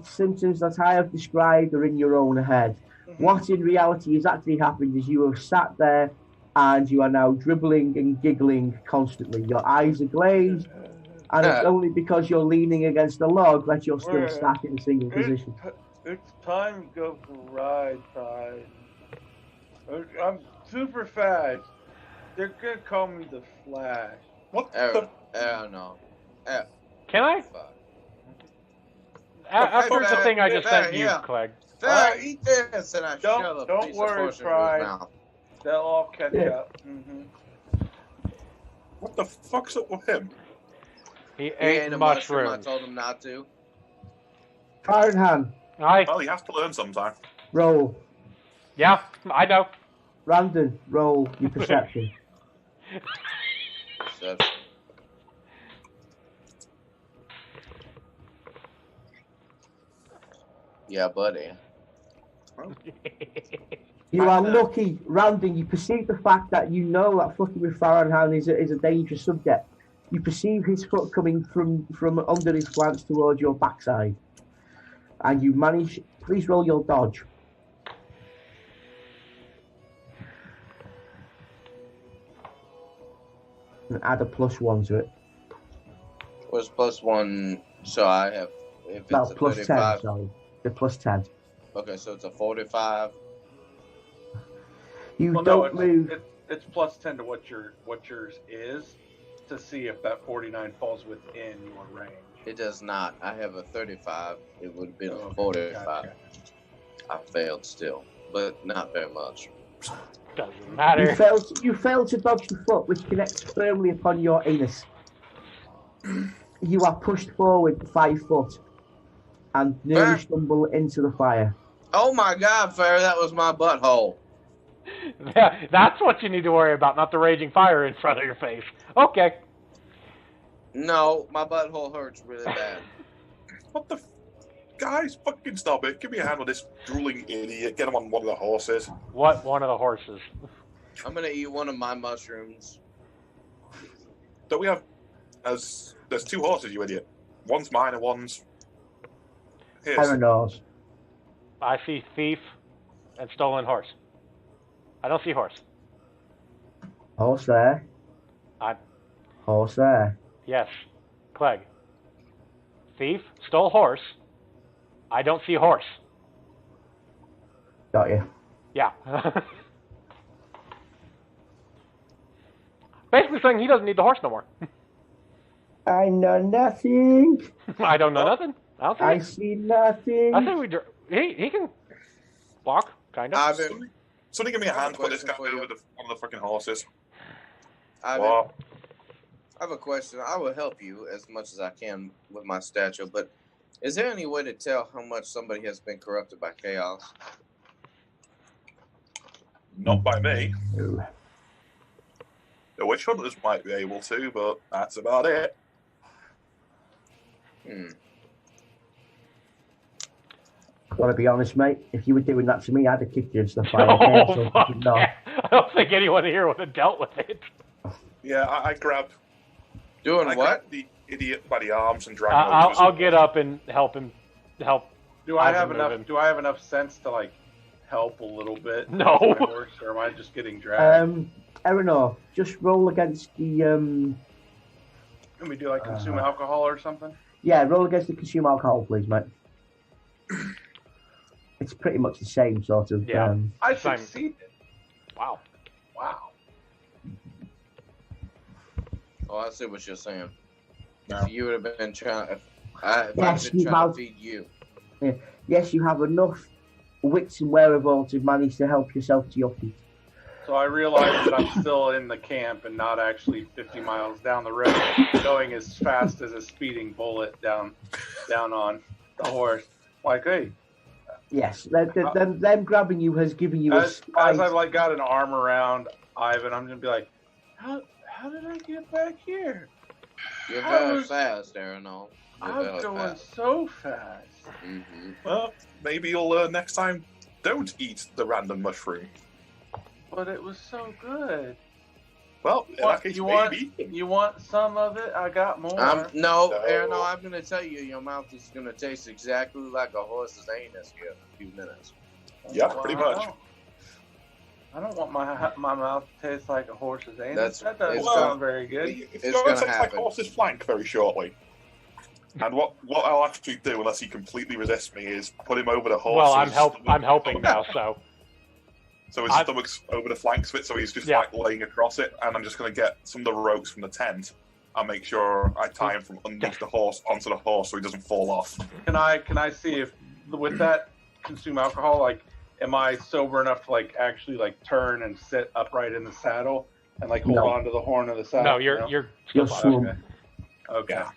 symptoms that I have described are in your own head. Mm-hmm. What in reality has actually happened is you have sat there and you are now dribbling and giggling constantly. Your eyes are glazed, and it's only because you're leaning against the log that you're still sat in a single position. It's time to go for a ride, Pride. I'm super fast. They're gonna call me the Flash. What no. Can I? After the thing I just sent you, Clegg. Eat this, and I shove a piece of portion in his mouth. They'll all catch up. Mm-hmm. What the fuck's up with him? He ate a mushroom. I told him not to. Fahrenheit. Aye. Well, he has to learn sometime. Roll. Yeah, I know. Randon, roll your perception. Yeah, buddy. You are lucky, Randon. You perceive the fact that you know that fucking with Farrenhand is a dangerous subject. You perceive his foot coming from under his flanks towards your backside. And you manage. Please roll your dodge. And add a +1 to it. What's +1? So I have. If it's No, a +10, 35. sorry. The +10. Okay, so it's a 45. You Well, don't no, move. it's +10 to what yours is to see if that 49 falls within your range. It does not. I have a 35. It would have been a Okay, 45. gotcha. I failed still, but not very much. Doesn't matter. You failed to dodge the foot, which connects firmly upon your anus. You are pushed forward 5 foot and nearly stumble into the fire. Oh my God, Farrah, that was my butthole. Yeah, that's what you need to worry about, not the raging fire in front of your face. Okay. No, my butthole hurts really bad. What the guys, fucking stop it. Give me a hand with this drooling idiot. Get him on one of the horses. What one of the horses? I'm gonna eat one of my mushrooms. Don't we have... There's 2 horses, you idiot. One's mine and one's... his. Paranor's. I see thief and stolen horse. I don't see horse. Horse there. Horse there. Yes. Clegg. Thief, stole horse. I don't see horse. Got you. Yeah. Basically saying he doesn't need the horse no more. I know nothing. I don't know nothing. I don't see I it. see nothing. I think he can walk, kind of. Ivan, Somebody give me a I have hand a to put this guy question for you. over one of the fucking horses. Ivan, What? I have a question. I will help you as much as I can with my stature, but is there any way to tell how much somebody has been corrupted by chaos? Not by me. Ooh. The witch hunters might be able to, but that's about it. Gotta be honest, mate. If you were doing that to me, I'd have kicked you into the fire. Oh, so fuck no. yeah. I don't think anyone here would have dealt with it. Yeah, I grabbed Doing I what? grabbed the idiot by the arms and dragged him over. I'll get up and help him. Do I Ivan have move enough? him. Do I have enough sense to like help a little bit? No. with my horse, or am I just getting dragged? Eleanor, just roll against the Can we do like consume alcohol or something? yeah, roll against the consume alcohol, please, mate. It's pretty much the same sort of. Yeah. I Same. succeeded. Wow. Wow. Oh, I see what you're saying. No. If you would have been trying, if I'd Yes, been you trying have. to feed you. Yes, you have enough wits and wherewithal to manage to help yourself to your feet. So I realized that I'm still in the camp and not actually 50 miles down the road, going as fast as a speeding bullet down on the horse. Like, hey, Yes, them grabbing you has given you a as slight. I've like got an arm around Ivan, I'm gonna be like, how did I get back here? You're I very was- fast, Aaronol. You're I'm very going fast. so fast. Mm-hmm. Well, maybe you'll next time don't eat the random mushroom. But it was so good. Well, in that case, You maybe. want some of it? I got more. No, No. Aaronol, I'm going to tell you, your mouth is going to taste exactly like a horse's anus here in a few minutes. Yeah, Well, pretty I much. I don't want my mouth to taste like a horse's anus. That's- That doesn't it's sound gonna- very good. It's It's going to gonna taste like happen. horse's flank very shortly. And what I'll actually do, unless he completely resists me, is put him over the horse. Well, so I'm his help. stomach- I'm helping now. So So his stomach's over the flanks of it, so he's just Yeah. like laying across it, and I'm just going to get some of the ropes from the tent and make sure I tie him from underneath the horse onto the horse so he doesn't fall off. Can I see if with that consume alcohol, like, am I sober enough to like actually like turn and sit upright in the saddle and like hold No. on to the horn of the saddle? no, you're You're still slow. fine. Okay. Yeah.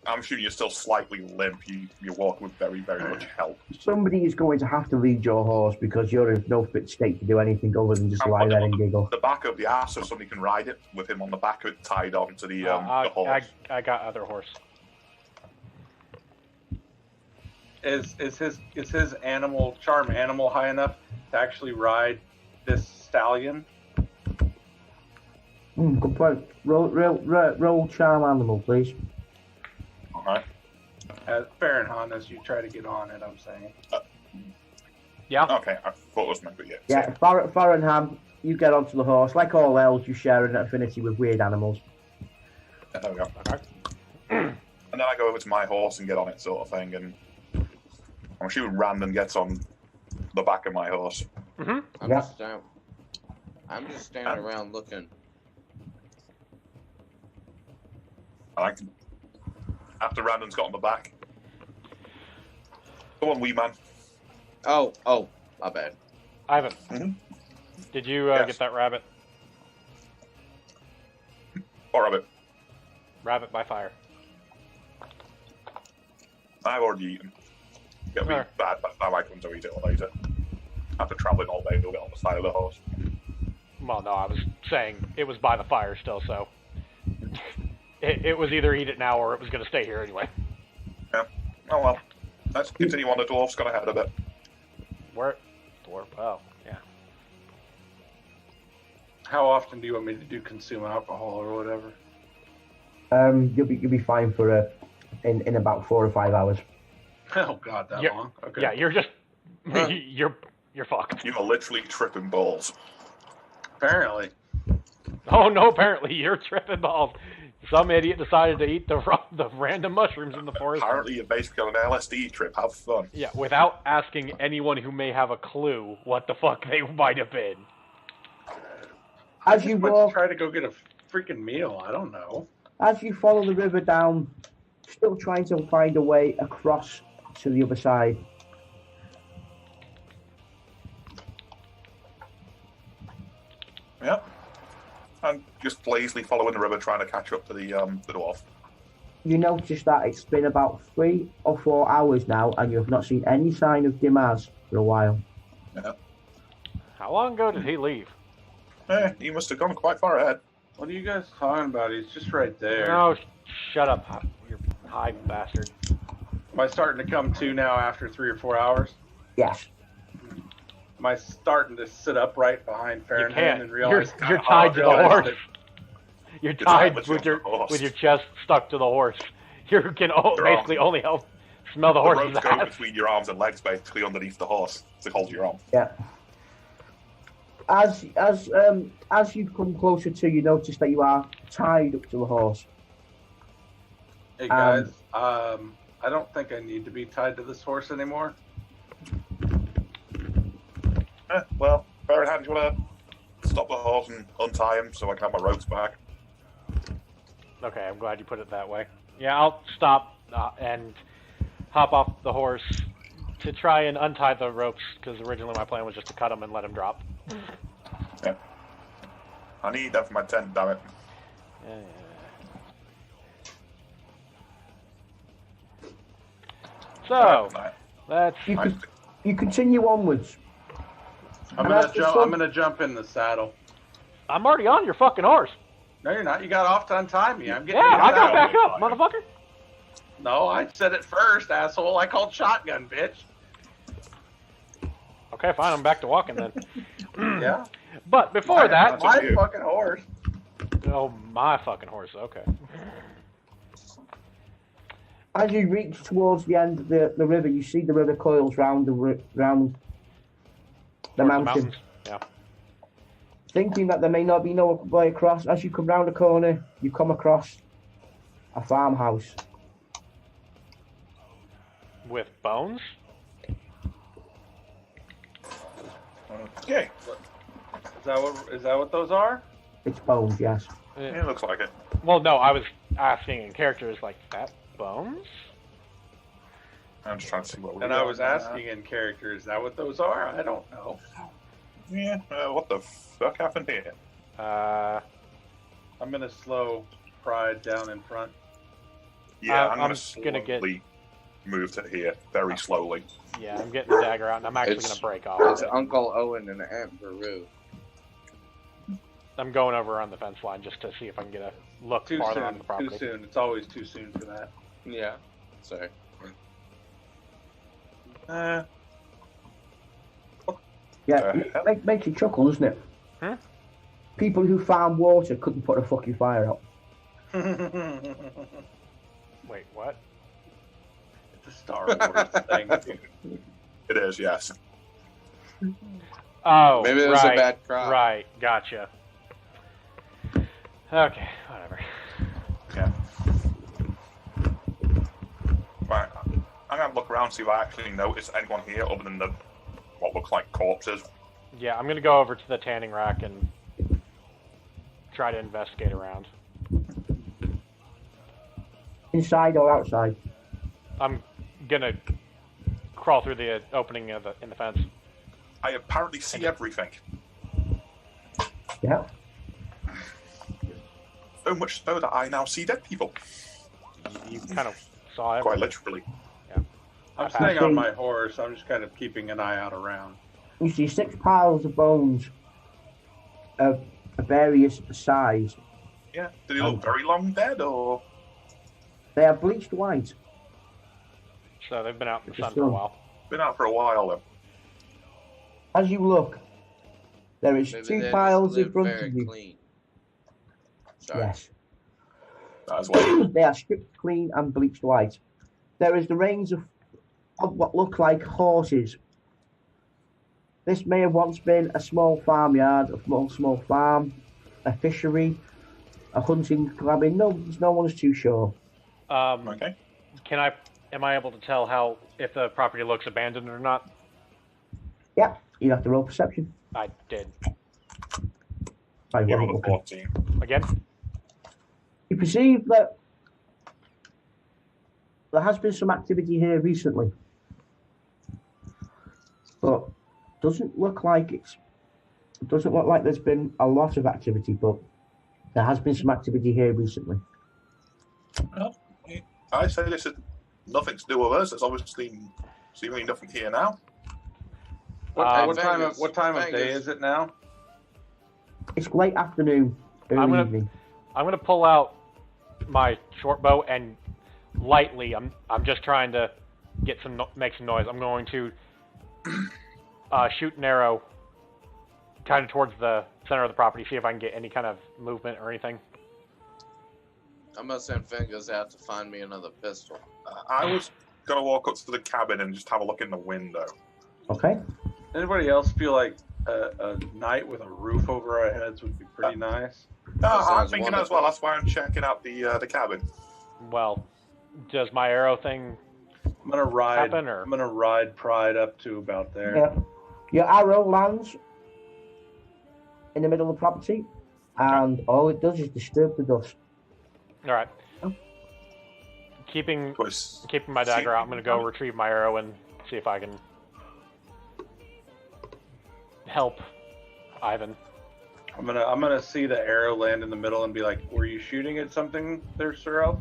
I'm assuming you're still slightly limp. You're walking with very, very much help. Somebody is going to have to lead your horse because you're in no fit state to do anything other than just I'm lie on there the- and giggle. The back of the ass, so somebody can ride it with him on the back of it tied on to the horse. I got other horse. Is his charm animal high enough to actually ride this stallion? Good point. Roll charm animal, please. Alright. Fair and Han, as you try to get on it, I'm saying. Yeah. Okay, I thought it was meant to be it. Yeah, Farrenham, you get onto the horse. Like all elves, you share an affinity with weird animals. Yeah, there we go. Okay. And then I go over to my horse and get on it, sort of thing. And I'm assuming Randon gets on the back of my horse. Mm-hmm. I'm just standing around looking. After Randon's got on the back. Go on, wee man. Oh, my bad. Ivan, did you Yes. get that rabbit? Or rabbit. Rabbit by fire. I've already eaten. It'll be Sure. bad, but I might come to eat it later. After travelling all day, we'll get on the side of the horse. Well, no, I was saying it was by the fire still, so it was either eat it now or it was going to stay here anyway. Yeah. Oh well. Let's continue on. The dwarf's got ahead a bit. Where? Oh, yeah. How often do you want me to do consume alcohol or whatever? You'll be fine for in about 4 or 5 hours. Oh God, that Yeah. long? Okay. Yeah, you're just you're fucked. You are literally tripping balls. Apparently. Oh no! Apparently you're tripping balls. Some idiot decided to eat the random mushrooms in the forest. Apparently, you're basically on an LSD trip. Have fun. Yeah, without asking anyone who may have a clue what the fuck they might have been. As I you just went walk, to try to go get a freaking meal. I don't know. as you follow the river down, still trying to find a way across to the other side. Yeah. I'm just lazily following the river, trying to catch up to the dwarf. You notice that it's been about 3 or 4 hours now, and you have not seen any sign of Dimaz for a while. Yeah. How long ago did he leave? He must have gone quite far ahead. What are you guys talking about? He's just right there. No, shut up, you high bastard. Am I starting to come to now after 3 or 4 hours? Yes. Am I starting to sit upright behind You Farronham can't. and realize You're tied to the horse. You're tied tied with to your the horse. with your chest stuck to the horse. You can basically only help smell the The horse's ropes go ass. between your arms and legs, basically underneath the horse to hold your arm. Yeah. As you come closer to, you notice that you are tied up to the horse. Hey guys, I don't think I need to be tied to this horse anymore. Well, Farronham, do you want to stop the horse and untie him so I can have my ropes back? Okay, I'm glad you put it that way. Yeah, I'll stop and hop off the horse to try and untie the ropes, because originally my plan was just to cut him and let him drop. Yeah. I need that for my tent, damn it. So, Right. let's... You continue onwards. I'm And after some- gonna jump in the saddle. I'm already on your fucking horse. No, you're not. You got off to untie me. I'm getting. Yeah, you I got out. back up, motherfucker. No, I said it first, asshole. I called shotgun, bitch. Okay, fine, I'm back to walking then. Yeah. But before that... My you. fucking horse. Oh, my fucking horse, okay. As you reach towards the end of the river, you see the river coils round the Towards mountain. Yeah. Thinking that there may not be no way across, as you come round the corner, you come across a farmhouse. With bones? Okay. Is that what those are? It's bones, yes. Yeah, it looks like it. Well, no, I was asking in characters like that. Bones? I'm just trying to see what we And got. I was asking in character, is that what those are? I don't know. Yeah, what the fuck happened here? Uh, I'm gonna slow Pride down in front. Yeah, I'm I'm gonna gonna get- slowly move to here, very slowly. yeah, I'm getting the dagger out, and I'm actually It's- going to break off. It's Uncle Owen and Aunt Beru. I'm going over on the fence line just to see if I can get a look Too farther soon. on the property. Too soon. It's always too soon for that. Yeah. Sorry. Uh, Yeah, hell? makes you chuckle, doesn't it? Huh? People who farm water couldn't put a fucking fire out. Wait, what? It's a Star Wars thing. It is, yes. Oh, Maybe it was right, a bad crop. Right, gotcha. Okay, whatever. Yeah. Right. I'm gonna look around see if I actually notice anyone here other than the what look like corpses. Yeah, I'm gonna go over to the tanning rack and try to investigate around. Inside or outside? I'm gonna crawl through the opening in the fence. I apparently see everything. Yeah. So much so that I now see dead people. You kind of saw it. Quite literally. I'm staying on my horse. I'm just kind of keeping an eye out around. You see 6 piles of bones of various size. Yeah. Did he look very long dead or? They are bleached white. So they've been out in the sun Just for a so. while. Been out for a while then. As you look, there is Maybe 2 they piles just in live front very of you. clean. Sorry. Yes. That is what. They are stripped clean and bleached white. There is the remains of what look like horses. This may have once been a small farmyard, a small farm, a fishery, a hunting cabin. No one's too sure. Okay. Am I able to tell if the property looks abandoned or not? Yeah, you have to roll perception. I did. I You wasn't rolled a looking. 14. Again? You perceive that there has been some activity here recently, but doesn't look like there's been a lot of activity, but there has been some activity here recently. Well, I say this is nothing to do with us. There's obviously seemingly nothing here now. What Vegas, time of day Vegas. is it now? It's late afternoon, early evening. I'm gonna pull out my short bow and lightly. I'm just trying to make some noise. I'm going to shoot an arrow kind of towards the center of the property. See if I can get any kind of movement or anything. I'm gonna send Fingers out to find me another pistol. I was gonna walk up to the cabin and just have a look in the window. Okay. Anybody else feel like a night with a roof over our heads would be pretty nice? No, I'm sounds thinking as wonderful. well. That's why I'm checking out the cabin. Well, does my arrow thing I'm gonna ride. happen, or? I'm gonna ride Pride up to about there. Yeah. Your arrow lands in the middle of the property, and all it does is disturb the dust. All right. Oh. Keeping Was my dagger out, I'm gonna go retrieve my arrow and see if I can help Ivan. I'm gonna see the arrow land in the middle and be like, "Were you shooting at something there, Sir Elf?"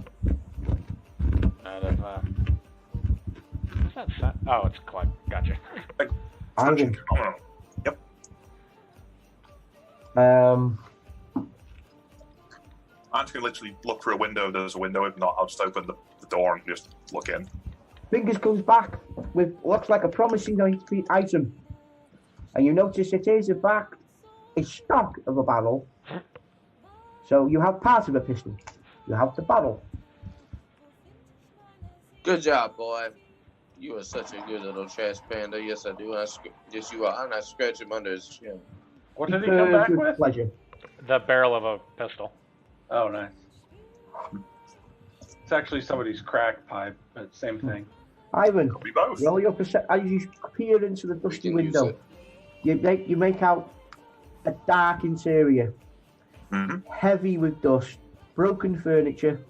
Out of what's that sound? Oh, it's Clyde. Gotcha. Ivan. Yep. I'm just gonna literally look through a window. There's a window. If not, I'll just open the door and just look in. Fingers comes back with what looks like a promising item, and you notice it is in fact a stock of a barrel. So you have part of a pistol. You have the barrel. Good job, boy. You are such a good little trash panda. Yes, I do. Yes, you are. I'm not scratching him under his chin. What did he come back With with? pleasure. The barrel of a pistol. Oh, nice. It's actually somebody's crack pipe, but same thing. Ivan, We both. roll your perception. As you peer into the dusty can use window, it. you make out a dark interior, Mhm. heavy with dust, broken furniture,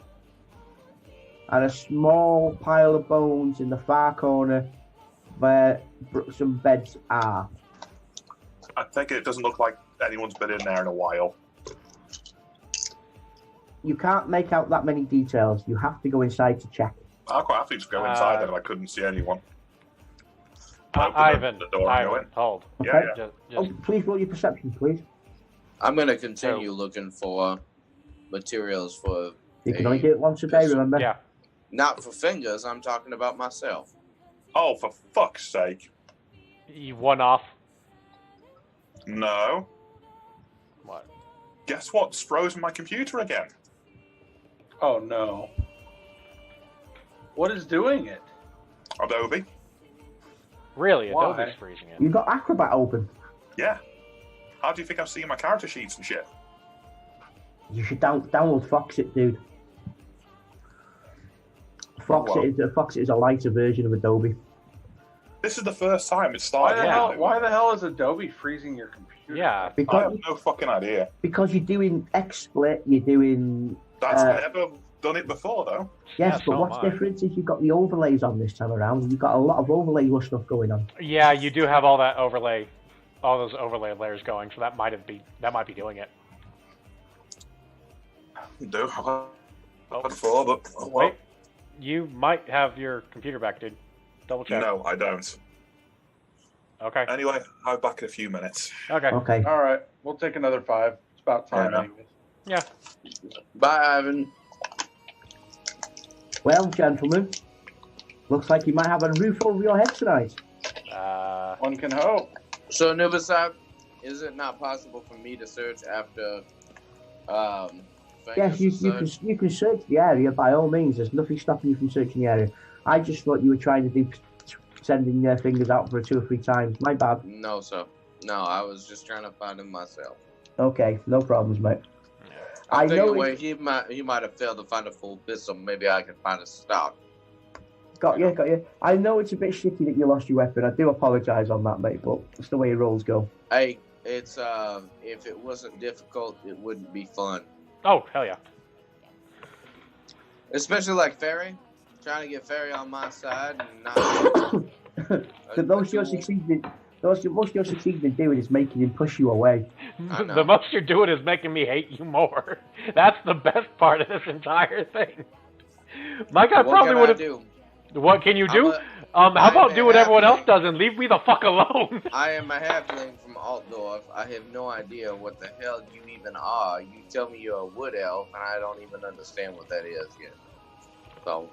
and a small pile of bones in the far corner where some beds are. I think it doesn't look like anyone's been in there in a while. You can't make out that many details. You have to go inside to check. I'll quite happily just go inside then if I couldn't see anyone. Open Ivan, the door and go in. hold. Yeah, Okay. yeah. Just, Please roll your perception, please. I'm gonna continue looking for materials for. You can only do it once a day, pistol. remember? yeah. Not for Fingers. I'm talking about myself. Oh, for fuck's sake. You one off. No. What? Guess what's frozen my computer again? Oh no. What is doing it? Adobe. Really? Why? Adobe's freezing it. You've got Acrobat open. Yeah. How do you think I've seen my character sheets and shit? You should download Foxit, dude. Foxit is a lighter version of Adobe. This is the first time it Why started. the hell is Adobe freezing your computer? Yeah. I have no fucking idea. Because you're doing XSplit, you're doing... That's never done it before, though. Yes, Yeah, but so what's am I. different is you've got the overlays on this time around. You've got a lot of overlay stuff going on. Yeah, you do have all that overlay, all those overlay layers going, so that might be doing it. Do. Oh, Before, but oh, well. wait. You might have your computer back, dude. Double check. No, I don't. Okay. Anyway, I'll be back in a few minutes. Okay. Okay. All right, we'll take another 5. It's about time, Yeah. anyways. Yeah. Bye, Ivan. Well, gentlemen, looks like you might have a roof over your head tonight. One can hope. So, Nubasab, is it not possible for me to search after Yes, you can search the area by all means. There's nothing stopping you from searching the area. I just thought you were trying to do sending their fingers out for 2 or 3 times. My bad. No, sir. No, I was just trying to find him myself. Okay, no problems, mate. I I think know wait, he might have failed to find a full pistol. Maybe I can find a stock. Got you. I know it's a bit shitty that you lost your weapon. I do apologise on that, mate, but it's the way rolls go. Hey, it's if it wasn't difficult, it wouldn't be fun. Oh, hell yeah. Especially like Ferry, trying to get Ferry on my side and not. The most you're succeeding in doing is making him push you away. I know. The most you're doing is making me hate you more. That's the best part of this entire thing. My guy What probably can would I have. do? What can you do? I'm How about a do what everyone else halfling. does and leave me the fuck alone? I am a halfling from Altdorf. I have no idea what the hell you even are. You tell me you're a wood elf, and I don't even understand what that is yet. So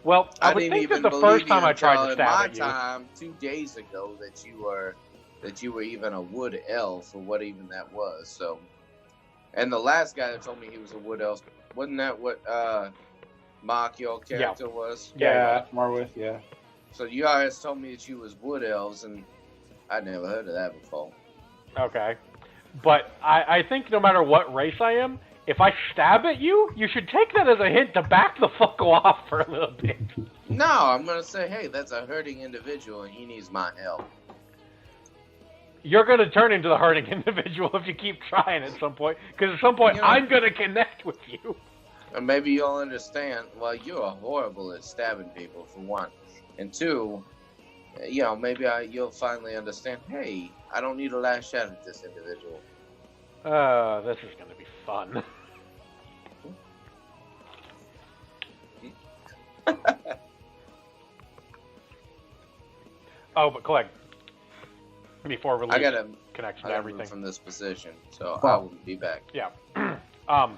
Well, I would didn't think even that the believe first time you I tried to until in stab my at you. time 2 days ago that you were even a wood elf or what even that was. So, and the last guy that told me he was a wood elf, wasn't that what Mark your character was? Yeah. Marwith, yeah. So you guys told me that you was wood elves, and I'd never heard of that before. Okay. But I think no matter what race I am, if I stab at you, you should take that as a hint to back the fuck off for a little bit. No, I'm gonna say, hey, that's a hurting individual, and he needs my help. You're going to turn into the hurting individual if you keep trying at some point. Because at some point, You know- I'm going to connect with you. And maybe you'll understand. Well, you're horrible at stabbing people, for one, and two, maybe you'll finally understand. Hey, I don't need a last shot at this individual. This is going to be fun. Oh, but Clegg, before we I lose gotta connection to move everything. from this position, so Well- I will be back. Yeah. How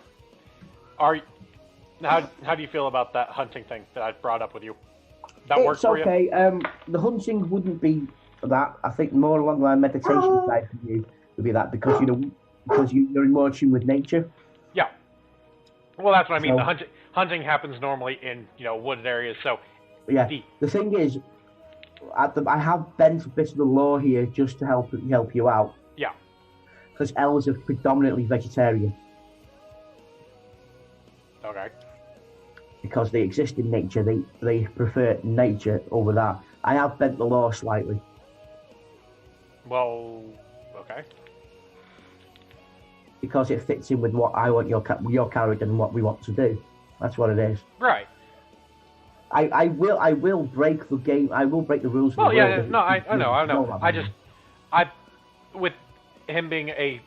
do you feel about that hunting thing that I brought up with you? That works It's for you? okay. The hunting wouldn't be that. I think more along the line meditation side for you would be that because you're in more tune with nature. Yeah. Well, that's what I mean. So- The hunting happens normally in wooded areas. So Yeah. The thing is, I have bent a bit of the law here just to help you out. Yeah. Because elves are predominantly vegetarian Okay. because they exist in nature. They prefer nature over that. I have bent the law slightly. Well, okay. Because it fits in with what I want your character and what we want to do. That's what it is. Right. I will break the game. I will break the rules. Well, of the yeah, world if no, it- I know. that. With him being a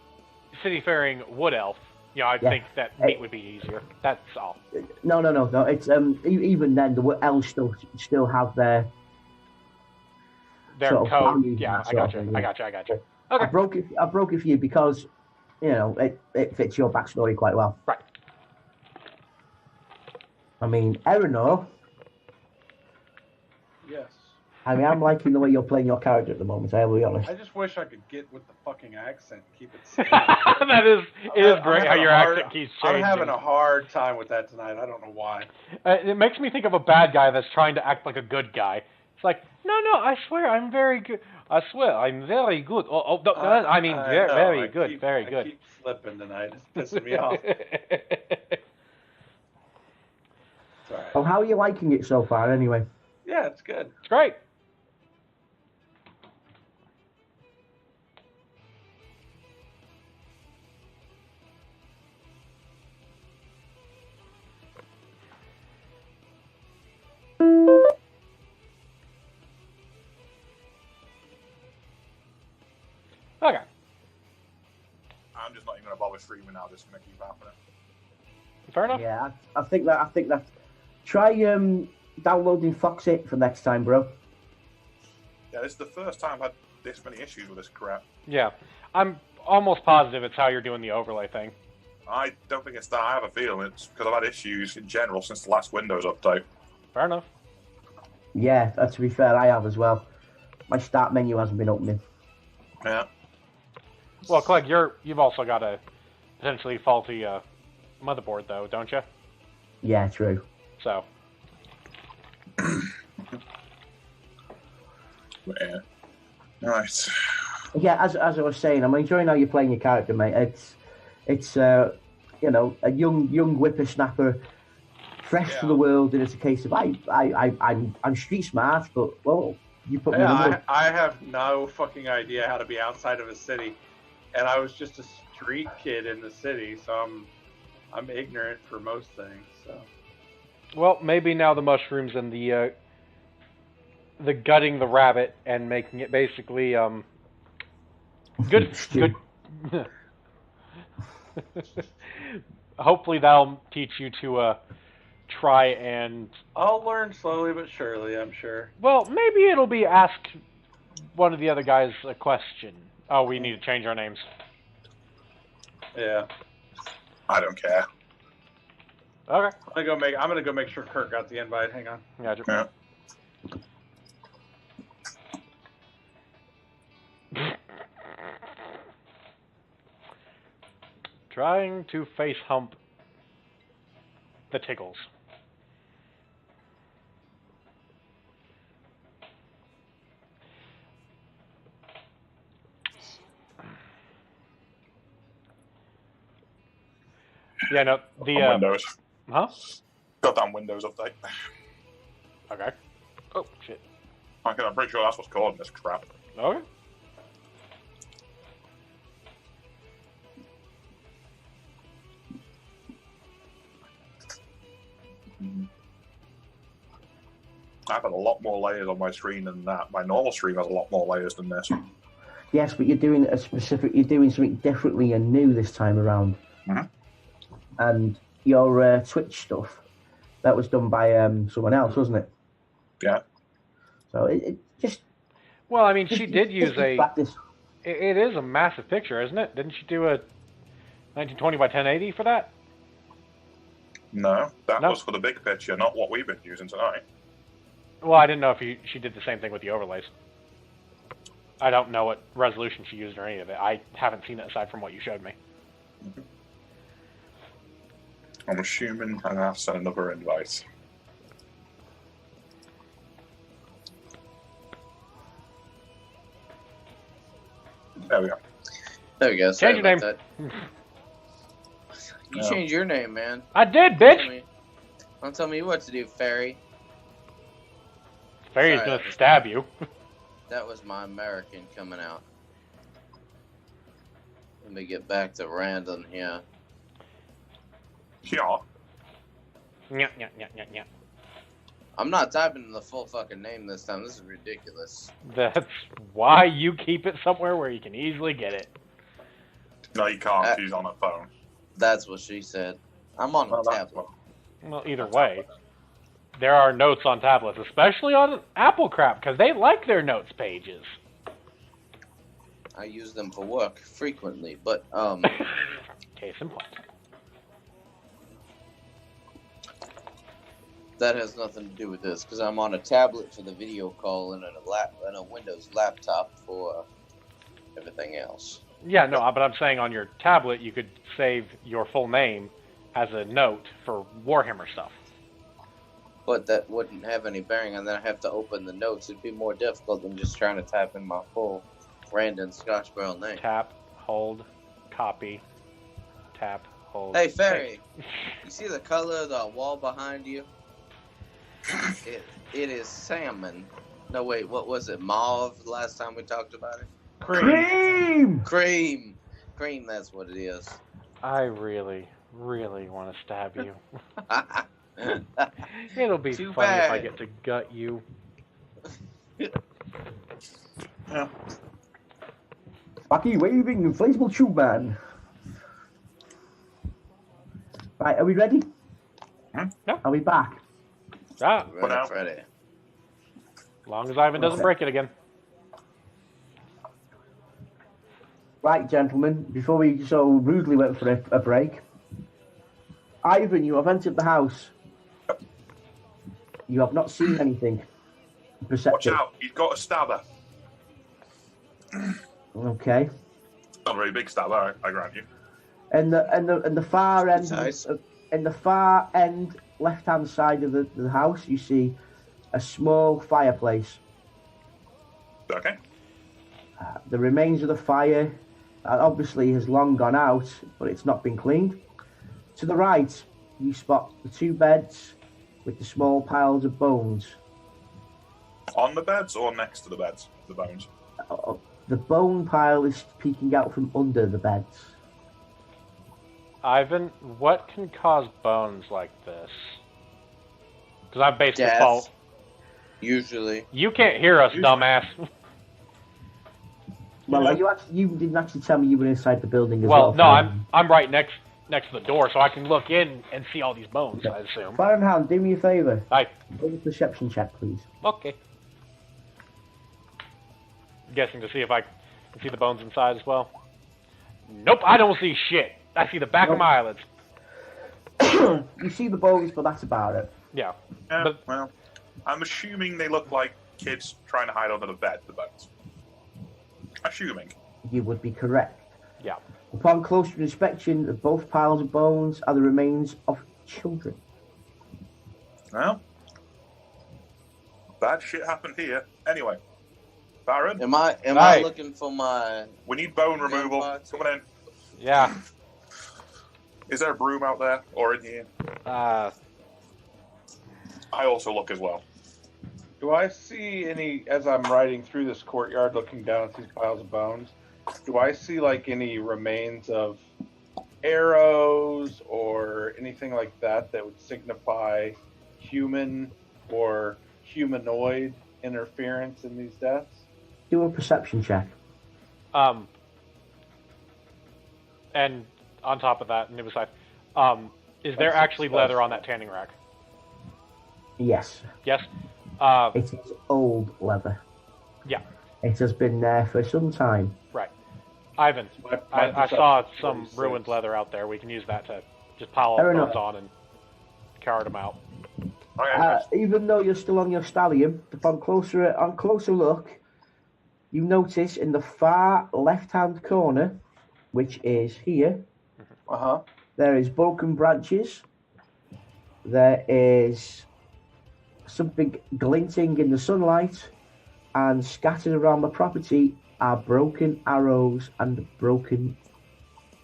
city-faring wood elf, I Yeah. think that meat would be easier. That's all. No. It's even then the elves still have their Their sort of code. values Yeah, and I that got sort you. of I thing, got you. I Okay. broke it for you because it fits your backstory quite well. Right. I mean, Eleanor I mean, I'm liking the way you're playing your character at the moment. I will be honest. I just wish I could get with the fucking accent and keep it simple. It is great how your accent keeps changing. I'm having a hard time with that tonight. I don't know why. It makes me think of a bad guy that's trying to act like a good guy. It's like, no, I swear I'm very good. I swear I'm very good. I mean, very good. I keep slipping tonight. It's pissing me off. Sorry. Oh, how are you liking it so far, anyway? Yeah, it's good. It's great. Okay. I'm just not even going to bother streaming now. Just going to keep happening. Fair enough. Yeah, I think that. Try downloading Fox 8 for next time, bro. Yeah, this is the first time I've had this many issues with this crap. Yeah. I'm almost positive it's how you're doing the overlay thing. I don't think it's that. I have a feeling it's because I've had issues in general since the last Windows update. Fair enough. Yeah, to be fair, I have as well. My start menu hasn't been opening. Yeah. Well, Clegg, you've also got a potentially faulty motherboard, though, don't you? Yeah, true. So. Yeah. Right. Yeah, as I was saying, I'm enjoying how you're playing your character, mate. It's a young whippersnapper, fresh to the world, and it's a case of I'm street smart, but well, you put me in the middle. I have no fucking idea how to be outside of a city, and I was just a street kid in the city, so I'm ignorant for most things. So. Well, maybe now the mushrooms and the gutting the rabbit and making it basically good. Hopefully that'll teach you to try and. I'll learn slowly but surely, I'm sure. Well, maybe it'll be ask one of the other guys a question. Oh, we need to change our names. Yeah. I don't care. Okay. I'm gonna go make sure Kurt got the invite. Hang on. Gotcha. Yeah. Trying to face hump the Tickles. Yeah, no, the Windows. Huh? Goddamn Windows update. Okay. Oh shit. I'm pretty sure that's what's causing this crap. Okay. I've had a lot more layers on my screen than that. My normal stream has a lot more layers than this. Yes, but you're doing you're doing something differently and new this time around. Mm-hmm. And your Twitch stuff, that was done by someone else, wasn't it? Yeah. So it just. Well, I mean, she did use practice. It is a massive picture, isn't it? Didn't she do a 1920 by 1080 for that? No, that was for the big picture, not what we've been using tonight. Well, I didn't know if she did the same thing with the overlays. I don't know what resolution she used or any of it. I haven't seen it aside from what you showed me. Mm-hmm. I'm assuming I'm going to send another invite. There we go. There we go. Change your name. You changed your name, man. I did, bitch! Don't tell me what to do, Fairy. Fairy's gonna stab you. That was my American coming out. Let me get back to Random here. Yeah. Yeah. I'm not typing the full fucking name this time. This is ridiculous. That's why you keep it somewhere where you can easily get it. No, you can't. She's on her phone. That's what she said. I'm on a tablet. Well, either way, there are notes on tablets, especially on Apple crap, because they like their notes pages. I use them for work frequently, but Case in point. That has nothing to do with this because I'm on a tablet for the video call and a Windows laptop for everything else. Yeah, no, but I'm saying on your tablet you could save your full name as a note for Warhammer stuff. But that wouldn't have any bearing on that. I have to open the notes. It'd be more difficult than just trying to type in my full Brandon Scotch Barrel name. Tap, hold, copy, tap, hold. Hey, Ferry, you see the color of the wall behind you? It is salmon. No, wait, what was it? Mauve the last time we talked about it? Cream! Cream, that's what it is. I really, really want to stab you. It'll be Too funny bad. if I get to gut you. Yeah. Wacky waving inflatable tube man. Right, are we ready? Yeah. Are we back? Ah, Ready. as long as Ivan doesn't break it again. Right, gentlemen, before we so rudely went for a break, Ivan, you have entered the house. You have not seen anything Watch perceptive. out, he's got a stabber. Okay. Not a very big stabber, I grant you. And the far end, Nice. in the far end left-hand side of the house, you see a small fireplace. Okay. The remains of the fire obviously has long gone out, but it's not been cleaned. To the right, you spot the two beds with the small piles of bones. On the beds or next to the beds? The bones. The bone pile is peeking out from under the beds. Ivan, what can cause bones like this? Because I've based Death. default. Usually. You can't hear us, dumbass. Well, you didn't actually tell me you were inside the building as Well, well. no, I'm right next to the door, so I can look in and see all these bones. I assume. Fahrenheit, do me a favour. Hi. Give a perception check, please. Okay. Guessing to see if I can see the bones inside as well. Nope, I don't see shit. I see the back of my eyelids. You see the bones, but that's about it. Yeah. Yeah, But- well, I'm assuming they look like kids trying to hide under the bed, the bones. Assuming. You would be correct. Yeah. Upon closer inspection of both piles of bones are the remains of children. Well, bad shit happened here. Anyway, Baron, Am I Right. looking for my... we need bone removal. parts. Coming in. Yeah. Is there a broom out there or in here? I also look as well. Do I see any, as I'm riding through this courtyard looking down at these piles of bones, do I see like any remains of arrows or anything like that that would signify human or humanoid interference in these deaths? Do a perception check. And on top of that, and beside, is there That's actually success. leather on that tanning rack? Yes. Yes. It is old leather. Yeah. It has been there for some time. Right. Ivan, My I saw perception's some 46. ruined leather out there. We can use that to just pile all Fair the bones enough. on and cart them out. Okay. Even though you're still on your stallion, on closer look, you notice in the far left-hand corner, which is here, Uh-huh. there is broken branches. There is something glinting in the sunlight, and scattered around the property are broken arrows and broken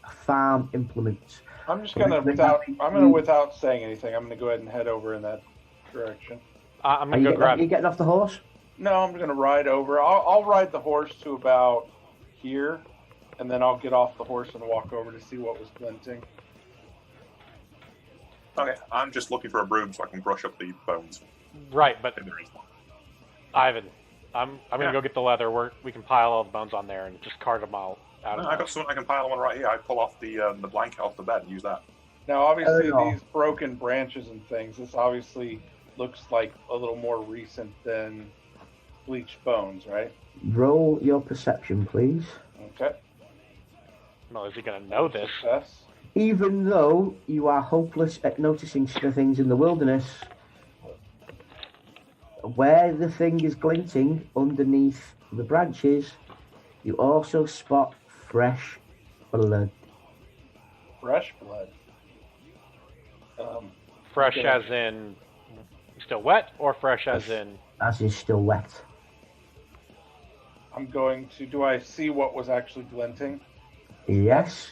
farm implements. I'm just gonna, without saying anything, I'm gonna go ahead and head over in that direction. I'm Are gonna you, go grab. are you getting off the horse? No, I'm gonna ride over. I'll ride the horse to about here, and then I'll get off the horse and walk over to see what was glinting. Okay, I'm just looking for a broom so I can brush up the bones. Right, but If there is one. Ivan, I'm gonna Yeah. go get the leather. We can pile all the bones on there and just cart them all out. No, I got something I can pile one right here. I pull off the blanket off the bed and use that. Now, obviously, no. these broken branches and things, this obviously looks like a little more recent than bleached bones, right? Roll your perception, please. Okay. No, is he gonna know this? Success. Even though you are hopeless at noticing things in the wilderness, where the thing is glinting underneath the branches, you also spot fresh blood. Fresh blood. Fresh Okay. as in still wet, or fresh as in... As is still wet. I'm going to. Do I see what was actually glinting? Yes.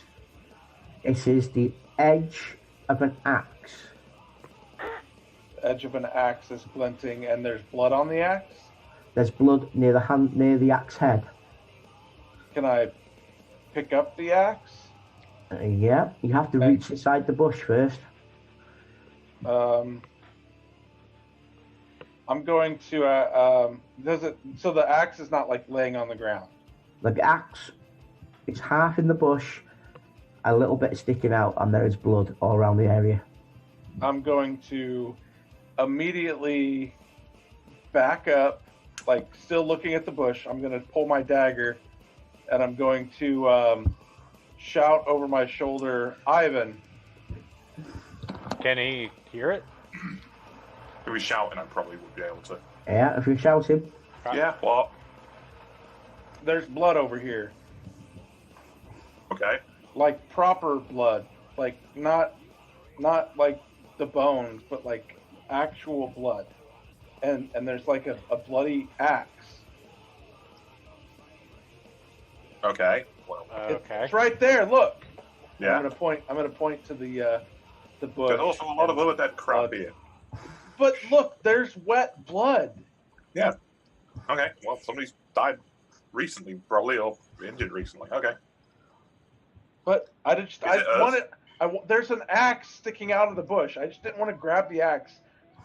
It is the edge of an axe. The edge of an axe is glinting, and there's blood on the axe. There's blood near the hand, near the axe head. Can I pick up the axe? Yeah, you have to Okay. reach inside the bush first. I'm going to. Does it? So the axe is not like laying on the ground. The axe, it's half in the bush, a little bit sticking out, and there is blood all around the area. I'm going to immediately back up, like still looking at the bush. I'm going to pull my dagger, and I'm going to shout over my shoulder, "Ivan!" Can he hear it? If he was shouting, I probably would be able to. Yeah, if you shout him. Yeah, what? There's blood over here, Okay. like proper blood, like not like the bones, but like actual blood, and there's like a bloody axe. Okay. Well, Okay. It's right there. Look. yeah. I'm gonna point to the bush. There's also a lot of other dead crap here. But look, there's wet blood. Okay, well, somebody's died recently, probably, or injured recently. Okay. But I just Is it us? there's an axe sticking out of the bush. I just didn't want to grab the axe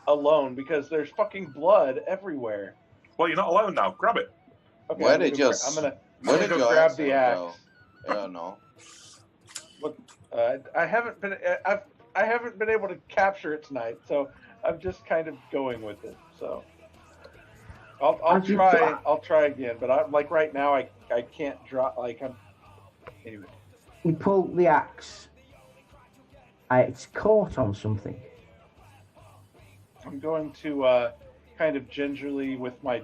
alone because there's fucking blood everywhere. Well, you're not alone now. Grab it. Okay, Where I'm did gonna your- go, I'm gonna, Where I'm did gonna go your grab accent the axe. go? I don't know. I haven't been able to capture it tonight, so I'm just kind of going with it. So I'll How'd you try. try? I'll try again, but I'm like right now I can't draw. Like I'm. Anyway, You pull the axe. It's caught on something. I'm going to kind of gingerly with my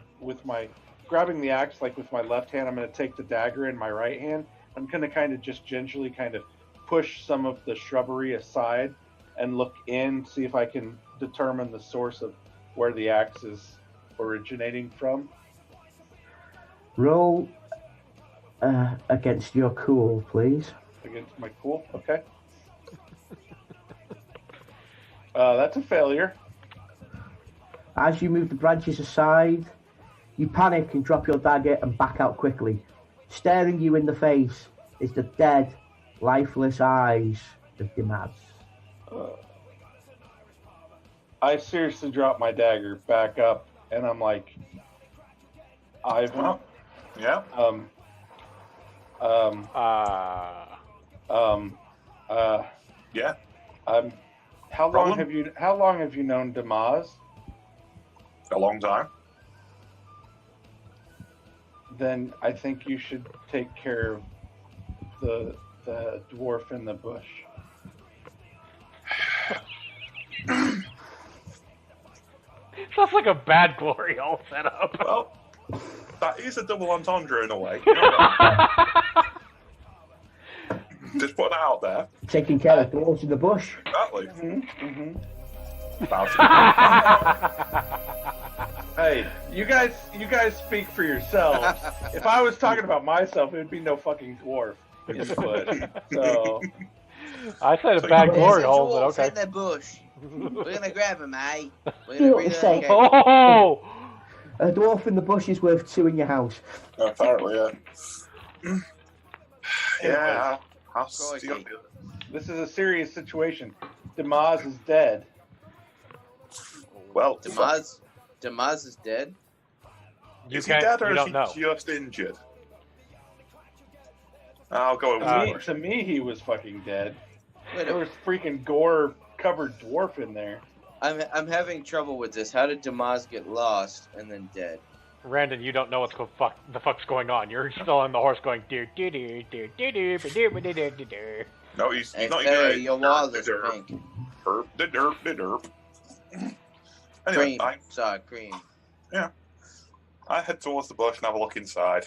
grabbing the axe like with my left hand. I'm going to take the dagger in my right hand. I'm going to kind of just gingerly kind of push some of the shrubbery aside and look in, see if I can determine the source of where the axe is originating from. Roll against your cool, please. Against my cool, okay. That's a failure. As you move the branches aside, you panic and drop your dagger and back out quickly. Staring you in the face is the dead, lifeless eyes of Dimaz. I seriously drop my dagger, back up, and I'm like, Ivan, Well, yeah. Yeah. How Problem? long have you known Damaz? A long time. Then I think you should take care of the dwarf in the bush. Sounds like a bad glory all set up. Well, that is a double entendre in a way. You know what? Just putting it out there. Taking care of dwarves in the bush. Exactly. Mm-hmm. Hey, you guys speak for yourselves. If I was talking about myself, it would be no fucking dwarf in the bush. So I said a So bad you- glory There's a hole, dwarf but in okay. the bush. We're gonna grab him, eh? We're Do gonna what you bring say. him. Oh! A dwarf in the bush is worth 2 in your house. Apparently, yeah. Yeah. I'll Crikey. see you. this is a serious situation. Damaz is dead. Well, Damaz is dead. You is he can't. dead or You is don't he know. just injured? I'll go with Uh, George. To me, he was fucking dead. Wait There a was freaking gore covered dwarf in there. I'm having trouble with this. How did Damaz get lost and then dead? Randon, you don't know what's the fuck's going on. You're still on the horse going do do do do do do do do do do do. No, he's Hey, not Barry, even. your wall is pink. Derp, the derp, the derp. Anyway, Cream. Sorry, cream. Yeah. I head towards the bush and have a look inside.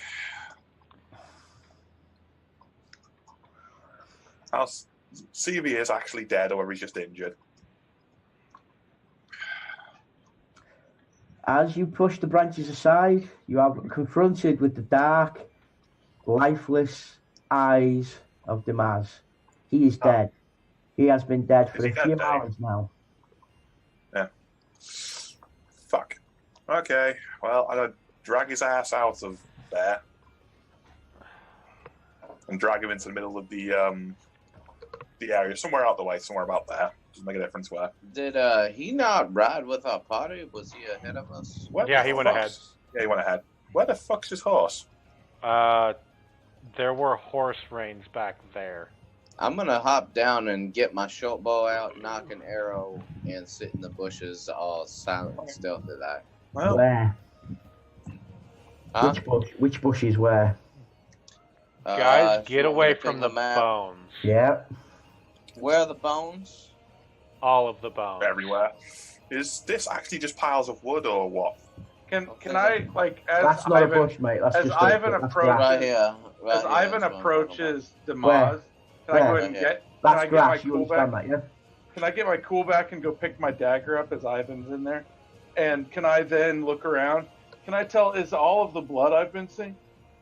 I'll see if he is actually dead or if he's just injured. As you push the branches aside, you are confronted with the dark, lifeless eyes of Damaz. He is dead. He has been dead for a few hours now. Yeah. Fuck. Okay. Well, I'm gonna drag his ass out of there and drag him into the middle of the area, somewhere out the way, somewhere about there. Doesn't make a difference where. Did he not ride with our party? Was he ahead of us? Yeah, he went ahead. Yeah, he went ahead. Where the fuck's his horse? There were horse reins back there. I'm gonna hop down and get my short bow out, knock an arrow, and sit in the bushes all silent and stealthy like. Well, Where? Huh? Which bush is where? Guys, get away looking from the map. bones. Yeah. Where are the bones? All of the bones. everywhere. Is this actually just piles of wood or what? Can I like as That's not Ivan, a bush, mate. That's as just Ivan that's approaches- grass. Right here. Right as here, Ivan that's what I'm talking approaches Damaz, Where? can I go ahead and Where? get? That's can I grass. get my You cool understand back? that, yeah? Can I get my cool back and go pick my dagger up as Ivan's in there? And can I then look around? Can I tell, is all of the blood I've been seeing,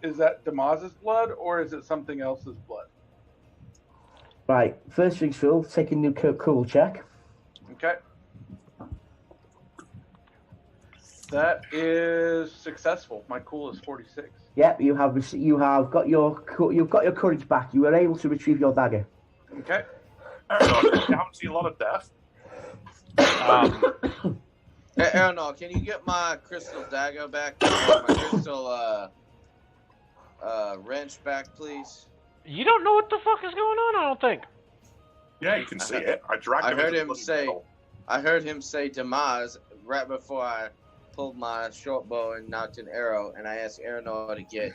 is that Damaz's blood or is it something else's blood? Right. First things first, take a new cool check. Okay. That is successful. My cool is 46. Yep, you have got your courage back. You were able to retrieve your dagger. Okay. I don't know. You haven't seen a lot of death. Hey, Arnold, can you get my crystal dagger back? My crystal wrench back, please? You don't know what the fuck is going on, I don't think. Yeah, you can see it. I dragged I him heard into the him bloody say- middle. I heard him say Damaz right before I pulled my short bow and knocked an arrow, and I asked Arnold to get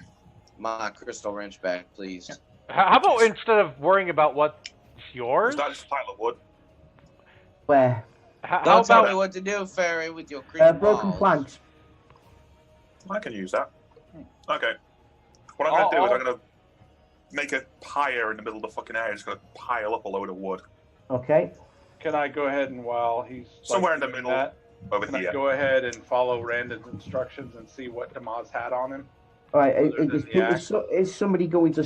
my crystal wrench back, please. How about instead of worrying about what's yours, Is that just a pile of wood? Where? how Don't tell me about what to do, Fairy, with your creepy Broken balls. planks. I can use that. Okay. What I'm going to do is I'm going to make a pyre in the middle of the fucking area. Just going to pile up a load of wood. Okay. Can I go ahead and while he's like, Somewhere in the doing middle. that, Over can I here. go ahead and follow Randon's instructions and see what Damaz had on him? All right. Other than the axe. Is somebody going to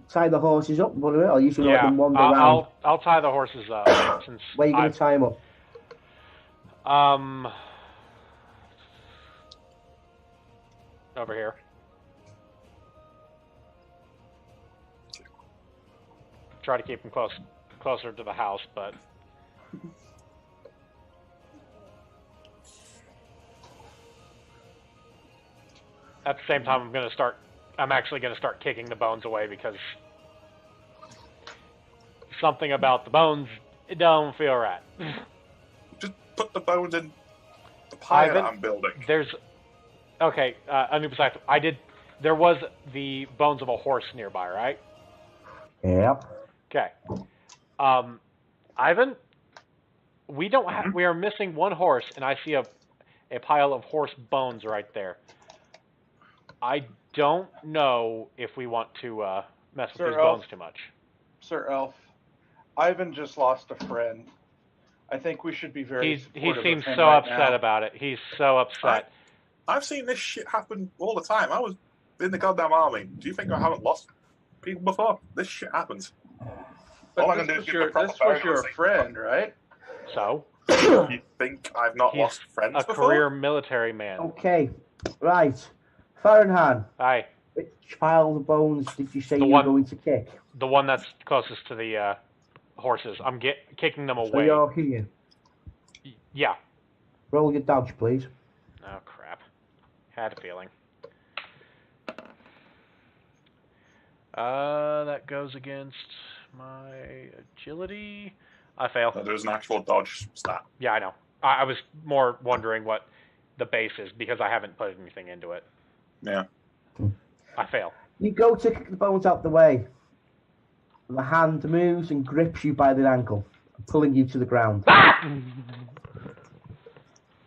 tie the horses up? Or are you just going to let yeah? them wander around? I'll tie the horses up since Where are you going to tie them up? Over here. Try to keep them closer to the house, but at the same time, I'm actually gonna start kicking the bones away because something about the bones, it don't feel right. Just put the bones in the pyre that I'm building. Okay, a new perspective. There was the bones of a horse nearby, right? Yep. Okay. Ivan, we are missing one horse, and I see a pile of horse bones right there. I don't know if we want to mess with these bones too much. Sir Elf, Ivan just lost a friend. I think we should be very He supportive seems of him so right upset now. about it. He's so upset. I've seen this shit happen all the time. I was in the goddamn army. Do you think I haven't lost people before? This shit happens. But All I can this do is was give your, the proper this was your burial friend, right? So You think I've not he's lost friends a before? career military man. Okay. Right. Fahrenheit, Aye, which pile of bones did you say The you were one- going to kick? the one that's closest to the horses. I'm kicking them So away. you're here. Yeah. Roll your dodge, please. Oh crap! Had a feeling. That goes against my agility. I fail. No, there's an actual dodge stat. Yeah, I know. I was more wondering what the base is because I haven't put anything into it. Yeah. I fail. You go to kick the bones out the way. The hand moves and grips you by the ankle, pulling you to the ground.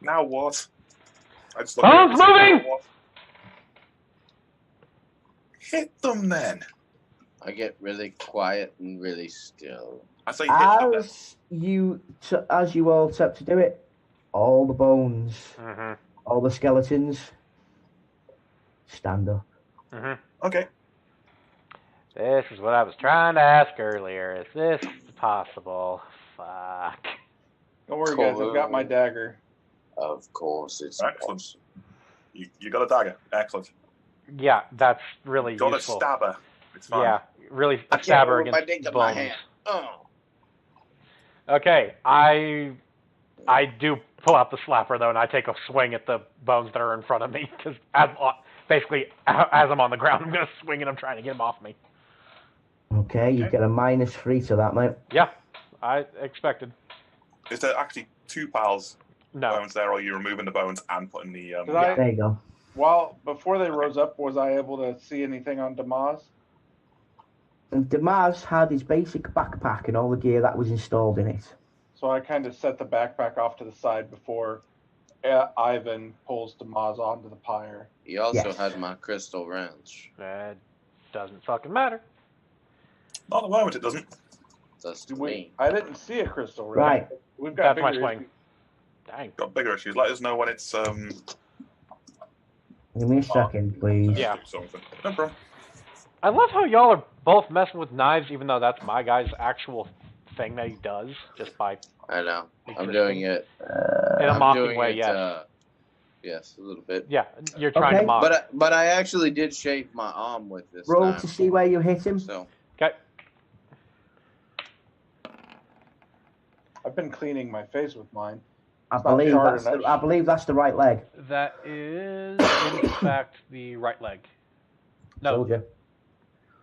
Now what? I just look at Bones it and say, moving! "What?" Hit them then. I get really quiet and really still. I say hit them then. As you all attempt to do it, all the bones, Mm-hmm. all the skeletons, stand up. Mm-hmm. Okay. This is what I was trying to ask earlier. Is this possible? Fuck. Don't worry, guys. I've got my dagger. Of course, it's Excellent. possible. You got a dagger. Excellent. Yeah, that's really Got useful. a stabber. It's fine. Yeah, really I a can't stabber move my against dick in my bones. hand. Oh. Okay, I do pull out the slapper though, and I take a swing at the bones that are in front of me because basically as I'm on the ground, I'm gonna swing and I'm trying to get them off me. Okay, you get a -3 to that, mate. Yeah, I expected. Is there actually 2 piles No. of bones there, or are you removing the bones and putting the... There you go. Before they rose up, was I able to see anything on Damaz? And Damaz had his basic backpack and all the gear that was installed in it. So I kind of set the backpack off to the side before Ivan pulls Damaz onto the pyre. He also Yes. had my crystal wrench. That doesn't fucking matter. Not at the moment, it doesn't. That's to me. I didn't see a crystal ring. Right. We've got That's my bigger swing. issues. Dang. Got bigger issues. Let us know when it's... Give me a second, please. Yeah. Something. No problem. I love how y'all are both messing with knives, even though that's my guy's actual thing that he does, just by I know. I'm existing. doing it. In a I'm mocking doing way, it, yes. Yes, a little bit. Yeah, you're trying Okay. to mock. But I actually did shave my arm with this Roll time. to see where you hit him. So Okay. I've been cleaning my face with mine. I It's not believe charred that's enough. I believe that's the right leg. That is, in fact, the right leg. No, Soldier.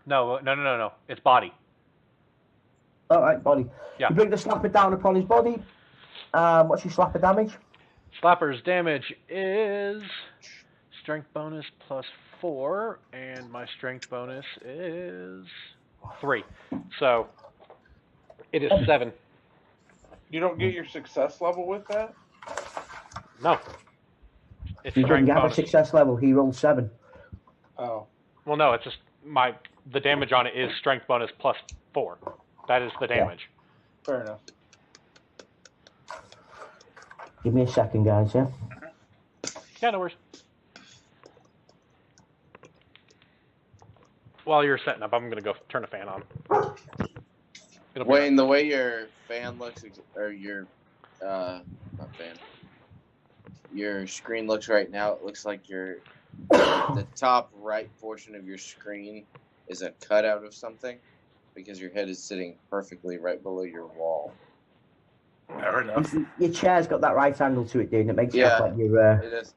no. It's body. All right, body. Yeah. You bring the slapper down upon his body. What's your slapper damage? Slapper's damage is strength bonus +4, and my strength bonus is 3. So it is 7. You don't get your success level with that? No. It's He didn't strength have a bonus. success level. He rolled 7. Oh. Well, no, it's just the damage on it is strength bonus +4. That is the damage. Fair enough. Give me a second, guys. Yeah. Yeah, no worries. While you're setting up, I'm gonna go turn the fan on. It'll be Wayne, the way your fan looks, or your not fan, your screen looks right now, it looks like the top right portion of your screen is a cutout of something, because your head is sitting perfectly right below your wall. Fair enough. Your chair's got that right angle to it, dude. And it makes it Yeah. look like you're. It is.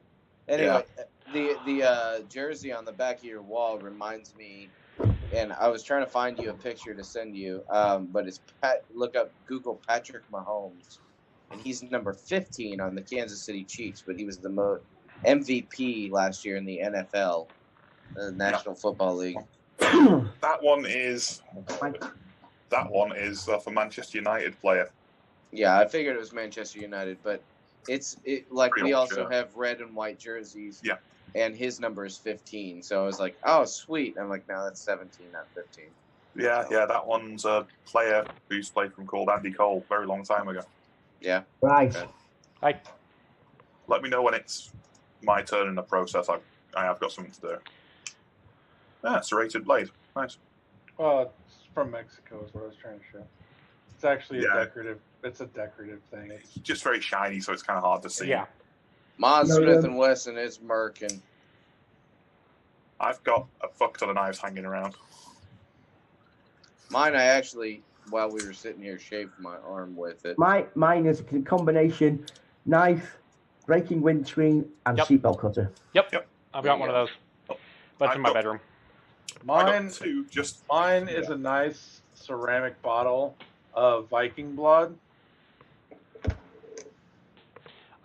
Anyway, the jersey on the back of your wall reminds me, and I was trying to find you a picture to send you, but it's look up Google Patrick Mahomes, and he's number 15 on the Kansas City Chiefs, but he was the MVP last year in the NFL, the National Football League. That one is for Manchester United player. Yeah, I figured it was Manchester United, but like Pretty we much, also yeah. have red and white jerseys. Yeah. And his number is 15, so I was like, "Oh, sweet!" I'm like, "No, that's 17, not 15." Yeah, that one's a player who's played from called Andy Cole, very long time ago. Yeah. Right. Okay. Hi. Let me know when it's my turn in the process. I have got something to do. Yeah, serrated blade. Nice. Well, it's from Mexico is what I was trying to show. It's actually Yeah. It's a decorative thing. It's just very shiny, so it's kind of hard to see. Yeah. Maz No, Smith yeah. and Wesson is Merkin. I've got a fuck ton of knives hanging around. Mine, I actually, while we were sitting here, shaved my arm with it. Mine is a combination knife, breaking windscreen, and Yep. seatbelt cutter. Yep. I've got one of those. But it's in my I've got- bedroom. I Mine, got 2, just mine is a nice ceramic bottle of Viking blood.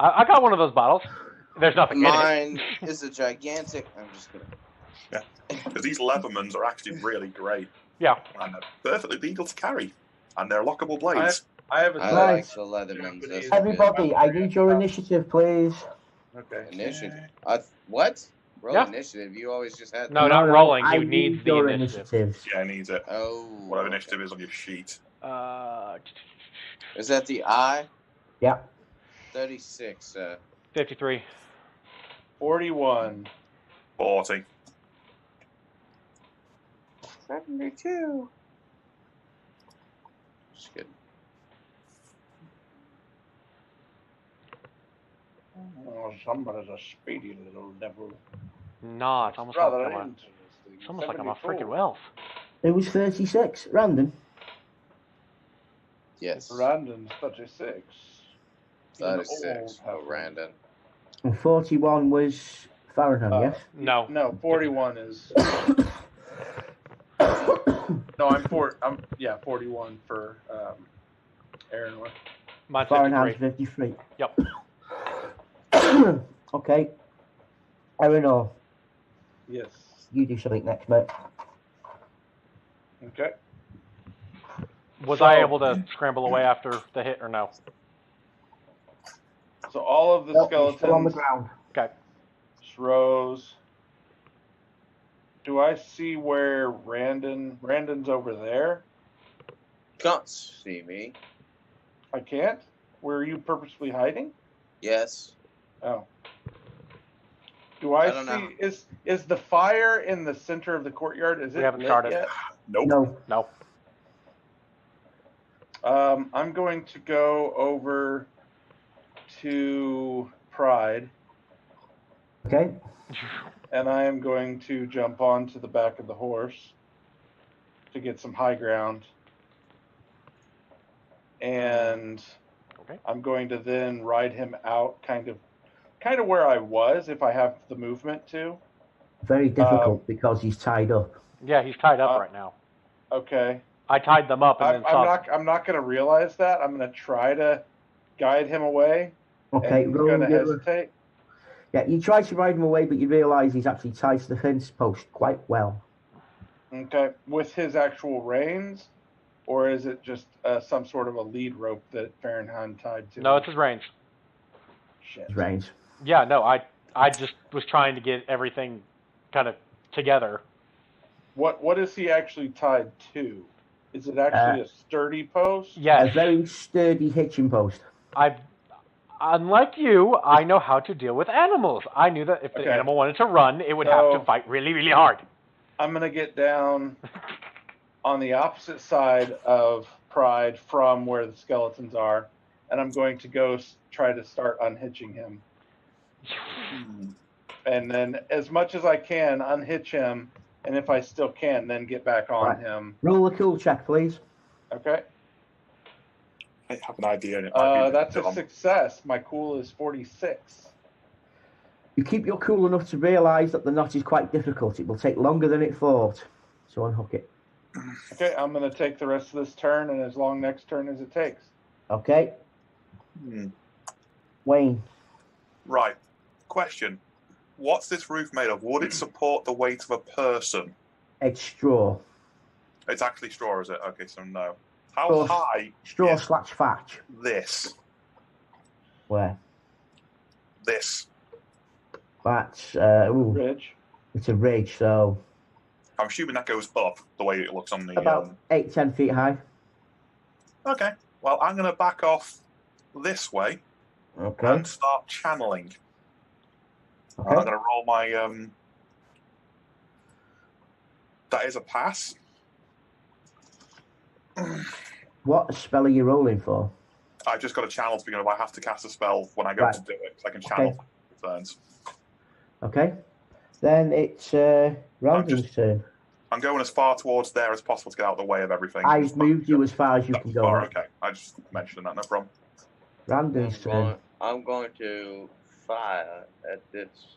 I got one of those bottles. There's nothing in it. Mine is a gigantic. I'm just kidding. because these Leathermans are actually really great. Yeah. And they're perfectly legal to carry. And they're lockable blades. I have a I Right. like the Leathermans. That's Everybody, good. I need your initiative, please. Okay. Initiative. What? Roll Yeah. initiative. You always just had. No, not rolling. I He needs need the your initiative. initiatives. Yeah, he needs it. Oh. Whatever okay. initiative is on your sheet. Is that the I? Yeah. 36. 53. 41. 40. 72. Just kidding. Oh, somebody's a speedy little devil. Nah, it's almost Rather like I'm a, interesting. it's almost like I'm a 74. freaking elf. It was 36. Random. Yes. Random 36. 36 for random. And 41 was Fahrenheit, yes? No. No, 41 is. No, I'm 41 for Aaron. Mine's Fahrenheit 53. 53. Yep. Okay. Aaron, Yes. you do something next, mate. Okay. Was So- I able to scramble away after the hit or no? So all of the Nope, you're still on the skeletons ground. Okay. just rose. Do I see where Randon's over there? Can't see me. I can't. Where are you purposely hiding? Yes. Oh. Do I don't know. see? Is the fire in the center of the courtyard? Is We it haven't lit started. yet? Nope. No. No. I'm going to go over to Pride, Okay. and I am going to jump onto the back of the horse to get some high ground. And Okay. I'm going to then ride him out kind of where I was if I have the movement to. Very difficult because he's tied up. Yeah, he's tied up right now. Okay. I tied them up and I'm not going to realize that. I'm going to try to guide him away. Okay, and he's going to hesitate. Yeah, you try to ride him away, but you realise he's actually tied to the fence post quite well. Okay. With his actual reins, or is it just some sort of a lead rope that Fahrenheit tied to? No, it's his reins. Shit. His reins. Yeah, no, I just was trying to get everything kind of together. What is he actually tied to? Is it actually a sturdy post? Yes. A very sturdy hitching post. Unlike you, I know how to deal with animals. I knew that if the animal wanted to run, it would have to fight really, really hard. I'm going to get down on the opposite side of Pride from where the skeletons are, and I'm going to go try to start unhitching him. And then, as much as I can, unhitch him, and if I still can, then get back on him. Roll a cool check, please. Okay. I have an idea. And it might be that's a success. My cool is 46. You keep your cool enough to realise that the knot is quite difficult. It will take longer than it thought. So unhook it. Okay, I'm going to take the rest of this turn and as long next turn as it takes. Okay. Wayne. Right. Question. What's this roof made of? Would it support the weight of a person? It's straw. It's actually straw, is it? Okay, so no. How high? Straw is / thatch. this? Where? This. That's Ridge. It's a ridge, so I'm assuming that goes up the way it looks on the. about 8-10 feet high. Okay. Well, I'm going to back off this way Okay. and start channeling. Okay. I'm going to roll my. That is a pass. What spell are you rolling for? I've just got a channel to begin with. I have to cast a spell when I go to do it, so I can channel for turns. Okay. Then it's Randon's turn. I'm going as far towards there as possible to get out of the way of everything. I've moved you as far as you can go. Far, okay. I just mentioned that, no problem. Randon's turn. I'm going to fire at this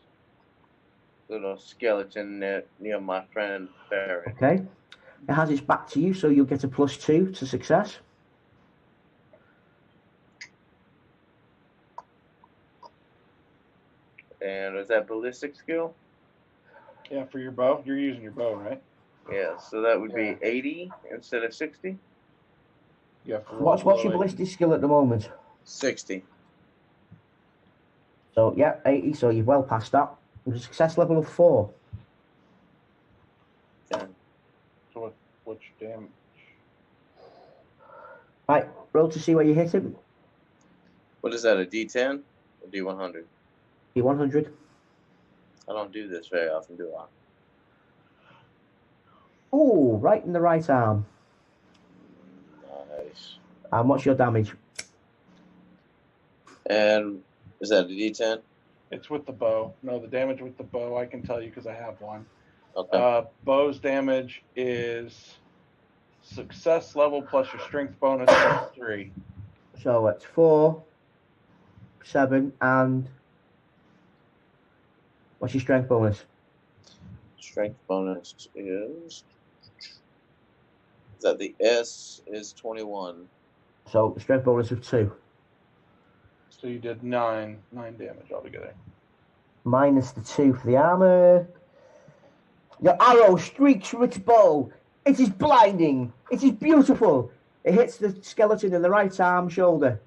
little skeleton near my friend Barry. Okay. It has its back to you, so you'll get a +2 to success. And is that ballistic skill? Yeah, for your bow. You're using your bow, right? Yeah, so that would be 80 instead of 60? You have to roll What's your below ballistic skill at the moment? 60. So, yeah, 80, so you've well passed that. It was a success level of 4. So what's your damage? Right, roll to see where you hit him. What is that, a D10 or D100? D100. I don't do this very often, do I? Oh, right in the right arm. Nice. And what's your damage? And is that a D10? It's with the bow. No, the damage with the bow, I can tell you because I have one. Okay. Bow's damage is success level plus your strength bonus plus 3. So it's 4, 7, and what's your strength bonus? Strength bonus is that the S is 21. So strength bonus of 2. So you did 9 damage altogether. Minus the 2 for the armor. Your arrow streaks from its bow. It is blinding. It is beautiful. It hits the skeleton in the right arm shoulder.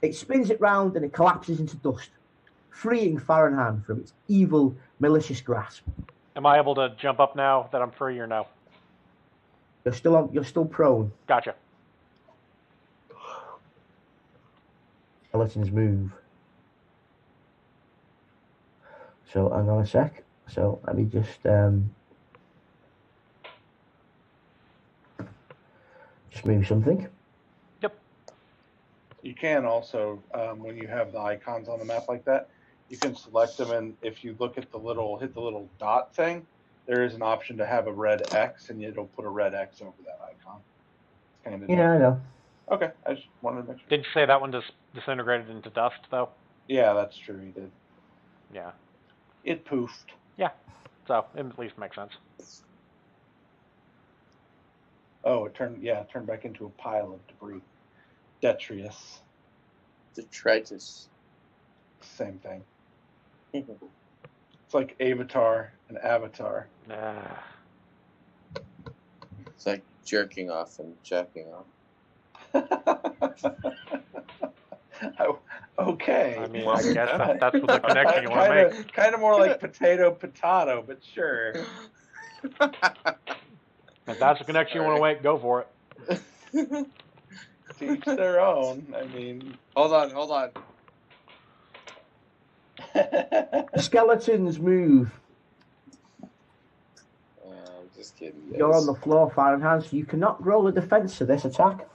It spins it round and it collapses into dust, freeing Fahrenhan from its evil, malicious grasp. Am I able to jump up now that I'm free or no? You're still prone. Gotcha. Skeletons move. So hang on a sec. So let me just move something. Yep. You can also, when you have the icons on the map like that, you can select them, and if you look at hit the little dot thing, there is an option to have a red X, and it'll put a red X over that icon. It's kind of Yeah, I know. Okay, I just wanted to make sure. Did you say that one just disintegrated into dust, though? Yeah, that's true. He did. Yeah. It poofed. Yeah. So it at least makes sense. Oh, it turned back into a pile of debris. Detritus. Detritus. Same thing. It's like Avatar and Avatar. It's like jerking off and jacking off. Okay. I mean, I guess that's the connection you want to make. Kind of more like potato, but sure. If that's the connection you want to make, go for it. To each their own. I mean. Hold on. Skeletons move. I'm just kidding. Guys. You're on the floor, Fahrenheit, so you cannot roll a defense for this attack.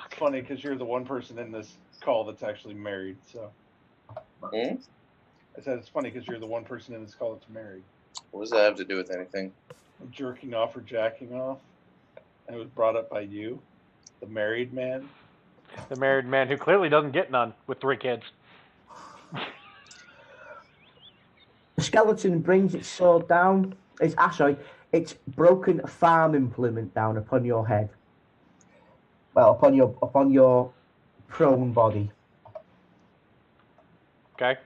It's funny because you're the one person in this call that's actually married. So. Hmm? I said it's funny because you're the one person in this call that's married. What does that have to do with anything? Jerking off or jacking off. And it was brought up by you, the married man. The married man who clearly doesn't get none with 3 kids. The skeleton brings its sword down. Its broken farm implement down upon your head. Well, upon your prone body. Okay.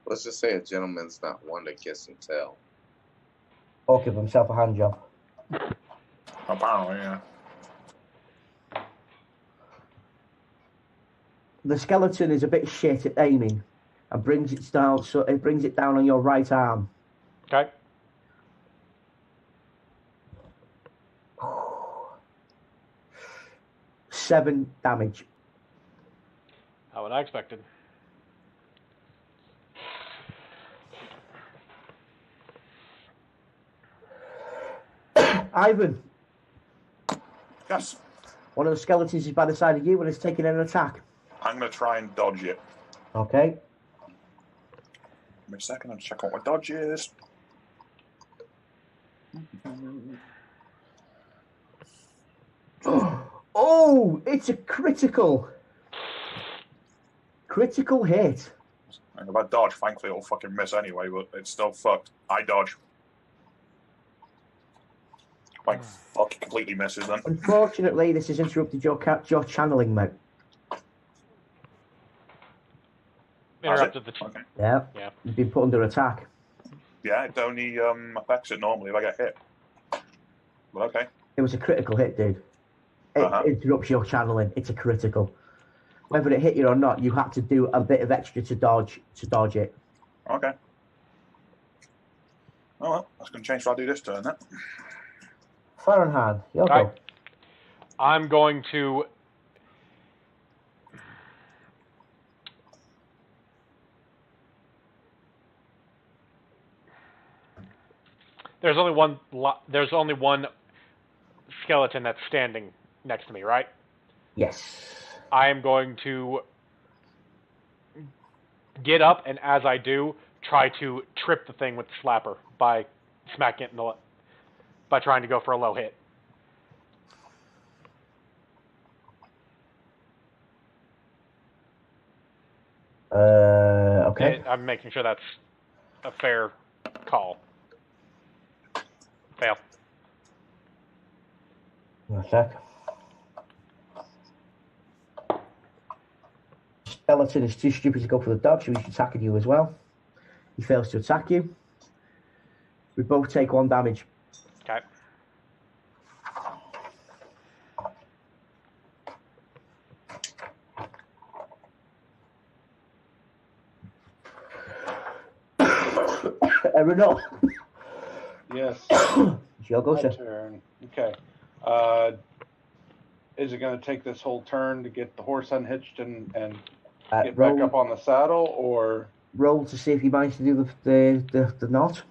Let's just say a gentleman's not one to kiss and tell. Or give himself a hand job. Apparently, yeah. The skeleton is a bit shit at aiming and brings it down. So it brings it down on your right arm. Okay. Seven damage. How what I expected. Ivan. Yes. One of the skeletons is by the side of you and it's taking an attack. I'm going to try and dodge it. Okay. Give me a second, I'll check what my dodge is. Oh, it's a critical. Critical hit. And if I dodge, thankfully it'll fucking miss anyway, but it's still fucked. I dodge. Like, fuck, it completely misses then. Unfortunately, this has interrupted your channeling, mate. Interrupted the. Okay. Yeah. Yeah. You've been put under attack. Yeah, it only affects it normally if I get hit. But okay. It was a critical hit, dude. It interrupts your channeling. It's a critical. whether it hit you or not, you had to do a bit of extra to dodge it. Okay. Oh well, that's going to change what I do this turn then. Fahrenheit, you'll Right. go. I'm going to. There's only one skeleton that's standing next to me, right? Yes. I am going to get up, and as I do, try to trip the thing with the slapper by smacking it by trying to go for a low hit. Okay. I'm making sure that's a fair call. Fail. One sec. Skeleton is too stupid to go for the dodge, so he's attacking you as well. He fails to attack you. We both take 1 damage. Okay. Renault. Yes. You'll go, My sir. turn. Okay. Is it going to take this whole turn to get the horse unhitched and get back up on the saddle, or roll to see if you manage to do the knot?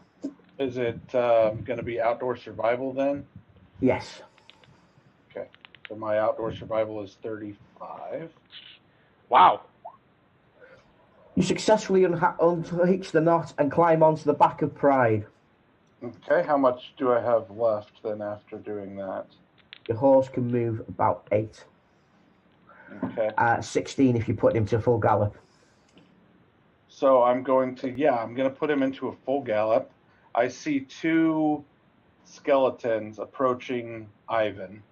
is it going to be outdoor survival then? Yes. Okay. So my outdoor survival is 35. Wow. You successfully unhitch the knot and climb onto the back of Pride. Okay. How much do I have left then after doing that? Your horse can move about 8. Okay. 16 if you put him to full gallop. So I'm going to put him into a full gallop. I see 2 skeletons approaching Ivan.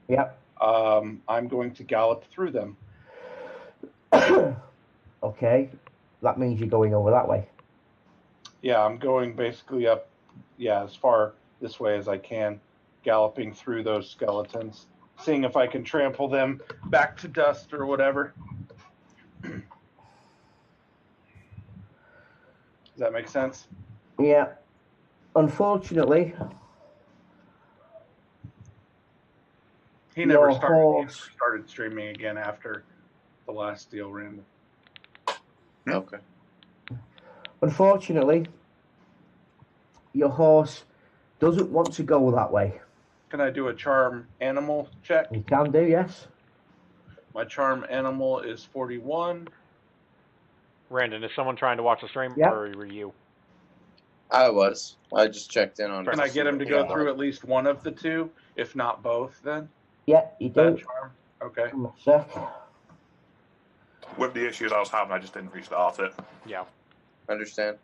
Yep. I'm going to gallop through them. Okay. That means you're going over that way. Yeah, I'm going basically up, as far this way as I can, galloping through those skeletons, seeing if I can trample them back to dust or whatever. Does that make sense? Yeah. Unfortunately, He never your started streaming again after the last deal ran. Okay. Unfortunately, your horse doesn't want to go that way. Can I do a charm animal check? You can do, yes. My charm animal is 41. Randon, is someone trying to watch the stream, Yep. or were you? I was. I just checked in on. Can I get him to go through at least one of the 2, if not both, then? Yeah, you do. That charm? Okay. One sec. With the issues I was having, I just didn't restart it. Yeah. Understand.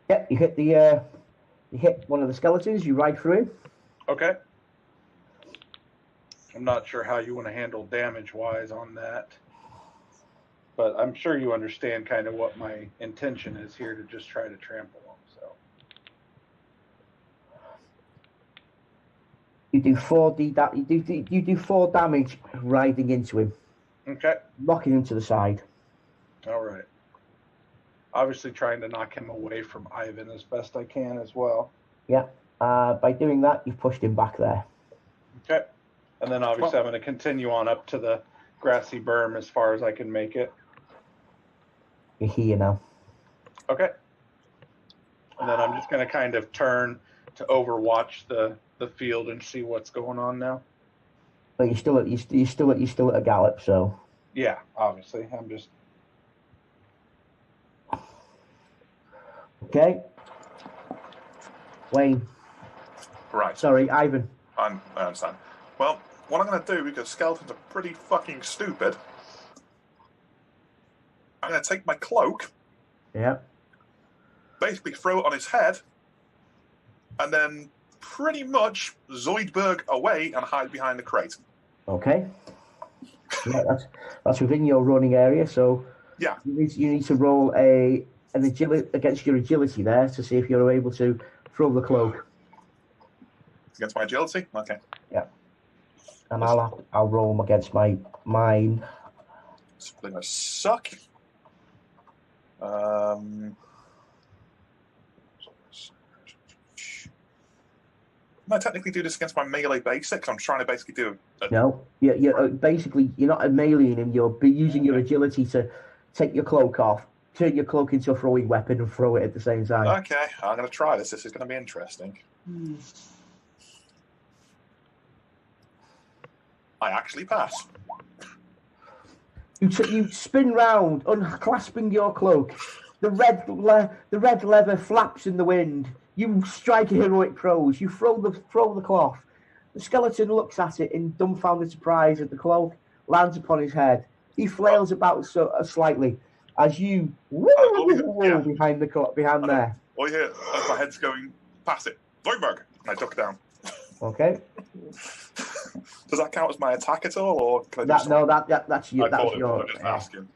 Yeah, you hit you hit one of the skeletons. You ride through him. Okay. I'm not sure how you want to handle damage-wise on that. But I'm sure you understand kind of what my intention is here, to just try to trample them. So You do 4d you do 4 damage riding into him, okay, knocking him to the side. all right. Obviously, trying to knock him away from Ivan as best I can as well. Yeah. By doing that, you've pushed him back there. Okay, and then obviously I'm going to continue on up to the grassy berm as far as I can make it. You're here now. Okay. And then I'm just going to kind of turn to overwatch the field and see what's going on now. But you're still at a gallop, so. Yeah, obviously. I'm just. Okay. Wayne. Right. Sorry, Ivan. I understand. Well, what I'm going to do, because skeletons are pretty fucking stupid, I'm going to take my cloak, Yeah. basically throw it on his head, and then pretty much Zoidberg away and hide behind the crate. Okay. Yeah, that's within your running area, so Yeah. You need to roll an agility against your agility there to see if you're able to throw the cloak. Against my agility? Okay. Yeah. And I'll roll them against mine. It's gonna suck. Can I technically do this against my melee basic? I'm trying to basically do No, basically you're not meleeing him. You're using your agility to take your cloak off, turn your cloak into a throwing weapon, and throw it at the same time. Okay, I'm going to try this. This is going to be interesting. I actually pass. You spin round, unclasping your cloak. The red leather flaps in the wind. You strike a heroic pose. You throw the cloth. The skeleton looks at it in dumbfounded surprise as the cloak lands upon his head. He flails about slightly as you behind there. All you hear as my head's going, pass it. Zoidberg! And I duck down. Okay. Does that count as my attack at all, or can I that's you. That's your. I'm just asking.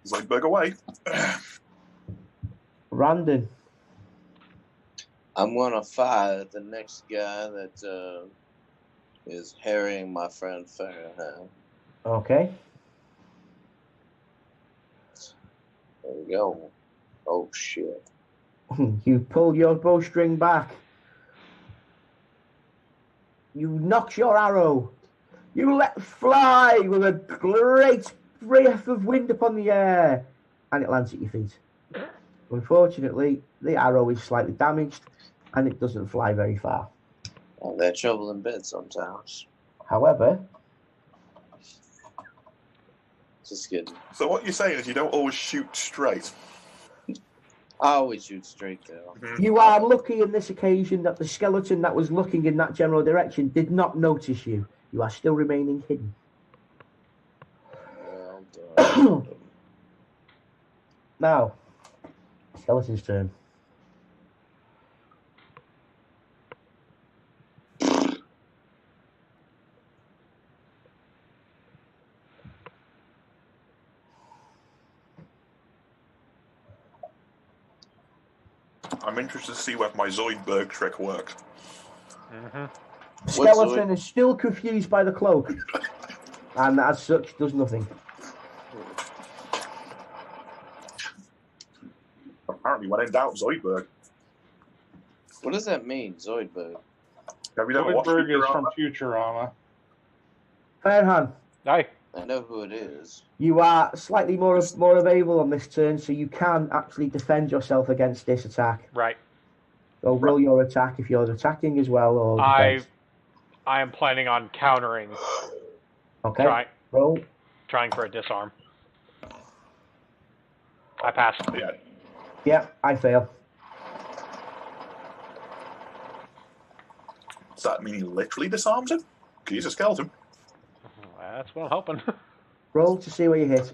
Zoidberg away. Randon. I'm gonna fire at the next guy that is harrying my friend Farraham. Okay. There we go. Oh shit. You pull your bowstring back. You knock your arrow. You let fly with a great breath of wind upon the air, and it lands at your feet. Unfortunately, the arrow is slightly damaged, and it doesn't fly very far. Well, they're trouble in bed sometimes. However, Just kidding. So what you're saying is you don't always shoot straight. I always shoot straight though. You are lucky in this occasion that the skeleton that was looking in that general direction did not notice you. You are still remaining hidden. Well done. Now, skeleton's turn. I'm interested to see whether my Zoidberg trick worked. Skeleton is still confused by the cloak, and as such does nothing. Apparently, when in doubt, Zoidberg. What does that mean, Zoidberg? Have you never watched Zoidberg is from Futurama? Futurama. Fairhand, Aye. I know who it is. you are slightly more available on this turn, so you can actually defend yourself against this attack. Right. So roll your attack if you're attacking as well, or defense. I am planning on countering. Okay. Roll. Trying for a disarm. I pass. Yeah. Yeah, I fail. Does that mean he literally disarms him? Because he's a skeleton. That's what I'm hoping. Roll to see where you hit.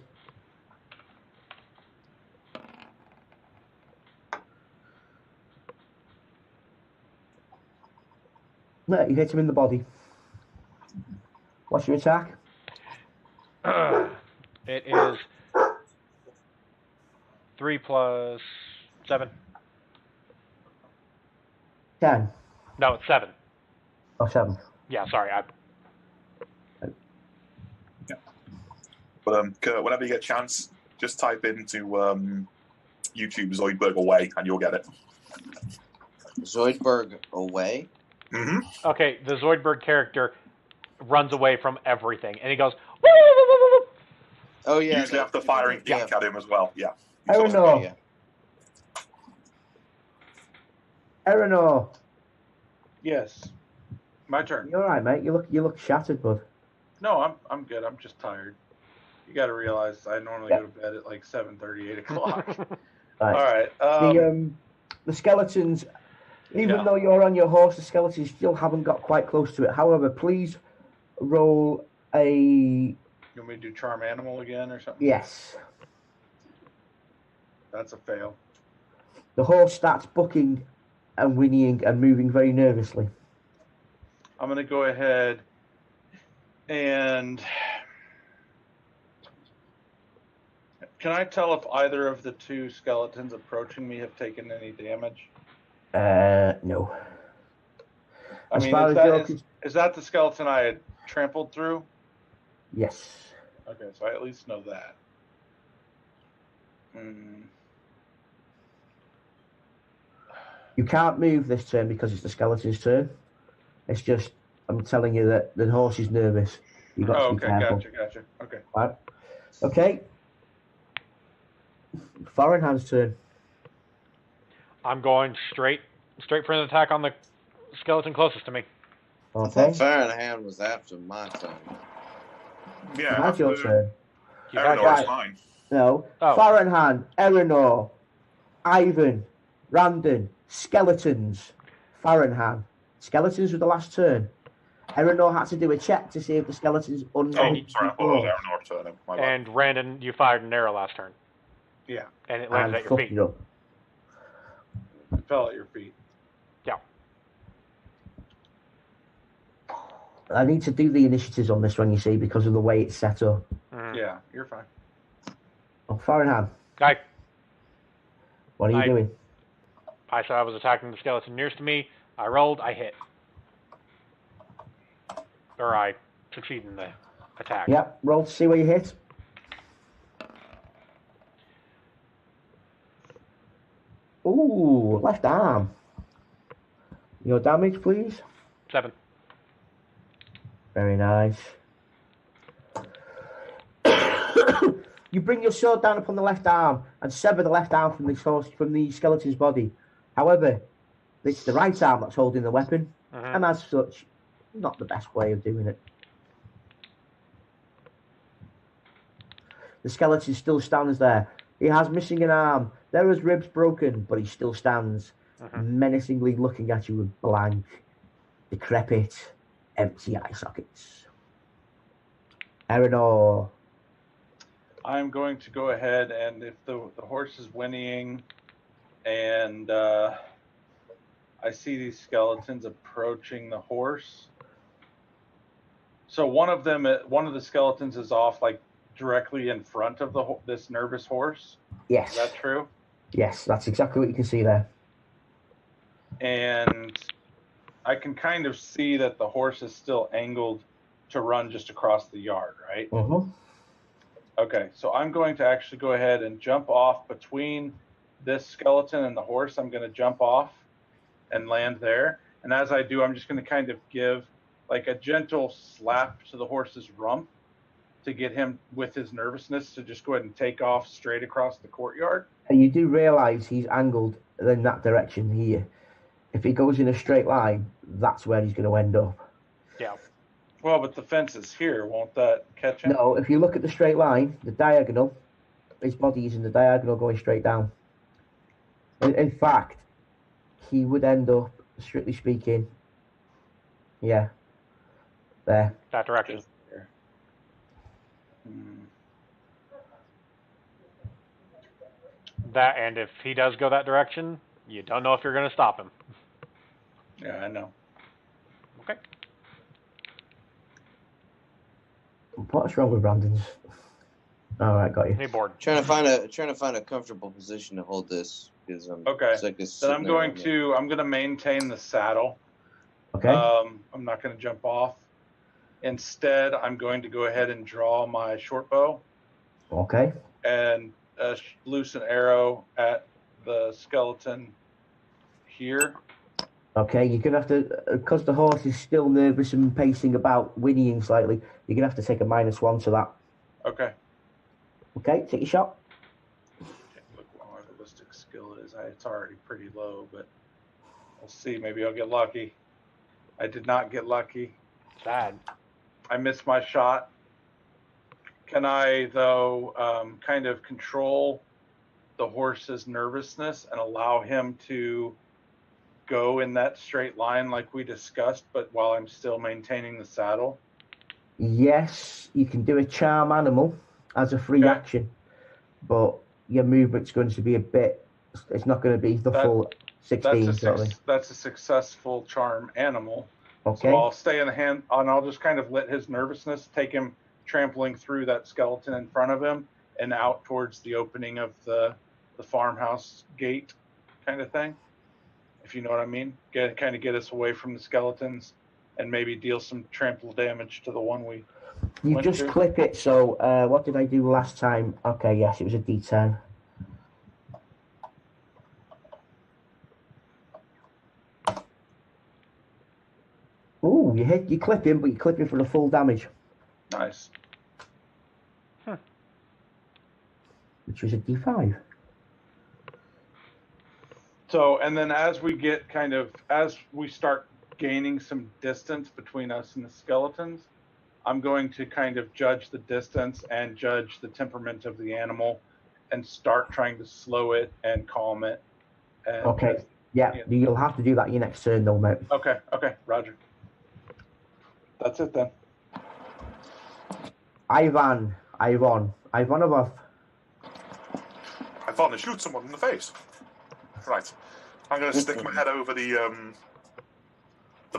No, you hit him in the body. What's your attack? It is 3 plus 7. 10. No, it's 7. Oh, 7. Yeah, sorry. But Kurt, whenever you get a chance, just type into YouTube Zoidberg away and you'll get it. Zoidberg away? Mm-hmm. Okay, the Zoidberg character runs away from everything, and he goes. Oh yeah. Usually after firing ink at him as well. Yeah. Eleanor. Yeah. Eleanor. Yes. My turn. You all right, mate? You look shattered, bud. No, I'm good. I'm just tired. You got to realize I normally go to bed at like 7:30, 8 o'clock. Right. All right. The skeletons, even though you're on your horse, the skeletons still haven't got quite close to it. However, please roll a... You want me to do charm animal again or something? Yes. That's a fail. The horse starts bucking and whinnying and moving very nervously. I'm going to go ahead and Can I tell if either of the two skeletons approaching me have taken any damage? No. I As mean, far is as you're that con- is that the skeleton I had trampled through? Yes. Okay, so I at least know that. Hmm. You can't move this turn because it's the skeleton's turn. It's just, I'm telling you that the horse is nervous. You've got to be careful. Gotcha. Okay. Right. Okay. Foreignhand's turn. I'm going straight for an attack on the skeleton closest to me. I Okay. thought Fahrenheit was after my turn. Yeah, That's your turn. You've had Eleanor's yours. mine. No. Oh. Fahrenheit, Eleanor, Ivan, Randon, skeletons. Fahrenheit. Skeletons were the last turn. Eleanor had to do a check to see if the skeleton's under. Oh, sorry, I thought it was Eleanor's turn. My bad. And Randon, you fired an arrow last turn, Yeah, and it landed And at your fucked feet. it up. it fell at your feet. Yeah. I need to do the initiatives on this one, you see, because of the way it's set up. Mhm. Yeah, you're fine. Oh, Fahrenheit, Guy, what are you doing? I said I was attacking the skeleton nearest to me. I rolled, I hit. Or I succeed in the attack. Yep, roll to see where you hit. Ooh, left arm. Your damage, please. 7. Very nice. You bring your sword down upon the left arm and sever the left arm from the skeleton's body. However, it's the right arm that's holding the weapon, and as such, not the best way of doing it. The skeleton still stands there. He has missing an arm. There are his ribs broken, but he still stands, menacingly looking at you with blank, decrepit, empty eye sockets. Eleanor. I'm going to go ahead, and if the horse is whinnying and I see these skeletons approaching the horse. So one of the skeletons is off like directly in front of this nervous horse. Yes. Is that true? Yes, that's exactly what you can see there. And I can kind of see that the horse is still angled to run just across the yard, right? Mm-hmm. Okay, so I'm going to actually go ahead and jump off between this skeleton and the horse. I'm going to jump off and land there. And as I do, I'm just going to kind of give like a gentle slap to the horse's rump to get him, with his nervousness, to just go ahead and take off straight across the courtyard. And you do realise he's angled in that direction here. If he goes in a straight line, that's where he's going to end up. Yeah. Well, but the fence is here. Won't that catch him? No, if you look at the straight line, the diagonal, his body is in the diagonal going straight down. In fact, he would end up, strictly speaking, yeah, there. That direction. That, and if he does go that direction, you don't know if you're going to stop him. Yeah, I know. Okay. What's wrong with Brandon's? All right, got you. Hey, board. Trying to find a comfortable position to hold this because I'm Okay. sick of Then sitting I'm there going on to maintain the saddle. Okay. I'm not going to jump off. Instead, I'm going to go ahead and draw my short bow Okay. and loose an arrow at the skeleton here. Okay, you're going to have to, because the horse is still nervous and pacing about, whinnying slightly, you're going to have to take a -1 to that. Okay. Okay, take your shot. Look what my ballistic skill is. It's already pretty low, but we'll see. Maybe I'll get lucky. I did not get lucky. Sad. I missed my shot. Can I, though, kind of control the horse's nervousness and allow him to go in that straight line like we discussed, but while I'm still maintaining the saddle? Yes, you can do a charm animal as a free action, but your movement's going to be a bit, it's not going to be the full 16. That's a successful charm animal. Okay. So I'll stay in the hand, and I'll just kind of let his nervousness take him trampling through that skeleton in front of him and out towards the opening of the farmhouse gate, kind of thing. If you know what I mean, get us away from the skeletons, and maybe deal some trample damage to the one we. You just through. clip it. So what did I do last time? Okay, yes, it was a D10. Oh, you clip him, but you clip him for the full damage. Nice. Which was a D5. So, and then as we start gaining some distance between us and the skeletons, I'm going to kind of judge the distance and judge the temperament of the animal and start trying to slow it and calm it. And okay. Yeah, you'll have to do that your next turn though, mate. Okay, Roger. That's it then. Ivanov. I thought to shoot someone in the face. Right. I'm going to stick my head over the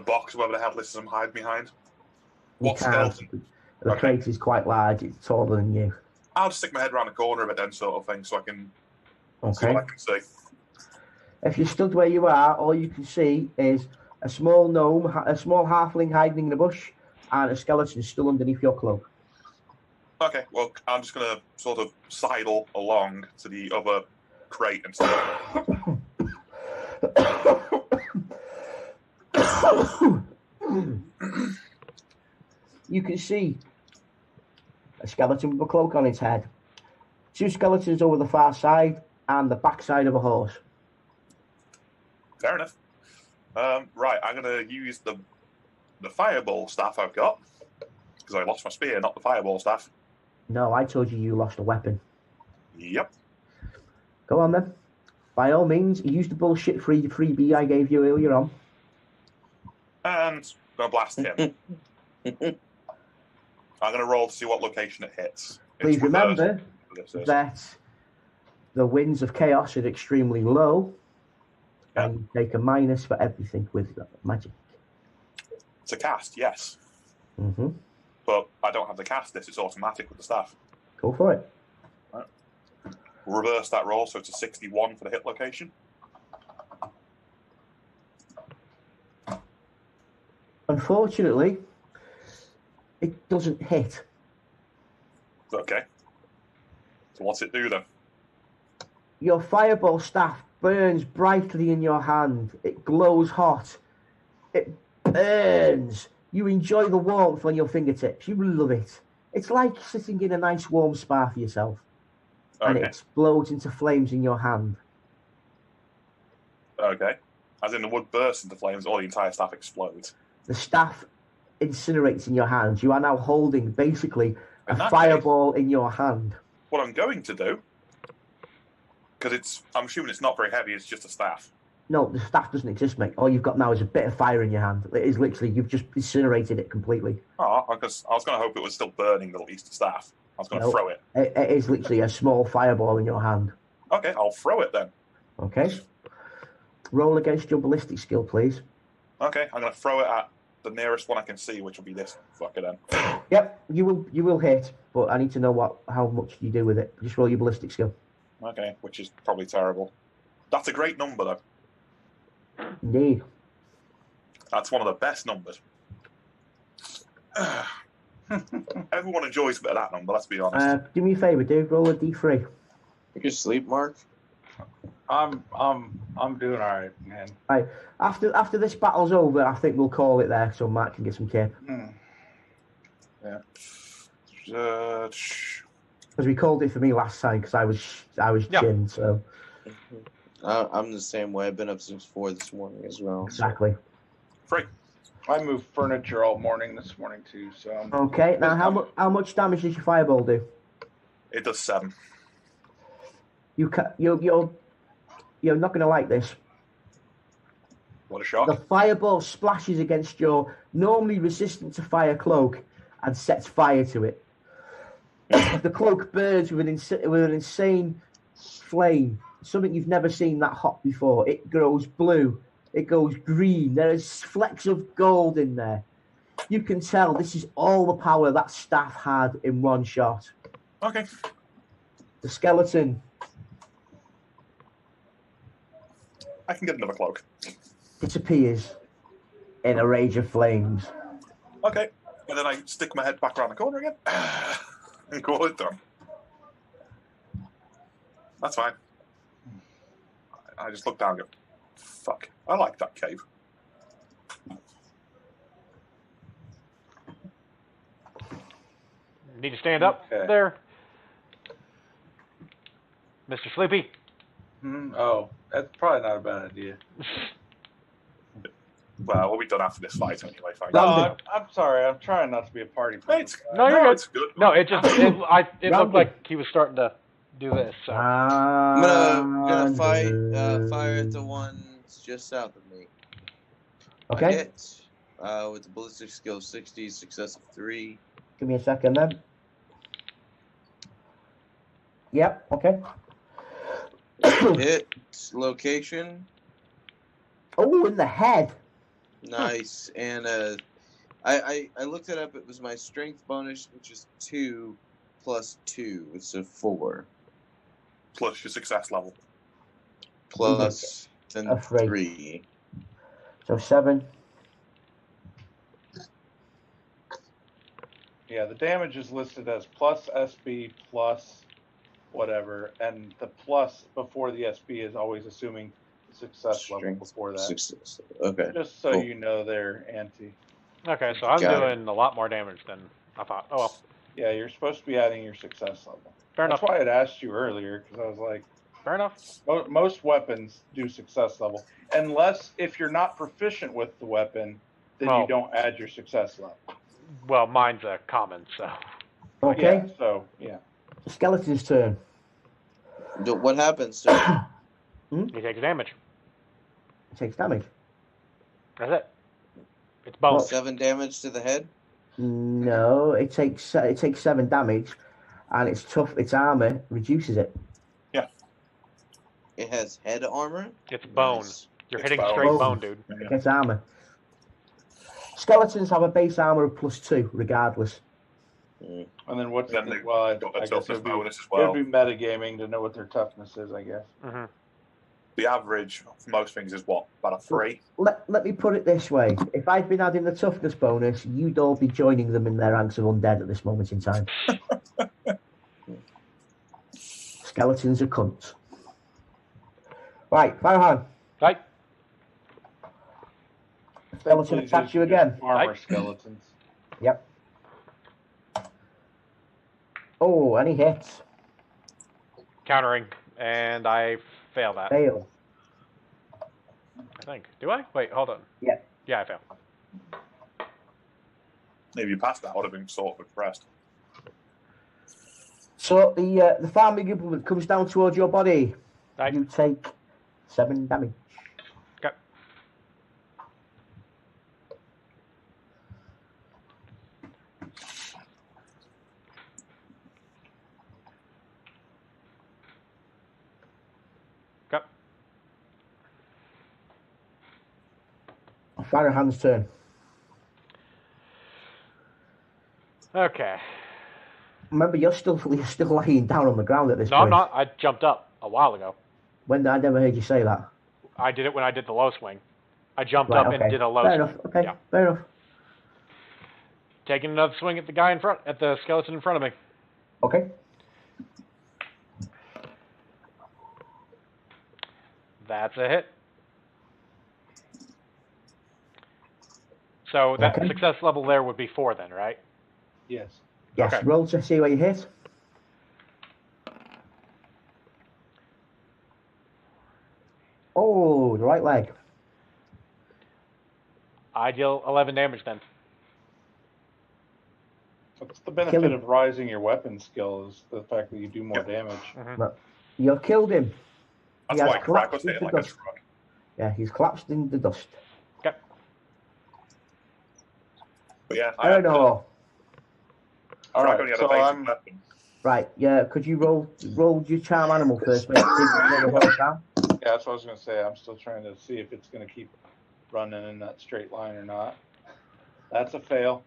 box, wherever the hell this is I'm hiding behind. What skeleton? The crate is quite large. It's taller than you. I'll just stick my head around the corner of it then, sort of thing, so I can see what I can see. If you're stood where you are, all you can see is a small gnome, a small halfling hiding in the bush, and a skeleton still underneath your cloak. Okay, well, I'm just going to sort of sidle along to the other crate and stuff. You can see a skeleton with a cloak on its head, 2 skeletons over the far side, and the backside of a horse. Fair enough. Right, I'm going to use the fireball staff I've got, because I lost my spear, not the fireball staff. No, I told you lost a weapon. Yep. Go on then. By all means, use the bullshit freebie I gave you earlier on. And I'm going to blast him. I'm going to roll to see what location it hits. Please remember that the winds of chaos are extremely low, and you take a minus for everything with magic. It's a cast, yes. Mm-hmm. But I don't have the cast this, it's automatic with the staff. Go for it. Right. We'll reverse that roll, so it's a 61 for the hit location. Unfortunately, it doesn't hit. Okay. So what's it do then? Your fireball staff burns brightly in your hand. It glows hot. It burns. You enjoy the warmth on your fingertips. You love it. It's like sitting in a nice warm spa for yourself. Okay. And it explodes into flames in your hand. Okay. As in the wood bursts into flames or the entire staff explodes. The staff incinerates in your hands. You are now holding basically a In that fireball in your hand. What I'm going to do, because I'm assuming it's not very heavy, it's just a staff. No, the staff doesn't exist, mate. All you've got now is a bit of fire in your hand. It is literally, you've just incinerated it completely. Oh, because I was going to hope it was still burning, at least the staff. I was going to throw it. It is literally a small fireball in your hand. Okay, I'll throw it then. Okay. Roll against your ballistic skill, please. Okay, I'm going to throw it at the nearest one I can see, which will be this fucker then. Yep, you will hit, but I need to know how much you do with it. Just roll your ballistic skill. Okay, which is probably terrible. That's a great number, though. Indeed. That's one of the best numbers. Everyone enjoys a bit of that number, let's be honest. Do me a favour, dude. Roll a d3. You can sleep, Mark. I'm doing all right, man. Right. After this battle's over, I think we'll call it there so Mark can get some kip. Yeah. Because we called it for me last time because I was chinned, so. I'm the same way. I've been up since 4 this morning as well. Exactly. Free. I moved furniture all morning this morning too. So. Okay. Now, how much damage does your fireball do? It does 7. You're not going to like this. What a shock. The fireball splashes against your normally resistant to fire cloak and sets fire to it. The cloak burns with an insane flame, something you've never seen that hot before. It grows blue. It goes green. There's flecks of gold in there. You can tell this is all the power that staff had in one shot. Okay. The skeleton I can get another cloak. disappears in a rage of flames. Okay. And then I stick my head back around the corner again. And call it done. That's fine. I just look down and go, fuck, I like that cave. Need to stand up Okay. there, Mr. Sleepy. Oh, that's probably not a bad idea. Well, we'll be done after this fight anyway. Thank No, you. I'm sorry. I'm trying not to be a party person. It's, No, you're good. it's good. No, it just it looked Round like he was starting to do this. So. I'm gonna fire at the ones just south of me. I Okay, hit with the ballistic skill 60, success of 3. give me a second then. Yep, okay. Hit location, Oh, in the head. nice. And I looked it up. It was my strength bonus, which is 2 plus 2, so 4 Plus your success level. plus then A 3. 3. So 7. Yeah, the damage is listed as plus SB plus whatever, and the plus before the SB is always assuming the success level Strength before that. Success. Okay. Just so Cool. you know their ante. Okay, so I'm Got doing a lot more damage than I thought. Oh well, Yeah, you're supposed to be adding your success level. fair That's enough. why I'd asked you earlier, because I was like, Fair enough. most weapons do success level. Unless if you're not proficient with the weapon, then Well- you don't add your success level. Well, mine's a common, so. Okay, Yeah, so, yeah. the skeleton's turn. What happens? Sir? He takes damage. It takes damage. That's it. It's bone. 7 damage to the head. No, it takes 7 damage, and its armor reduces it. It has head armor. It's bone. Nice. You're It's hitting bone. straight bone, dude. It gets armor. Skeletons have a base armor of +2, regardless. And then what's Then the, they well, got I a guess toughness it'd be, bonus as well. it'd be metagaming to know what their toughness is, I guess. Mm-hmm. The average for most things is what? About a 3? Let me put it this way. If I'd been adding the toughness bonus, you'd all be joining them in their ranks of undead at this moment in time. Skeletons are cunts. Right, Firehan. Right. Skeleton attacks you again. Armor Right. skeletons. Yep. Oh, and he hits. Countering, and I fail that. Fail. I think. Do I? Wait, hold on. Yeah. Yeah, I fail. If you passed that, I would have been sort of impressed. So the farming implement comes down towards your body. Right. You take 7 damage. Okay. Okay. Firehand's turn. Okay. Remember, you're still lying down on the ground at this No, point. I'm not. I jumped up a while ago. When I never heard you say that. I did it when I did the low swing. I jumped Right, up okay. and did a low Fair swing. enough. Okay, Yeah. fair enough. Taking another swing at the guy in front, at the skeleton in front of me. Okay. That's a hit. So that Okay. success level there would be 4 then, right? Yes. Yes, Okay. roll to see where you hit. Oh, the right leg. I deal 11 damage then. What's the benefit Killing. of rising your weapon skill is the fact that you do more damage. You killed him. That's He has why Crack was collapsed hitting into like a dust. truck. Yeah, he's collapsed in the dust. Okay. But yeah, I don't know. All Crack right, only had so a basic I'm weapon. Right, yeah, could you roll your charm animal first, mate? See if you can roll the whole charm. yeah, that's what I was gonna say. I'm still trying to see if it's gonna keep running in that straight line or not. That's a fail.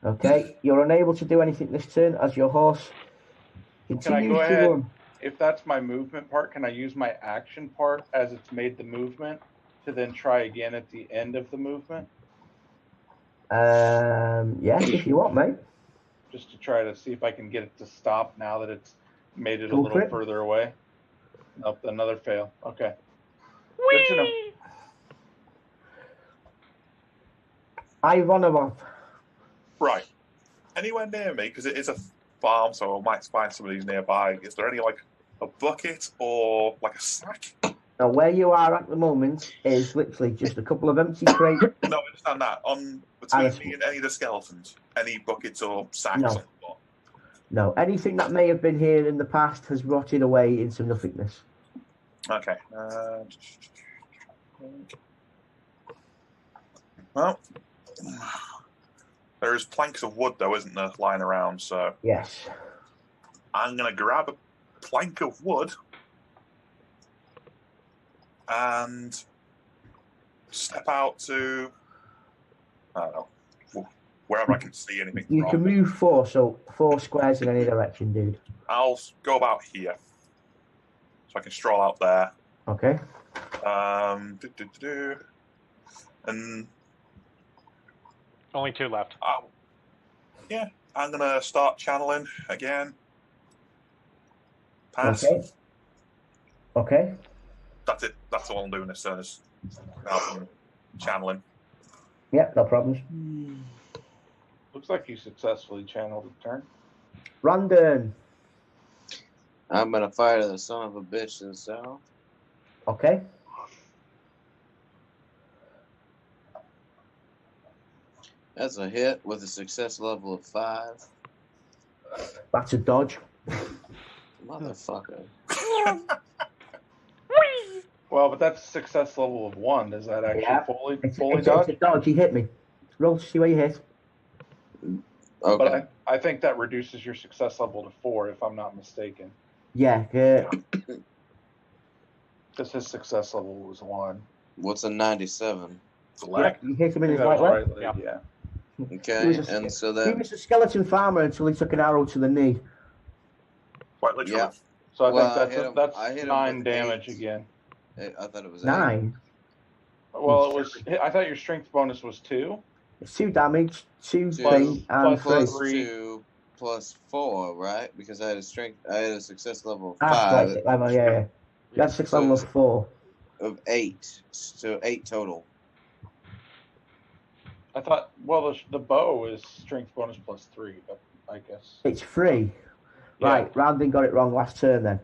Okay, you're unable to do anything this turn as your horse Can I Continues go to ahead? run. If that's my movement part, can I use my action part as it's made the movement to then try again at the end of the movement? Yeah, if you want, mate. Just to try to see if I can get it to stop now that it's made it a Go little for it. further away. Nope, another fail. Okay. Good to know. Ivanov. Right. Anywhere near me, because it is a farm, so I might find somebody's nearby. Is there any, like, a bucket or, like, a sack? Now, where you are at the moment is literally just a couple of empty crates. No, I understand that. Between me and any of the skeletons, any buckets or sacks No. on the floor. No, anything that may have been here in the past has rotted away into nothingness. Okay. Well, there is planks of wood, though, isn't there, lying around? So Yes. I'm going to grab a plank of wood and step out to, I don't know, wherever I can see anything. You can move 4, so 4 squares in any direction, dude. I'll go about here, so I can stroll out there. Okay. And Only 2 left. yeah, I'm gonna start channeling again. Pass. Okay. Okay. That's it. That's all I'm doing as soon as channeling. Yeah, no problems. Looks like you successfully channeled a turn. Randon. I'm gonna fire the son of a bitch to the south. Okay. That's a hit with a success level of 5. That's a dodge. Motherfucker. Well, but that's a success level of 1. Does that actually Yeah. fully It's dodge? a dodge. He hit me. Roll to see where you hit. Okay. But I think that reduces your success level to 4, if I'm not mistaken. Yeah. Because his success level was 1. What's a 97? It's a leg. You hit him in I his think that right was leg. right leg, yeah. Okay, He so He that was a skeleton farmer until he took an arrow to the knee. Quite literally. Yeah. So I Well, think that's I hit him 9 with damage 8. again. I thought it was 8. 9. Well, it was. I thought your strength bonus was 2. It's 2 damage, 2 Two thing, and 3. plus 3. 2 plus 4, right? Because I had a success level of That's 5 right. Yeah. That's 6 level of 4. of 8, so 8 total. I thought. Well, the bow is strength bonus plus 3. But I guess. It's 3. Yeah. Right. Randon got it wrong last turn then.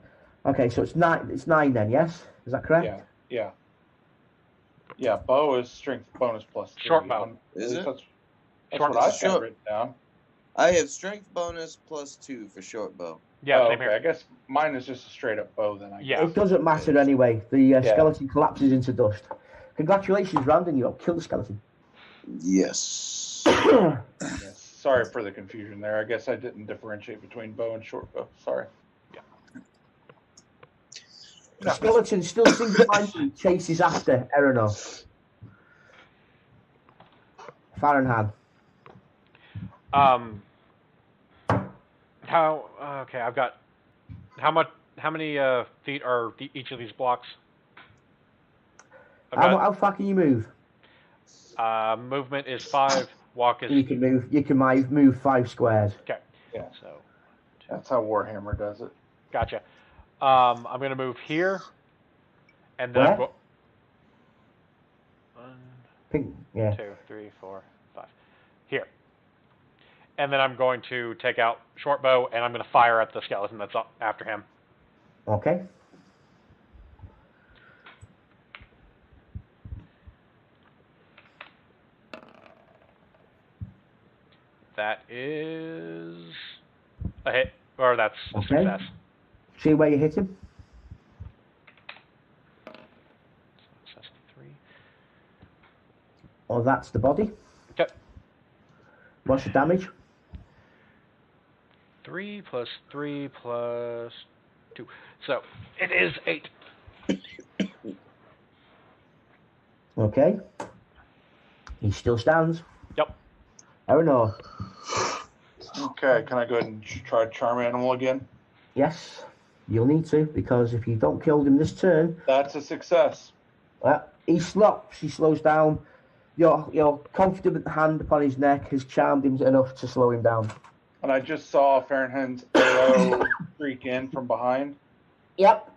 Okay, so it's 9. It's 9 then. Yes, is that correct? Yeah. Yeah. Bow is strength bonus plus 3. Short bow. Is it? That's Short what I bow. had written down. I have strength bonus plus 2 for short bow. Yeah, Oh, same okay. here. I guess mine is just a straight up bow then. I Yeah. It doesn't matter anyway. The skeleton collapses into dust. Congratulations, Randon. You have killed the skeleton. Yes. Yes. Sorry for the confusion there. I guess I didn't differentiate between bow and short bow. Sorry. The skeleton still single-mindedly chases after Erenor. Fahrenheit. Okay, I've got how many feet are each of these blocks? How far can you move? Movement is 5, walk is... You can move 5 squares. Okay. Yeah. So That's how Warhammer does it. gotcha. I'm gonna move here, and then Where? 1, Yeah. 2, 3, 4, 5. Here. And then I'm going to take out short bow, and I'm going to fire at the skeleton that's up after him. Okay. That is a hit, or that's a Okay. success. See where you hit him? Success 3. Oh, that's the body. Okay. What's the damage? 3 plus 3 plus 2. So it is 8. Okay. He still stands. Yep. Erenor. Okay. Can I go ahead and try charm animal again? Yes, you'll need to, because if you don't kill him this turn, That's a success. he stops, he slows down. Your confident hand upon his neck has charmed him enough to slow him down. And I just saw Fahrenheit's arrow streak in from behind. Yep.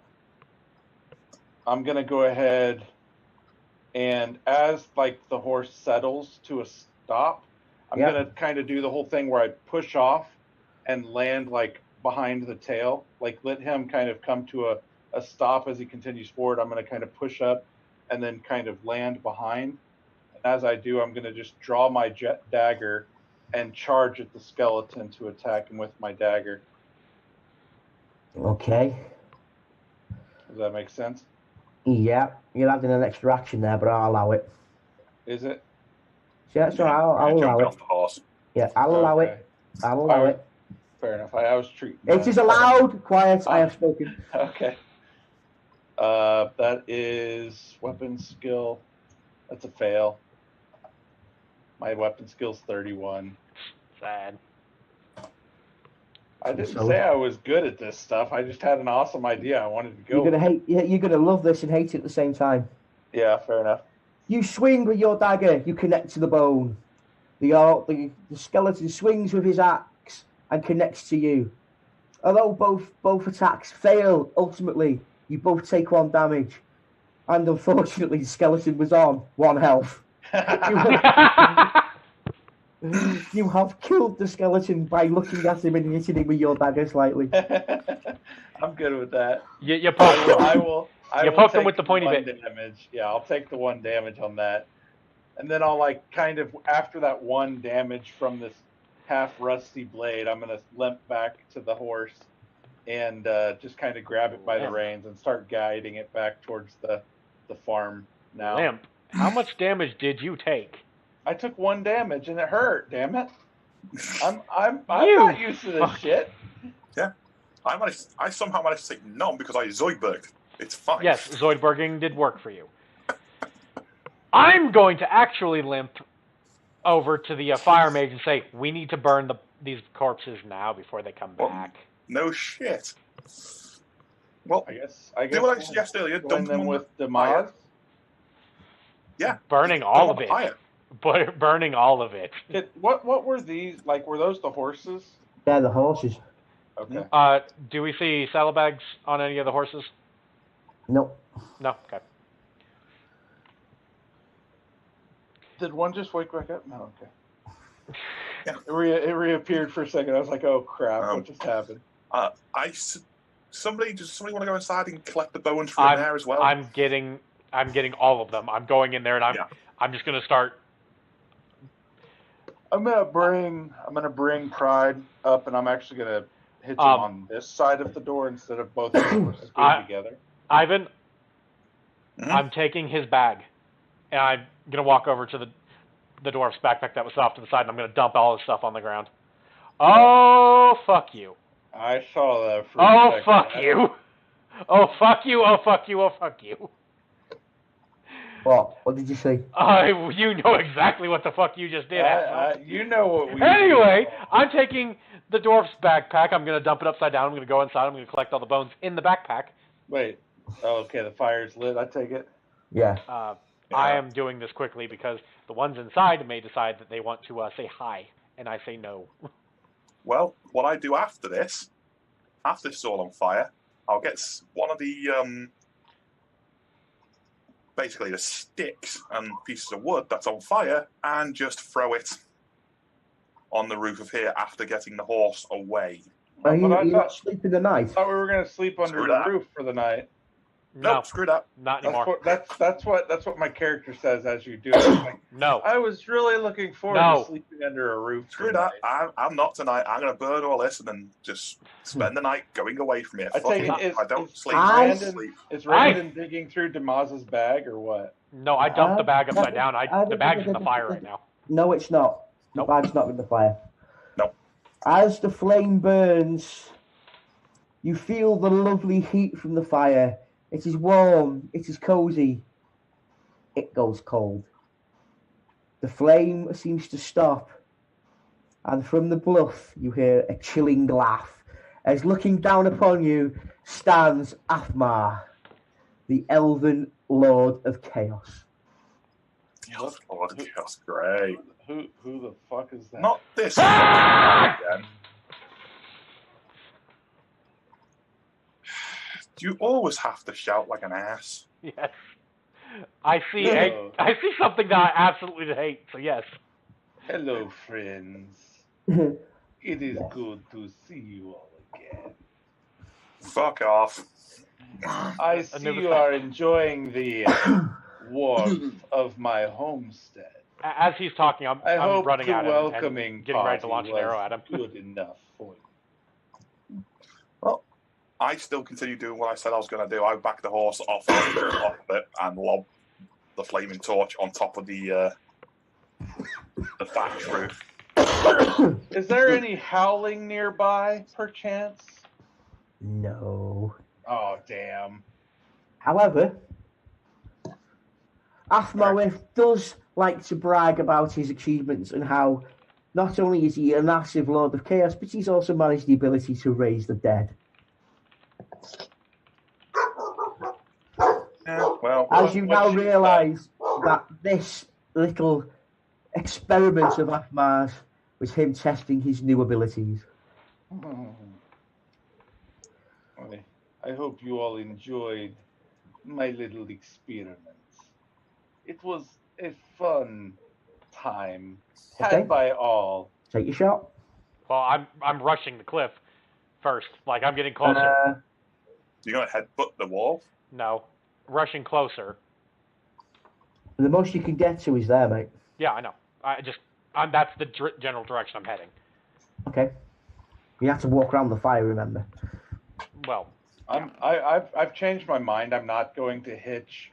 I'm going to go ahead and as like the horse settles to a stop, I'm Yep. going to kind of do the whole thing where I push off and land like behind the tail, like let him kind of come to a stop as he continues forward. I'm going to kind of push up and then kind of land behind. And as I do, I'm going to just draw my jet dagger and charge at the skeleton to attack him with my dagger. Okay. Does that make sense? Yeah, you're adding an extra action there, but I'll allow it. Is it? Yeah, so I'll You're allow jumping it. off the horse. Yeah, I'll allow Okay. it. I'll allow it. Fair enough. I was treating. It is allowed. Quiet. I have spoken. Okay. That is weapon skill. That's a fail. My weapon skill's 31. Sad. I didn't So- say I was good at this stuff. I just had an awesome idea. I wanted to go. You're gonna hate. You're gonna love this and hate it at the same time. Yeah, fair enough. You swing with your dagger. You connect to the bone. The skeleton swings with his axe and connects to you. Although both attacks fail, ultimately you both take 1 damage. And unfortunately, the skeleton was on 1 health. You have killed the skeleton by looking at him and hitting him with your dagger slightly. I'm good with that. You poked him. I will You poked him take with the pointy 1 bit. damage. Yeah, I'll take the 1 damage on that. And then I'll like kind of after that 1 damage from this half rusty blade, I'm gonna limp back to the horse and just kind of grab it by the reins and start guiding it back towards the farm now. Limp. How much damage did you take? I took 1 damage and it hurt, damn it. I'm You not used to this fuck. shit. I somehow managed to take none because I Zoidberged. It's fine. Yes, Zoidberging did work for you. I'm going to actually limp over to the fire mage and say, we need to burn these corpses now before they come Well, back. No shit. Well, I guess do what I suggested earlier. join Dump them them with the fire. Demise. Yeah. Burning Dump all them of on it. fire. Burning all of it. What were these? Like, were those the horses? They're the horses. Okay. Do we see saddlebags on any of the horses? Nope. No? Okay. Did one just wake back up? No, okay. Yeah. It reappeared for a second. I was like, oh crap, what just happened? Somebody want to go inside and collect the bones from there as well? I'm getting all of them. I'm going in there and I'm just gonna start. I'm gonna bring Pride up, and I'm actually gonna hit him on this side of the door instead of both of the horses being together. Ivan, Mhm. I'm taking his bag, and I'm gonna walk over to the dwarf's backpack that was off to the side, and I'm gonna dump all his stuff on the ground. Oh fuck you! I saw that for a Oh second. fuck you! Oh fuck you! Oh fuck you! Oh fuck you! What? What did you say? You know exactly what the fuck you just did. You know what we Anyway, I'm taking the dwarf's backpack. I'm gonna dump it upside down. I'm gonna go inside. I'm gonna collect all the bones in the backpack. Wait. Oh, okay, the fire's lit. I take it. Yeah. I am doing this quickly because the ones inside may decide that they want to say hi, and I say no. Well, what I do after this is all on fire, I'll get one of the basically the sticks and pieces of wood that's on fire and just throw it on the roof of here after getting the horse away. Are you, But I sleeping the night? thought we were gonna sleep under Screw the that. roof for the night. No, Nope, screw that. not anymore. That's what my character says as you do it. It's like, No. I was really looking forward to sleeping under a roof. Screw tonight. that. I'm not tonight. I'm going to burn all this and then just spend the night going away from here. I Fuck take it. it, I don't sleep. I- sleep. Is Brandon digging through Demaz's bag or what? No, I dumped the bag upside down. The bag's in the fire right now. No, it's not. The Nope. bag's not in the fire. Nope. As the flame burns, you feel the lovely heat from the fire. It is warm. It is cozy. It goes cold. The flame seems to stop. And from the bluff, you hear a chilling laugh As looking down upon you stands Athmar, the Elven Lord of Chaos. Oh, that's great. Who the fuck is that? Not this again. Do you always have to shout like an ass? Yes. I see. No. I see something that I absolutely hate. So yes. Hello, friends. It is Yes. good to see you all again. Fuck off. I see never you thought- are enjoying the warmth of my homestead. As he's talking, I'm hope running the at him welcoming and getting ready to launch party an arrow was at him. good enough for you. Well, I still continue doing what I said I was going to do. I back the horse off a bit and lob the flaming torch on top of the thatch roof. Is there any howling nearby, perchance? No. Oh, damn. However, Athmawith does like to brag about his achievements and how not only is he a massive Lord of Chaos, but he's also managed the ability to raise the dead. Yeah, well, As you now she said. realise that this little experiment of Athmar's was him testing his new abilities. I hope you all enjoyed my little experiment. It was a fun time had Okay. by all. Take your shot. Well, I'm rushing the cliff first. Like I'm getting closer. you're going to headbutt the wall? No, rushing closer. The most you can get to is there, mate. Yeah, I know. That's the general direction I'm heading. Okay. You have to walk around the fire, remember? Well, I've changed my mind. I'm not going to hitch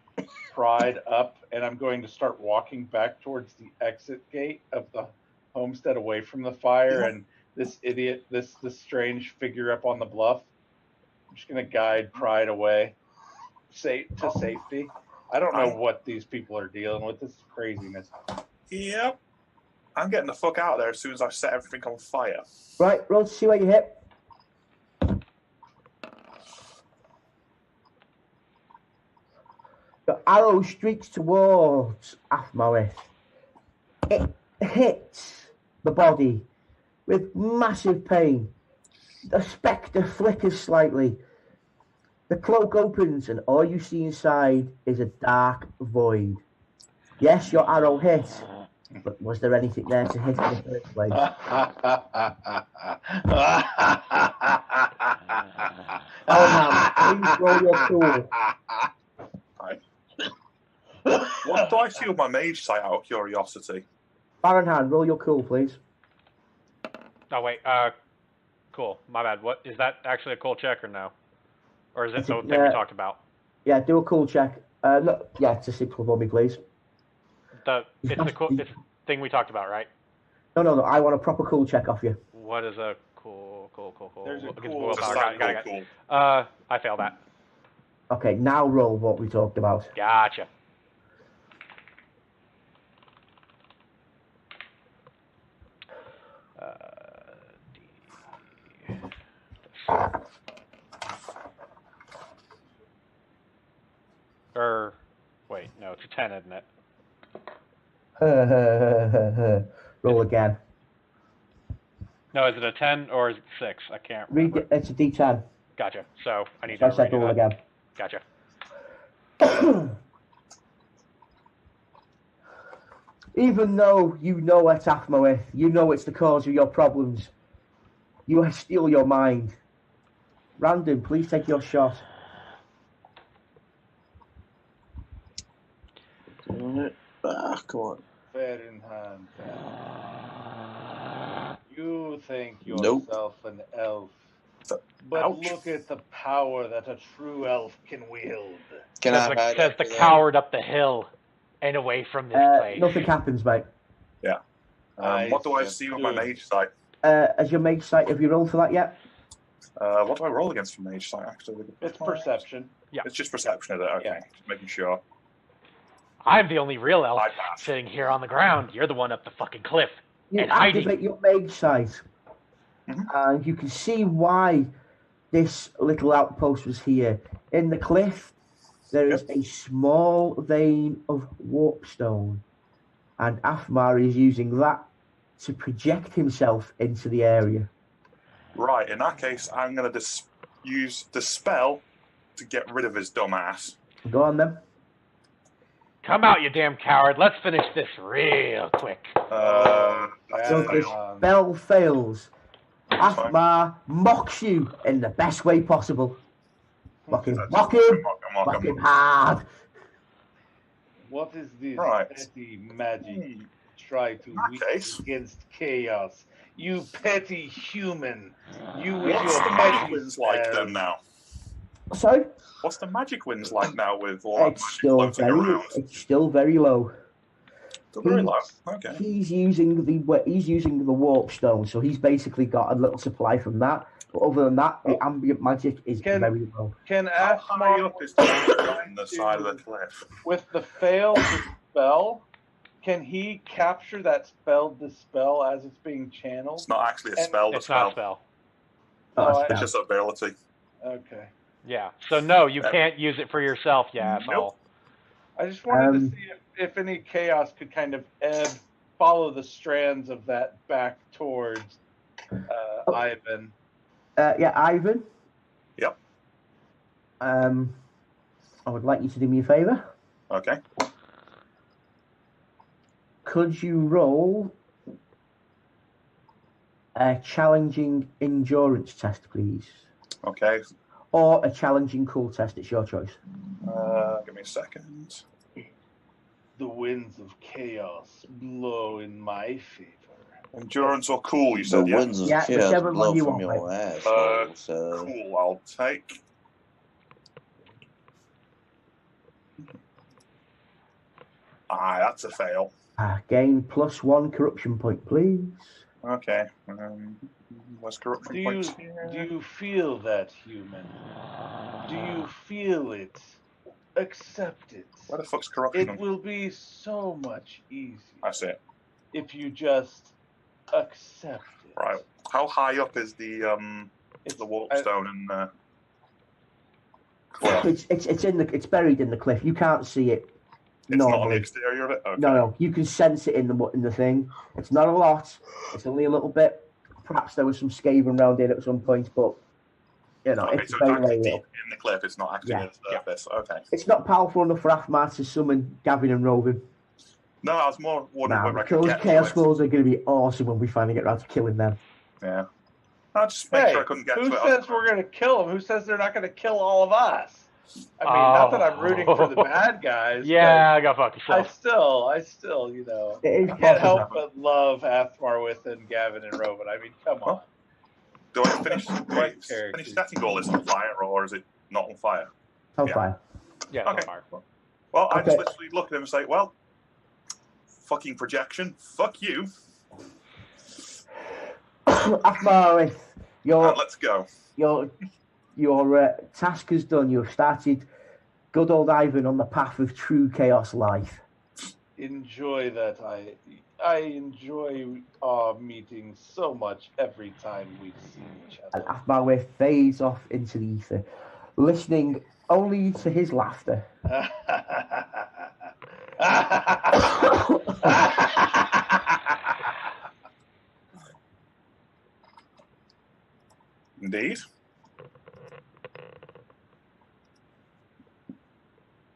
Pride up, and I'm going to start walking back towards the exit gate of the homestead, away from the fire. And this idiot, this strange figure up on the bluff, I'm just going to guide Pride away, to safety. I don't know what these people are dealing with. This is craziness. Yep. I'm getting the fuck out of there as soon as I set everything on fire. Right, roll to see where you hit. The arrow streaks towards Athmawith. It hits the body with massive pain. The spectre flickers slightly. The cloak opens and all you see inside is a dark void. Yes, your arrow hit, but was there anything there to hit in the first place? Please roll your cool. What do I see with my mage sight out of curiosity? Baronhan, roll your cool, please. oh wait. Cool. My bad. What is that? Actually a cool check or no? Or is it the thing we talked about? Yeah, do a cool check. No, yeah, it's a simple for me, please. It's the thing we talked about, right? No. I want a proper cool check off you. What is a cool? There's a Against cool- willpower. Got it. Cool. I failed that. Okay, now roll what we talked about. Gotcha. Wait, no, it's a 10, isn't it? Roll again. No, is it a 10 or is it 6? I can't remember. It's a D10. Gotcha. So I need So I to said redo roll that. again. Gotcha. Even though you know it's Athmawith, you know it's the cause of your problems, you steal your mind. Random, please take your shot. Come on. Fair in hand. You think Nope. yourself an elf, but Ouch. look at the power that a true elf can wield. Can says I hide says after the that? coward up the hill and away from this place. Nothing happens, mate. What do I see with my mage sight? As your mage sight, have you rolled for that yet? What do I roll against for mage sight, actually? It's perception. It's just perception, is it? Okay, Yeah. just making sure. I'm the only real elf I pass. sitting here on the ground. You're the one up the fucking cliff. You And hiding. activate your mage sight, Mhm. and you can see why this little outpost was here. In the cliff, there is a small vein of warpstone, and Athmar is using that to project himself into the area. Right, in that case, I'm going to use Dispel to get rid of his dumb ass. Go on then. Come out, you damn coward. Let's finish this real quick. That's So a the fail. spell fails. That's fine. Athmar mocks you in the best way possible. Mock him Mock him. hard. What is this Right. petty magic try to that win case- against chaos? You petty human. You with What's your the magic petty winds like spells. then now? Sorry? What's the magic winds like now with all that It's magic still floating very, around? it's still very low. Still very low. Okay. He's using the warp stone, so he's basically got a little supply from that. But other than that, the ambient magic is very low. Can How high Athmar, up is the side of the cliff? with the failed spell, can he capture that spell dispel as it's being channeled? It's not actually a And spell. It's Dispel. not a spell. Oh, It's just ability. Okay. Yeah. So no, you can't use it for yourself, you asshole. I just wanted to see if any chaos could kind of follow the strands of that back towards Ivan. Yeah, Ivan. Yep. I would like you to do me a favor. Okay. Could you roll a challenging endurance test, please? Okay. Or a challenging cool test? It's your choice. Give me a second. The winds of chaos blow in my favor. Endurance or cool, you The said, yeah? winds of Yeah, chaos whichever blow one you from want, your mate. asshole, so... Cool, I'll take. That's a fail. Gain +1 corruption point, please. Okay. What's corruption Do points here? you feel that, human? Do you feel it? Accept it. Where the fuck's corruption? It will be so much easier I see it. if you just accept it. Right. How high up is the It's, warpstone and cliff? It's buried in the cliff. You can't see it It's not on the normally. exterior of it? Okay. No, you can sense it in the thing. It's not a lot. It's only a little bit. Perhaps there was some scavenging around it at some point, but you know, Okay, it's so it's very, actually very deep little. in the cliff. It's not actually Yeah. near the surface. Okay. It's not powerful enough for Athmar to summon Gavin and Robin. No, I was more wondering whether I could Those get Chaos to it. Skulls are going to be awesome when we finally get around to killing them. Yeah. I'll just make Hey, sure I couldn't get who to it. says we're going to kill them? Who says they're not going to kill all of us? I mean, not that I'm rooting for the bad guys. Yeah, I got fucked but yourself. I still, you know, It is I can't help possible. but love Athmar with and Gavin and Robin. I mean, come on. Do I finish characters. setting all this on fire, or is it not on fire? Hellfire. Yeah, Okay. fire. Well, I Okay. just literally look at him and say, well, fucking projection, fuck you, Athmar, and let's go. your task is done. You have started good old Ivan on the path of true chaos life. Enjoy that. I enjoy our meetings so much every time we see each And other. Athmar fades off into the ether, listening only to his laughter. Indeed.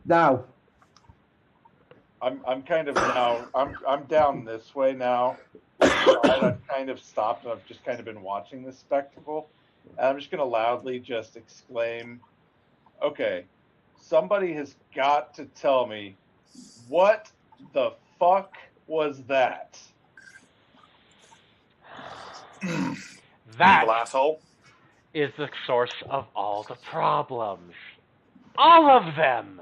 Now, I'm kind of now I'm down this way now. I've kind of stopped and I've just kind of been watching this spectacle. And I'm just gonna loudly just exclaim, okay, somebody has got to tell me what the fuck was that? That Evil asshole. is the source of all the problems. All of them.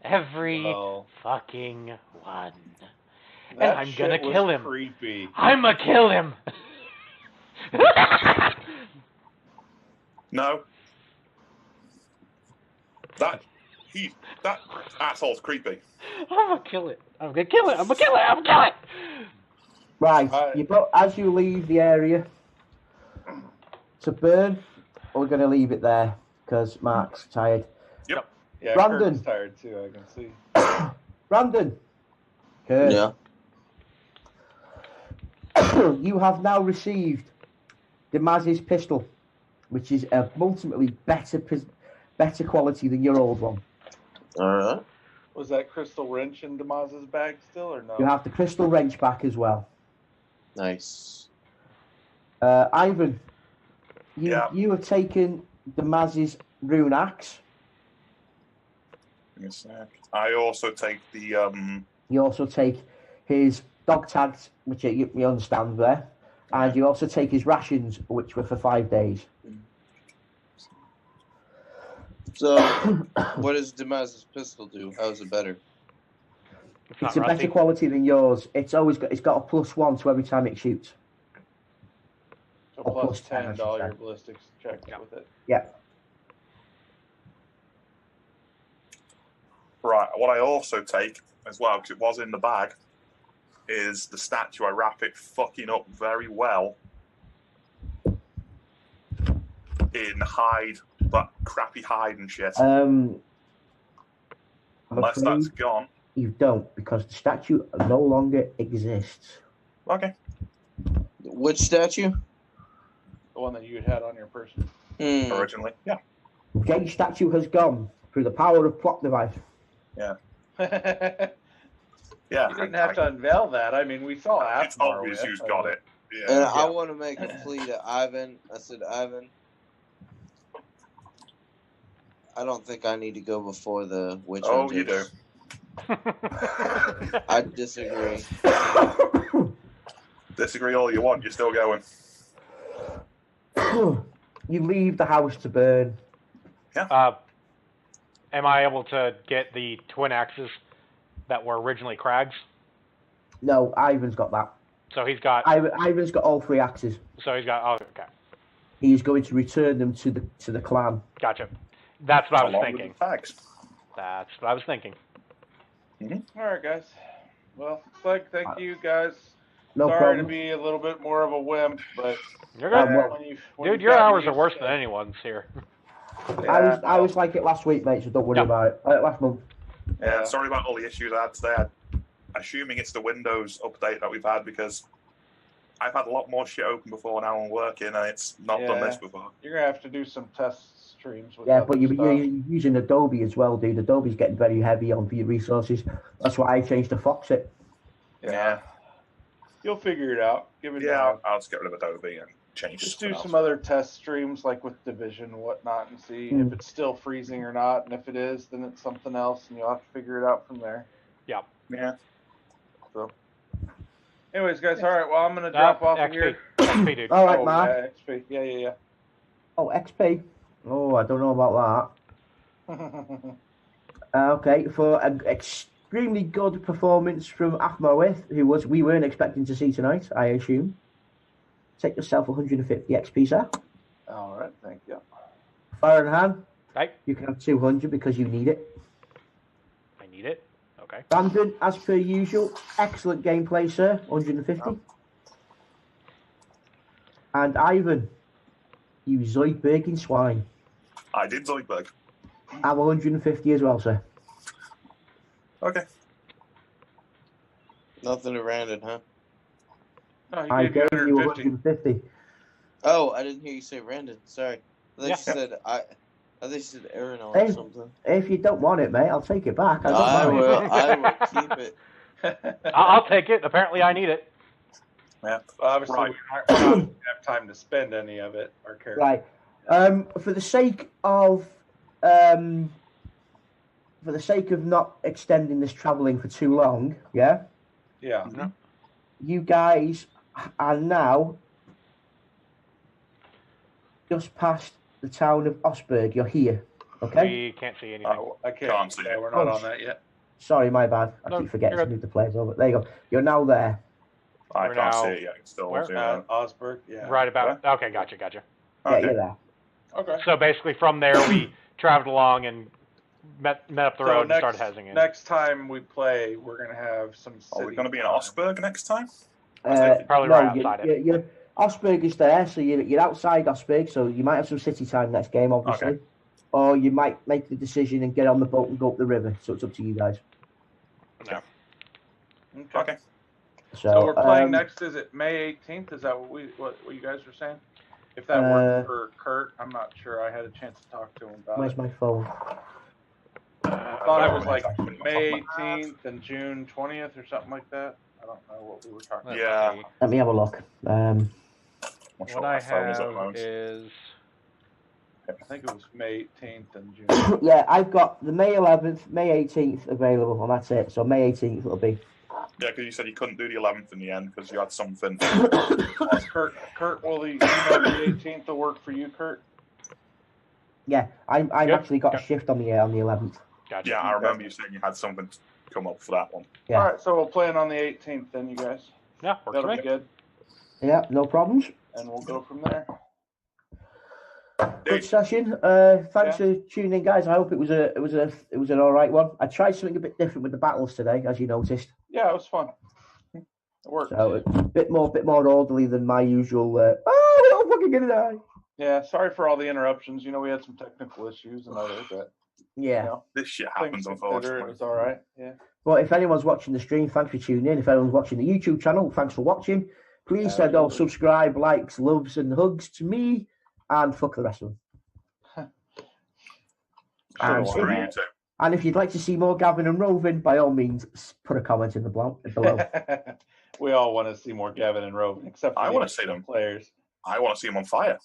Every Well, fucking one. that I'm shit gonna was kill him. Creepy. I'ma kill him. No. That asshole's creepy. I'm gonna kill it. I'm gonna kill it. I'm gonna kill it. I'm gonna kill it. right, as you leave the area, to burn, or we're going to leave it there because Mark's tired. Yep. Yeah, Brandon. Kurt's tired too, I can see. Brandon. Kurt. Yeah. You have now received Damaz's pistol, which is ultimately better quality than your old one. All right. Was that crystal wrench in Damaz's bag still, or no? You have the crystal wrench back as well. Nice. Ivan, Yeah. you have taken Damaz's rune axe. Give me a sec. I also take the You also take his dog tags, which you understand there, and you also take his rations, which were for 5 days. So, what does Damaz's pistol do? How is it better? It's a better quality than yours. It's got a +1 to every time it shoots. So Or plus plus 10, 10 I to should all say. your ballistics checks with it. Yeah. right. What I also take as well, because it was in the bag, is the statue. I wrap it fucking up very well in hide, that crappy hide and shit. I'm Unless afraid that's gone. you don't, because the statue no longer exists. Okay. Which statue? The one that you had on your person. Originally, yeah. Gate statue has gone through the power of plot device. Yeah. You didn't have to unveil that. I mean, we saw after. It's obvious who's got it. Yeah. And I want to make a plea to Ivan. I said, Ivan, I don't think I need to go before the witch Oh, hunters. you do. I disagree. Disagree all you want, you're still going. You leave the house to burn. Am I able to get the twin axes that were originally Crag's? No, Ivan's got that. So he's got. Ivan's got all 3 axes. So he's got. Oh, okay. He's going to return them to the clan. Gotcha. That's what I was Along thinking. with the tags. That's what I was thinking. All right, guys. Well, thank you guys. No Sorry problem. to be a little bit more of a wimp, but You're good. well, Dude, your hours are worse than anyone's here. Yeah, I was like it last week, mate, so don't worry about it. Last month. Yeah, sorry about all the issues I had today. I'm assuming it's the Windows update that we've had because I've had a lot more shit open before now and working, and it's not done this before. You're gonna have to do some test streams with. Yeah, other but you're stuff. using Adobe as well, dude. Adobe's getting very heavy on your resources. That's why I changed to Foxit. Yeah. You'll figure it out. Give it. Yeah, I'll just get rid of Adobe and change. Just do something some else. other test streams like with Division and whatnot and see if it's still freezing or not. And if it is, then it's something else and you'll have to figure it out from there. Yeah. Yeah. So, anyways, guys, all right. Well, I'm going to drop off XP. here. XP, dude. All right, Mark. Yeah, XP. Yeah. Oh, XP. Oh, I don't know about that. Okay, for an extremely good performance from Akhmowith, who we weren't expecting to see tonight, I assume. Take yourself 150 XP, sir. All right, thank you. Fire in hand. Right. You can have 200 because you need it. I need it. Okay. Brandon, as per usual, excellent gameplay, sir. 150. Oh. And Ivan, you Zoidberging swine. I did Zoidberg. Have 150 as well, sir. Okay. Nothing to Randon, huh? No, he I gave you gave you 150. 150. Oh, I didn't hear you say Randon. Sorry. I thought Yeah. you said I thought you said Aaron or Hey. something. If you don't want it, mate, I'll take it back. I don't mind. will keep it. I'll take it. Apparently, I need it. Yeah. Obviously, Right. we're not going to have time to spend any of it. Our character. Right. For the sake of not extending this travelling for too long, yeah, Yeah. you guys are now just past the town of Osberg. You're here, okay? We can't see anything. I can't. Can't see it. We're not on that yet. Sorry, my bad. I No, keep forgetting you're to move the players over. There you go. You're now there. I We're can't now- see it yet. It's still where? zero. Osberg. Yeah. Right about. Okay, gotcha. Yeah, Okay. you're there. Okay. So basically, from there, we traveled along and met up the road and started heading in. Next time we play, we're gonna have some. Are we city going to be in time. Osberg next time? Probably no, right outside it. Osberg is there, so you're outside Osberg, so you might have some city time next game, obviously. Okay. Or you might make the decision and get on the boat and go up the river. So it's up to you guys. Yeah. Okay. So we're playing next. Is it May 18th? Is that what you guys were saying? If that worked for Kurt, I'm not sure. I had a chance to talk to him about Where's it. my phone? I thought it was like May 18th and June 20th or something like that. I don't know what we were talking about. Yeah. Let me have a look. What I have is. I think it was May 18th and June. Yeah, I've got the May 11th, May 18th available, and that's it. So May 18th it'll be. Yeah, because you said you couldn't do the 11th in the end because you had something. Kurt, will the 18th will work for you, Kurt? Yeah, I've actually got a shift on the 11th. Gotcha. Yeah, I remember you saying you had something to come up for that one. Yeah. All right, so we'll plan on the 18th then, you guys. Yeah, works That'll for be me. good, Yeah, no problems. and we'll go from there. Good session. Thanks for tuning in, guys. I hope it was an all right one. I tried something a bit different with the battles today, as you noticed. Yeah, it was fun. It worked. So a bit more orderly than my usual. Oh, I'm fucking gonna die. Yeah, sorry for all the interruptions. We had some technical issues and others, but Yeah. This shit things happens, considered, unfortunately. it was all right. Yeah. Well, if anyone's watching the stream, thanks for tuning in. If anyone's watching the YouTube channel, thanks for watching. Please send all subscribe, likes, loves, and hugs to me, and fuck the rest of them. And if you'd like to see more Gavin and Rovin, by all means, put a comment in the below. We all want to see more Gavin and Rovin, except for I want to see them. players. I want to see them on fire.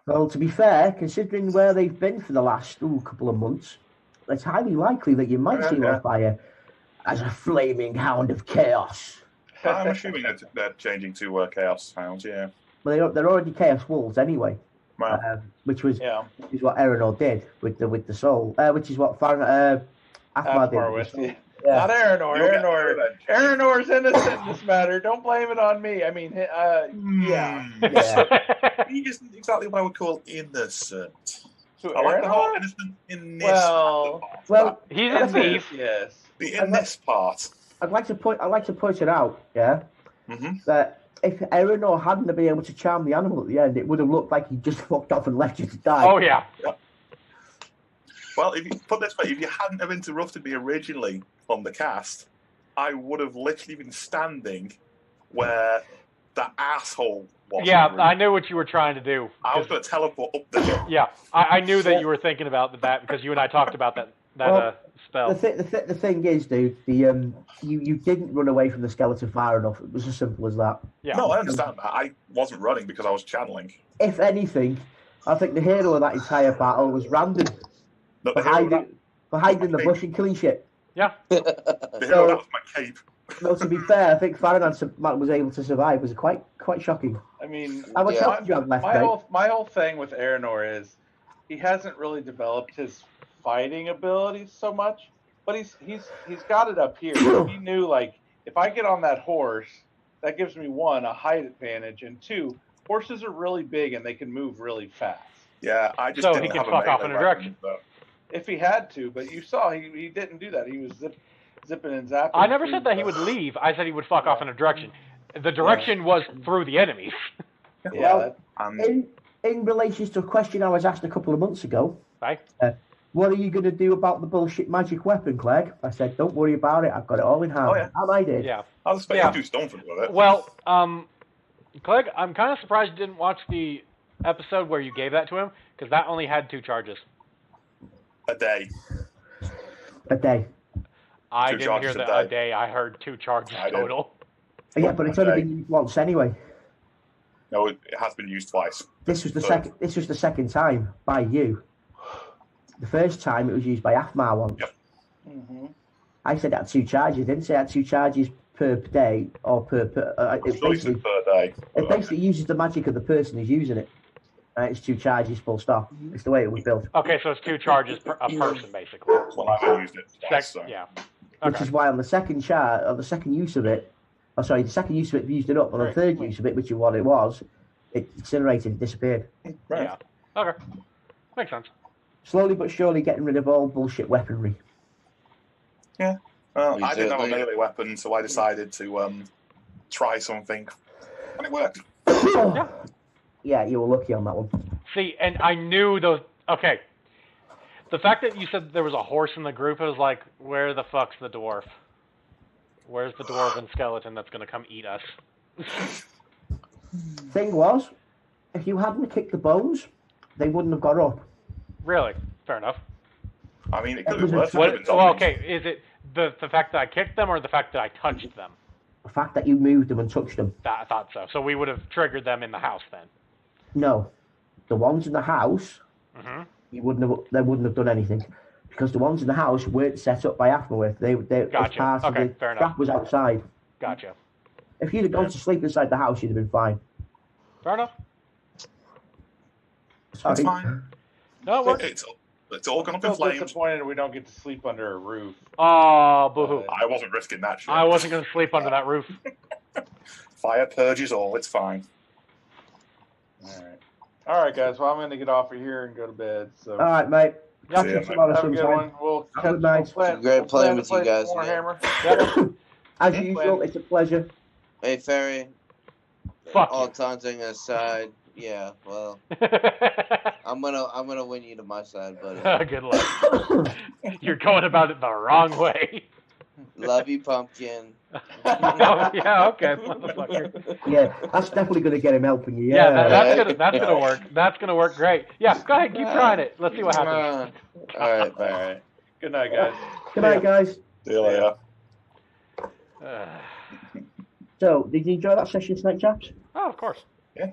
Well, to be fair, considering where they've been for the last couple of months, it's highly likely that you might see them on fire as a flaming hound of chaos. I'm assuming they're changing to Chaos Hounds, yeah. Well, they're already Chaos Wolves anyway. Wow. Which is what Erenor did with the soul, which is what Athmar did with the soul. Yeah. Not Erenor. Erenor's innocent in this matter. Don't blame it on me. I mean, yeah. He isn't exactly what I would call innocent. So I like the whole innocent in this. Well, he's a thief. Yes. In this part. I'd like to point it out, that if Erenor hadn't been able to charm the animal at the end, it would have looked like he just fucked off and left you to die. Oh yeah. Well, if you put this way, if you hadn't have interrupted me originally on the cast, I would have literally been standing where that asshole was. Yeah, I knew what you were trying to do. I was going to teleport up there. Yeah, I knew that you were thinking about that because you and I talked about that spell. The thing is, dude, you didn't run away from the skeleton far enough. It was as simple as that. Yeah. No, I understand that. I wasn't running because I was channeling. If anything, I think the hero of that entire battle was Random. No, for hiding in the bush and killing shit. Yeah. The hero, that was my cape. No, to be fair, I think Fahrenheit was able to survive. It was quite shocking. I mean, how much health did you have left, my whole thing with Erenor is he hasn't really developed his fighting abilities so much, but he's got it up here. He knew, like, if I get on that horse, that gives me one, a height advantage, and two, horses are really big and they can move really fast. Yeah, I just so didn't he can have fuck a off in a direction. If he had to, but you saw he didn't do that. He was zipping and zapping. I never said that he would leave. I said he would fuck off in a direction. The direction was through the enemies. Well, in relation to a question I was asked a couple of months ago, what are you going to do about the bullshit magic weapon, Clegg? I said, don't worry about it. I've got it all in hand. Oh, yeah. And I did. Yeah. I was expecting to do something with it. Well, Clegg, I'm kind of surprised you didn't watch the episode where you gave that to him, because that only had 2 charges. A day. I didn't hear that a day. I heard 2 charges total. Yeah, but it's only been used once anyway. No, it has been used twice. This was the second time by you. The first time it was used by Athmar once. Yep. Mm-hmm. I said it had 2 charges. I didn't say it had 2 charges per day or per. It basically per day. It basically uses the magic of the person who's using it. It's 2 charges, full stop. It's the way it was built. Okay, so it's 2 charges per a person, basically. Well, I used it twice, so. Yeah. Which is why on the second the second use of it, the second use of it used it up. On the third use of it, which is what it was, it incinerated, it disappeared. Right. Yeah. Okay. Makes sense. Slowly but surely getting rid of all bullshit weaponry. Yeah. Well, I didn't have a melee weapon, so I decided to try something, and it worked. Yeah, you were lucky on that one. See, and I knew those. Okay. The fact that you said there was a horse in the group, I was like, where the fuck's the dwarf? Where's the dwarven skeleton that's going to come eat us? Thing was, if you hadn't kicked the bones, they wouldn't have got up. Really? Fair enough. I mean, it could have been worse. Well, okay, is it the fact that I kicked them or the fact that I touched them? The fact that you moved them and touched them. I thought so. So we would have triggered them in the house then. No. The ones in the house, Mm-hmm. they wouldn't have done anything. Because the ones in the house weren't set up by Aphmawith. They Gotcha. part of Okay, the fair enough. trap was outside. Gotcha. If you'd have gone to sleep inside the house, you'd have been fine. Fair enough. Sorry. It's fine. No, it worked. It's all gone I'm up in still flames. disappointed we don't get to sleep under a roof. Oh, boo-hoo. I wasn't risking that shit. I wasn't going to sleep under that roof. Fire purges all. It's fine. All right, guys. Well, I'm going to get off of here and go to bed. So All right, mate. Yeah. Catch See ya, you tomorrow have a good sometime. one. We'll Good night. Great playing with you play guys Warhammer. As usual, it's a pleasure. Hey, Ferry. Fuck All you. taunting aside, yeah. Well, I'm gonna win you to my side, buddy. Good luck. You're going about it the wrong way. Love you, pumpkin. Oh, yeah, okay, motherfucker. Yeah, that's definitely going to get him helping you. Yeah, Yeah. that's gonna work. That's gonna work great. Yeah, go ahead, keep trying it. Let's see what happens. All right, bye. All right. Good night, guys. Good night, guys. See you later. So, did you enjoy that session tonight, chaps? Oh, of course. Yeah.